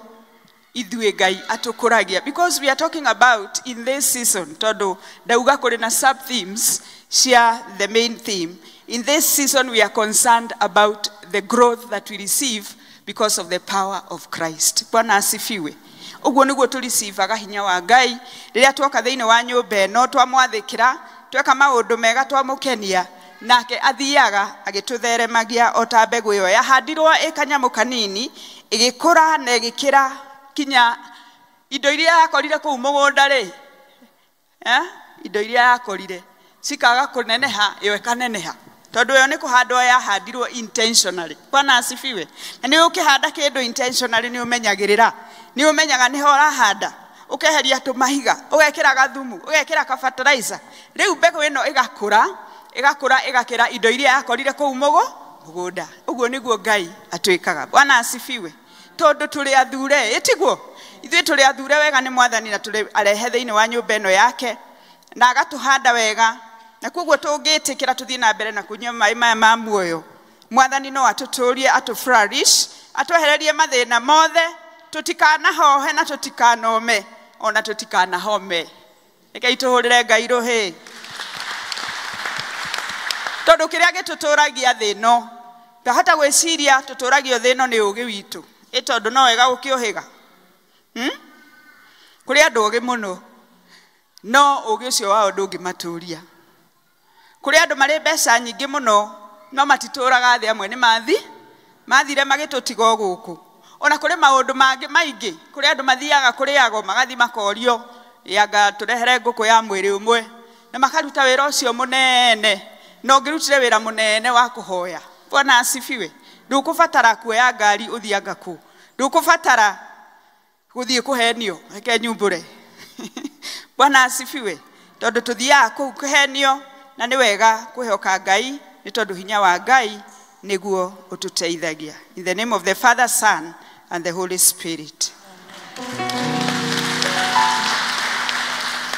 ithuĩ Ngai atũkũragia, because we are talking about in this season, tondũ ndauga kũrĩ na sub themes cia the main theme. In this season we are concerned about the growth that we receive because of the power of Christ. Bwana asifiwe. Ũguo nĩguo tũricivaga hinya wa Ngai rĩrĩa twoka thĩinĩ wa nyũmba ĩno, twamwathĩkĩra, tweka maũndũ mega, twamũkenia, nake athiaga agĩtũtheremagia o ta mbegũ ĩyo yahandirwo ĩ kanyamũ kanini, ĩgĩkũra na ĩgĩkĩra kinya indo iria yakorire kũu mũgũnda rĩ, indo iria yakorire cikaga kũneneha, yo ĩkaneneha, tondũ yo nĩ kũhandwo yahandirwo intentionally. Bwana asifiwe. Na nĩ ũkĩhanda kĩndũ intentionally nĩ ũmenyagĩrĩra, nĩ ũmenyaga nĩho ũrahanda, ũkeheria tũmahiga, ũgekĩra gathumu, ũgekĩra kabataraitha. Rĩu mbegũ ĩno ĩgakũra ĩgakĩra indo iria yakorire kũu mũgũnda. Ũguo nĩguo Ngai atwĩkaga. Bwana asifiwe. Tondũ tũrĩ athure, ĩtiguo? Ithuĩ tũrĩ athure wega nĩ Mwathani, na tũrĩ arehe thĩinĩ wa nyũmba ĩno yake, na agatũhanda wega. Na koguo tũngĩtĩkĩra tũthiĩ na mbere na kũnyua maĩ maya ma muoyo, Mwathani no atũtũrie, atũflourish, atwehererie mathĩna mothe, tũtikanahohe na tũtikanome, ona tũtikanahome. Rekei tũhũrĩre Ngai rũhĩ. Tondũ kĩrĩa gĩtũtũragia thĩ ĩno, ndahota gwĩciria tũtũragio thĩ ĩno nĩ ũũgĩ witũ. Tondũ no wega gũkĩũhĩga. kuri andu ogi muno no ugi ucio wao ndungimaturia kuri andu mari mbeca nyingi muno no matituraga thi amwe ni mathire magitutiga guku ona kuri maundu mangi maingi kuri andu mathiaga kuriago magathi makorio yanga turehere nguku ya mwiri umwe na makaruta wira ucio munene no ngirutire wira munene wa kuhoya Bwana asifiwe ndukubatara kuoya ngari uthianga ku ndukubatara guthie kuhenio reke nyumbure Bwana asifiwe tondu tuthiaga ku kuhenio na ni wega kuheoka Ngai ni tondu hinya wa Ngai niguo ututeithagia. In the name of the Father, Son and the Holy Spirit.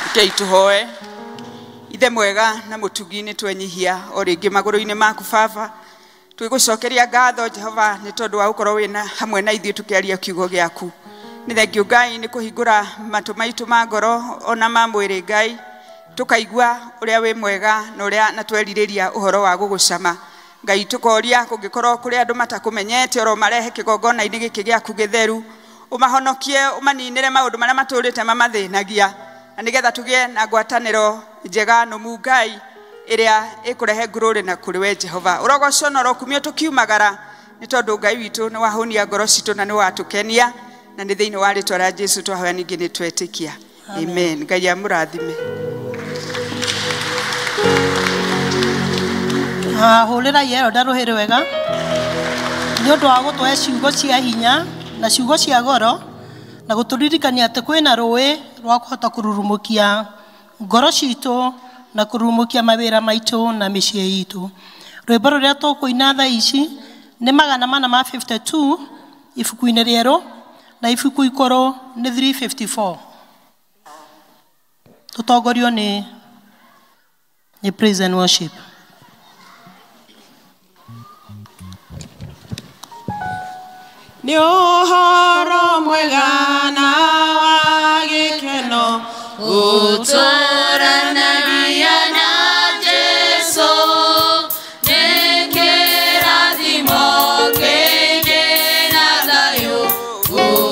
Okay, tuhoe. Ithe mwega na mutugini twenyihia o ringi maguru-ini maku Baba. Twigucokeria ngatho Jehova ni tondu wa ukorwo wina hamwe na ithuĩ tukiaria kiugo giaku. Ni thengio Ngai ni kuhingura matu maitu ma ngoro ona ma mwiri Ngai. Tukaigua uria wi mwega na uria na tweliriria uhoro wa gugucama. Ngai tukoria kungikorwo kuri andu matakumenyete oro marehe kigongona-ini giki giaku githeru umahonokie umaninire maundu maria maturite mamathinagia na nigetha tugie na ngwataniro njega numu Ngai iria ikurehe ngururi na kuri we Jehova urogoco na rokumio tukiumagara ni tondu Ngai witu ni wahonia ngoro citu na ni watukenia na ni thiini wa ritwa ria Jesu twahoya ningi ni twetikia amen. Ngai amurathime. Hulira yero ndaruhire wega ni undu wa gutwe ciugo cia hinya na ciugo cia goro na guturirikania ati kwina ruwi rwa kuhota kururumukia ngoro citu na kururumukia mawira maitu na micii itu. Rwimbo ruria tukuina thaa ici ni 452 ibuku-ini rieru na ibuku ikuru ni 354. Tutongorio ni praise and worship. Ni uhoro mwega na wa gikeno uturanagia na Jesu ni kirathimo kingi na thayu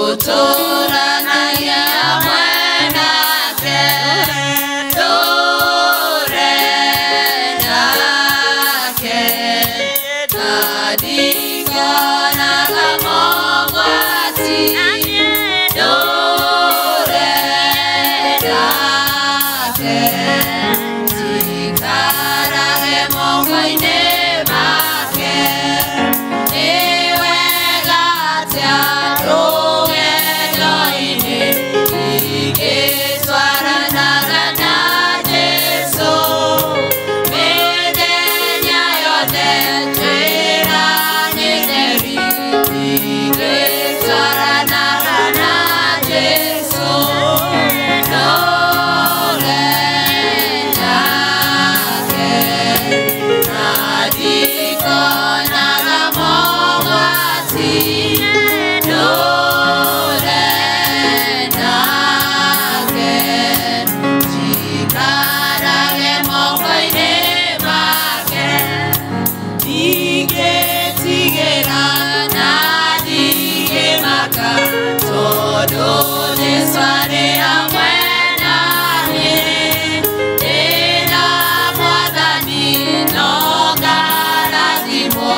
uturanagia hamwe nake ture nake na ndikonaga mogwati ture nake tikarage moko-ini make ni wega atia rugendo-ini igĩtwaranaga na Jesu mĩthenya yothe twĩranĩrĩ igĩtwaranaga na Jesu nake na ndikonaga mogwati ture nake tikarage moko-ini make ingĩtigĩra na ndingĩmaka tondu Jesũ arĩ hamwe naniĩ ndĩna Mwathani no ngarathimwo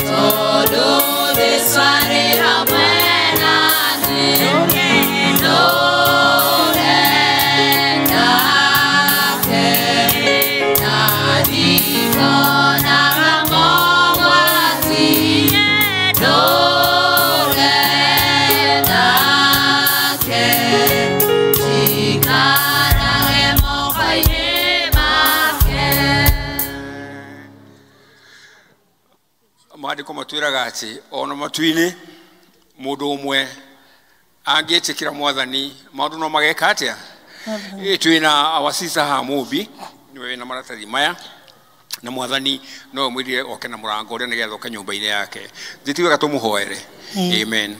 tondu Jesũ arĩ hamwe naniĩ ndũre nake na ndikonaga mogwati ndũre nake tikarage moko-ini make. Maandiko matwiraga ati ona matu-ini mundu umwe angĩtĩkĩra Mwathani maundu no mageka atia. Twina awasisa ha mubi niwe na maratathi maya na Mwathani no mwirire oke na murango uria nigetha oke nyumba-ini yake thitiwega tumuhoere. Amen.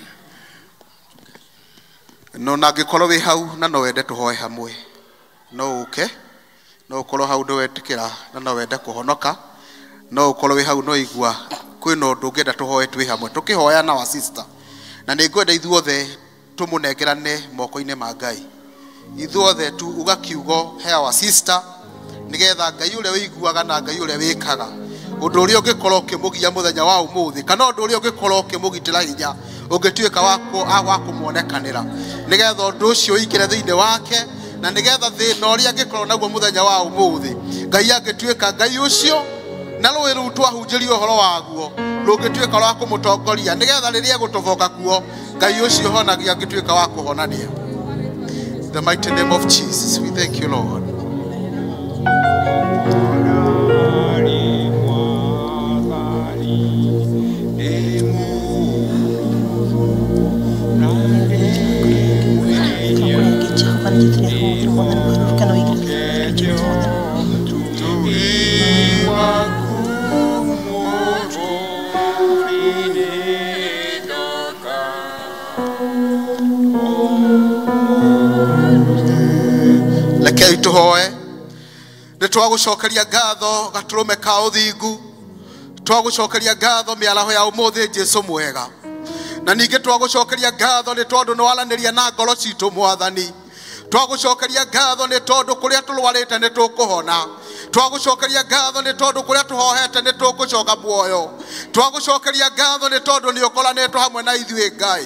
No nangĩkorwo wĩ hau na no wende tũhoe hamwe no ũke no ũkorwo hau ndũwetĩkĩra na no wende kũhonoka no ũkorwo wĩ hau no igua kwĩna ũndũ ũngĩenda tũhoe twĩ hamwe tũkĩhoya na wa sister na nĩ ngwenda ithuothe tumunegerane moko-inĩ ma Ngai ithuothe tu ugakiugo he our sister nigetha Ngai ũrĩa wĩiguaga na Ngai ũrĩa wĩkaga ũndũ ũrĩa ũngĩkorwo ũkĩmũgia mũthenya wa ũmũthĩ kana ũndũ ũrĩa ũngĩkorwo ũkĩmũgitĩra hinya ũngĩtuĩka wa kũmuonekanĩra nigetha ũndũ ũcio ũingĩre thĩinĩ wake na nigetha thĩna ũrĩa angĩkorwo naguo mũthenya wa ũmũthĩ Ngai angĩtuĩka Ngai ũcio na rũĩ rũu twahunjĩrio ũhoro waguo rũngĩtuĩka rwa kũmũtongoria nigetha rĩrĩa gũtoboka kuo Ngai ũcio honagia angĩtuĩka wa kũhonania. The mighty name of Jesus, we thank you, Lord. Rekei tuhoe nĩ twagũcokeria ngatho gatũrũme ka ũthingu twagũcokeria ngatho mĩaraho ya ũmũthĩ Jesũ mwega na ningĩ twagũcokeria ngatho nĩ tondũ nĩ waranĩria na ngoro citũ Mwathani twagũcokeria ngatho nĩ tondũ kũrĩa tũrwarĩte nĩ tũkũhona twagũcokeria ngatho nĩ tondũ kũrĩa tũhohete nĩ tũkũcoka muoyo twagũcokeria ngatho nĩ tondũ nĩ ũkoranĩtwo hamwe na ithuĩ Ngai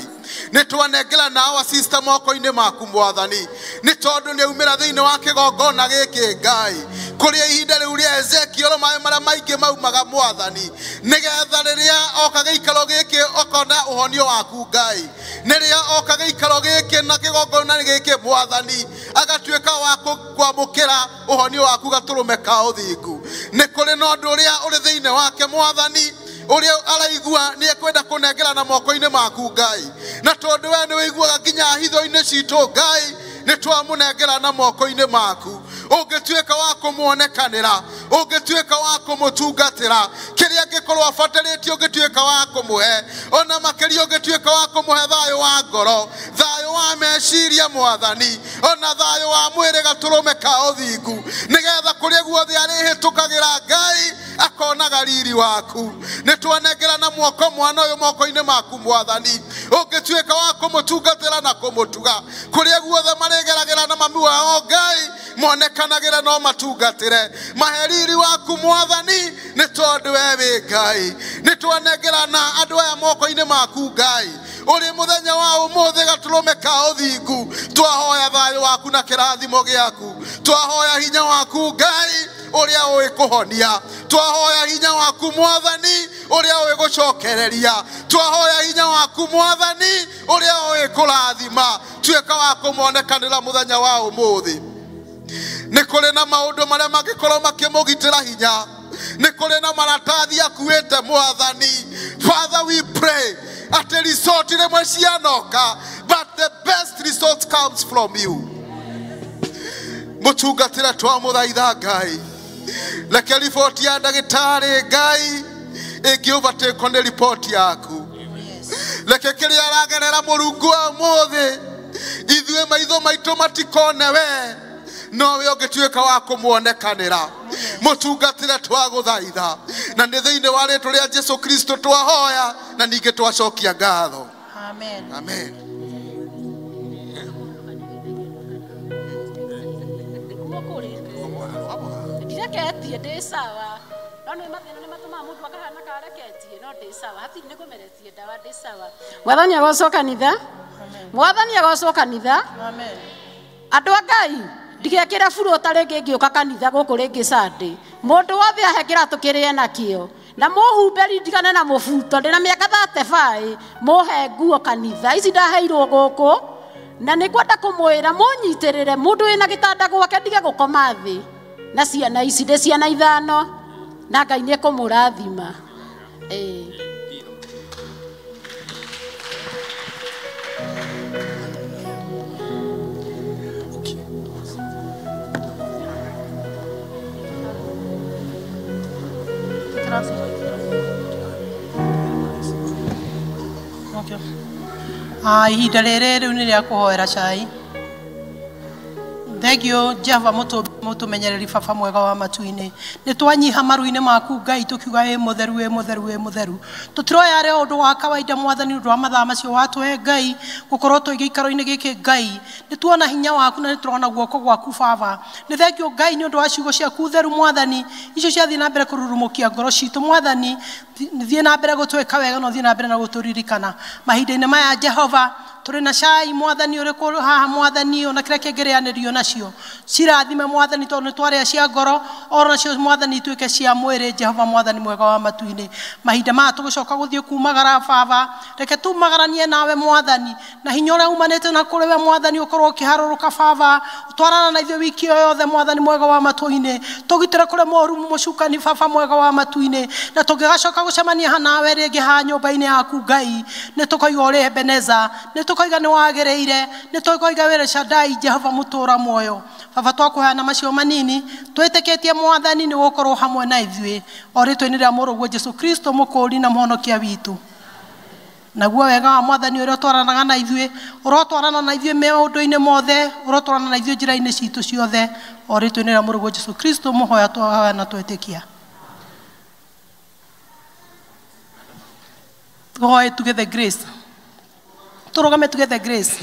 nĩ twanengera na our sister moko-inĩ maku Mwathani nĩ tondũ nĩ umĩra thĩinĩ wa kĩgongona gĩkĩ Ngai kũrĩa ihinda rĩu rĩa Ezekiel maĩ marĩa maingĩ maumaga Mwathani nĩgetha rĩrĩa oka gĩikaro gĩkĩ okona ũhonio waku Ngai nĩrĩa oka gĩikaro gĩkĩ na kĩgongona gĩkĩ Mwathani agatuĩka wa kwamũkĩra ũhonio waku gatũrũme ka ũthingu nĩ kũrĩ na ũndũ ũrĩa ũrĩ thĩinĩ wake Mwathani ũrĩa araigua nĩ ekwenda kũnengera na moko-inĩ maku Ngai na tondũ we nĩ wĩiguaga nginya hitho-inĩ citũ Ngai nĩ twamũnengera na moko-inĩ maku ũngĩtuĩka wa kũmuonekanĩra ũngĩtuĩka wa kũmũtungatĩra kĩrĩa angĩkorwo abatarĩtio ũngĩtuĩka wa kũmũhe ona makĩria ũngĩtuĩka wa kũmũhe thayũ wa ngoro thayũ wa meciria Mwathani ona thayũ wa mwĩrĩ gatũrũme ka ũthingu nĩgetha kũrĩa guothe arĩhĩtũkagĩra Ngai akonaga riri waku nĩ twanengera na moko mwana ũyũ moko-inĩ maku Mwathani ũngĩtuĩka wa kũmũtungatĩra na kũmũtuga kũrĩa guothe marĩgeragĩra na mami wao Ngai monekanagĩra no matungatĩre mahe riri waku Mwathani nĩ tondũ we wĩ Ngai nĩ twanengera na andũ aya moko-inĩ maku Ngai ũrĩ mũthenya wa ũmũthĩ gatũrũme ka ũthingu twahoya thayũ waku na kĩrathimo gĩaku twahoya hinya waku Ngai ũrĩa ũĩ kũhonia twahoya hinya waku Mwathani ũrĩa ũĩ gũcokereria twahoya hinya waku Mwathani ũrĩa ũĩ kũrathima tuĩka wa kũmonekanĩra mũthenya wa ũmũthĩ nĩ kũrĩ na maũndũ marĩa mangĩkorwo makĩmũgitĩra hinya nĩ kũrĩ na maratathi akuĩte Mwathani Father we pray atĩ resort rĩmwe cianoka but the best resort comes from you mũtungatĩre twamũthaitha Ngai reke riboti ya ndagĩtarĩ Ngai ĩngĩ overtake nĩ riboti yaku reke kĩrĩa aragerera Mũrungu wa ũmũthĩ ithuĩ maitho maitũ matikone we no we ũngĩtuĩka wa kũmuonekanĩra mũtungatĩre twagũthaitha na nĩ thĩinĩ wa rĩĩtwa rĩa Jesũ Kristo twahoya na ningĩ twacokia ngatho amen amen ndireketie ndĩ sawa no nĩ mathĩna nĩ matũmaga mũndũ akahana kareketie no ndĩ sawa hatirĩ nĩ kũmeretie ndawa ndĩ sawa Mwathani agocwo kanitha Mwathani agocwo kanitha amen andũ a Ngai ndigekĩre buru ũtarĩ ngĩũka kanitha gũkũ rĩngĩ Sunday mũndũ wothe ahe kĩratũ kĩrĩe nakĩo na mũhumberi ndigane na mũbuto ndĩ na mĩaka 35 mũhe nguo kanitha ici ndaheirwo gũkũ na nĩ kwenda kũmwĩra mũnyitĩrĩre mũndũ wĩna gĩtanda gwake ndige gũkoma thĩ na ciana ici ndĩ ciana 5 na Ngai nĩ kũmũrathima ihinda rĩrĩ rĩu nĩ rĩa kũhoera cai Thegio Jehova mutumenyereri baba mwega wa matu-ini ni twanyiha maru-ini maku Ngai tukiuga e mutheru tutiroya re undu wa kawaida mwathani undu wa mathaa macio watwe Ngai gukorwo twi giikaro-ini giki Ngai ni tuona hinya waku na ni turona guoko gwaku baba ni thegio Ngai ni undu wa ciugo ciaku theru mwathani icio ciathii na mbere kururumukia ngoro citu mwathani thie na mbere gutwika wega no thie na mbere na guturirikana mahinda-ini maya Jehova turi na cai mwathani uri kuru haha mwathani ona kira kingireanirio nacio cirathime mwathani tondu twaria cia ngoro ora cio mwathani tuike cia mwiri Jehova mwathani mwega wa matu-ini mahinda ma tugucoka guthie kumagara baba reke tumagaranie nawe mwathani na hinya uria umanite na kuriwe mwathani ukorwo ukiharuruka baba utwarana na ithio wiki yothe mwathani mwega wa matu-ini tugitire kure moru mucukani baba mwega wa matu-ini na tugigacoka gucemania hanawe ringi ha nyumba-ini yaku Ngai ni tukoiga uri Ebeneza ni tukoiga ni wagereire ni tukoiga wire Shaddai Jehova mutura moyo baba twakuheana macio manini twitikitie mwathani ni gukorwo hamwe na ithuĩ o ritwa-inĩ rĩa mũrũguo Jesu Kristo mũkũũri na mũhonokia witũ naguo wega wa mwathani ũrĩa ũtwaranaga na ithuĩ ũrotwarana na ithuĩ maũndũ-inĩ mothe ũrotwarana na ithuĩ njĩra-inĩ citũ ciothe o ritwa-inĩ rĩa mũrũguo Jesu Kristo mũhoya twaheana twĩtĩkia tũhoe tuge the grace turugame tuge the grace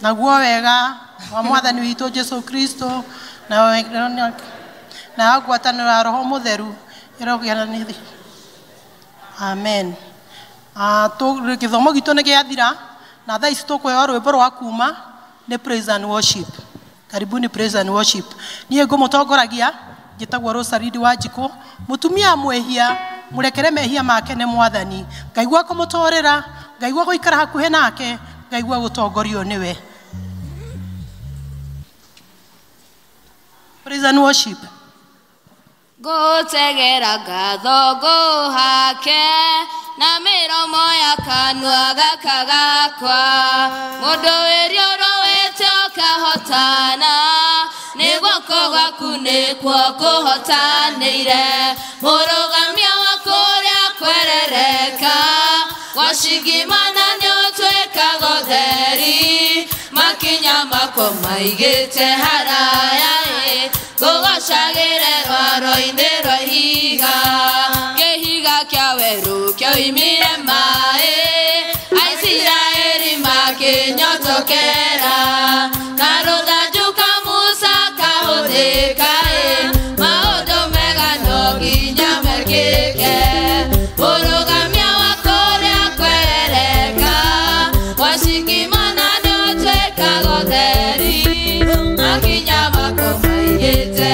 naguo wega wa mwathani witũ Jesu Kristo na ngwatanĩro ya Roho Mũtheru ĩrogiana nĩ thĩ amen gĩthomo gitũ nĩ gĩathira na thaa ici tũkũheo rwĩmbo rwa kuma nĩ praise and worship karibuni praise and worship niĩ ngũmũtongoragia njĩtagwo Rosalindi Wanjikũ mũtumia mwĩhia mũrekere mehia make nĩ mwathani ngaigua kũmũtũrĩra ngaigua gũikara hakuhĩ nake ngaigua gũtongorio nĩwe praise and worship Gutegera ngatho nguhake na miromo ya kanua gaka gakwa mundu wĩrĩ ũrũĩte ũkahotana nĩ guoko gwaku nĩkuo kũhotanĩire mũrũgamia waku ũrĩa kwerereka wacigimana nĩ ũtuĩkaga ũtheri makinya makwa maigĩte haraya gũgocagĩre rwaro-inĩ rwa ihiga kĩhiga kĩa werũ kĩoimire maĩ Aisiraeli makĩnyotokera na rũthanju ka Musa kahũthĩka maũndũ mega no nginya mekĩke mũrũgamia wako ũrĩa kwerereka wacikimana nĩ ũtuĩkaga ũtheri makinya makwa maigĩte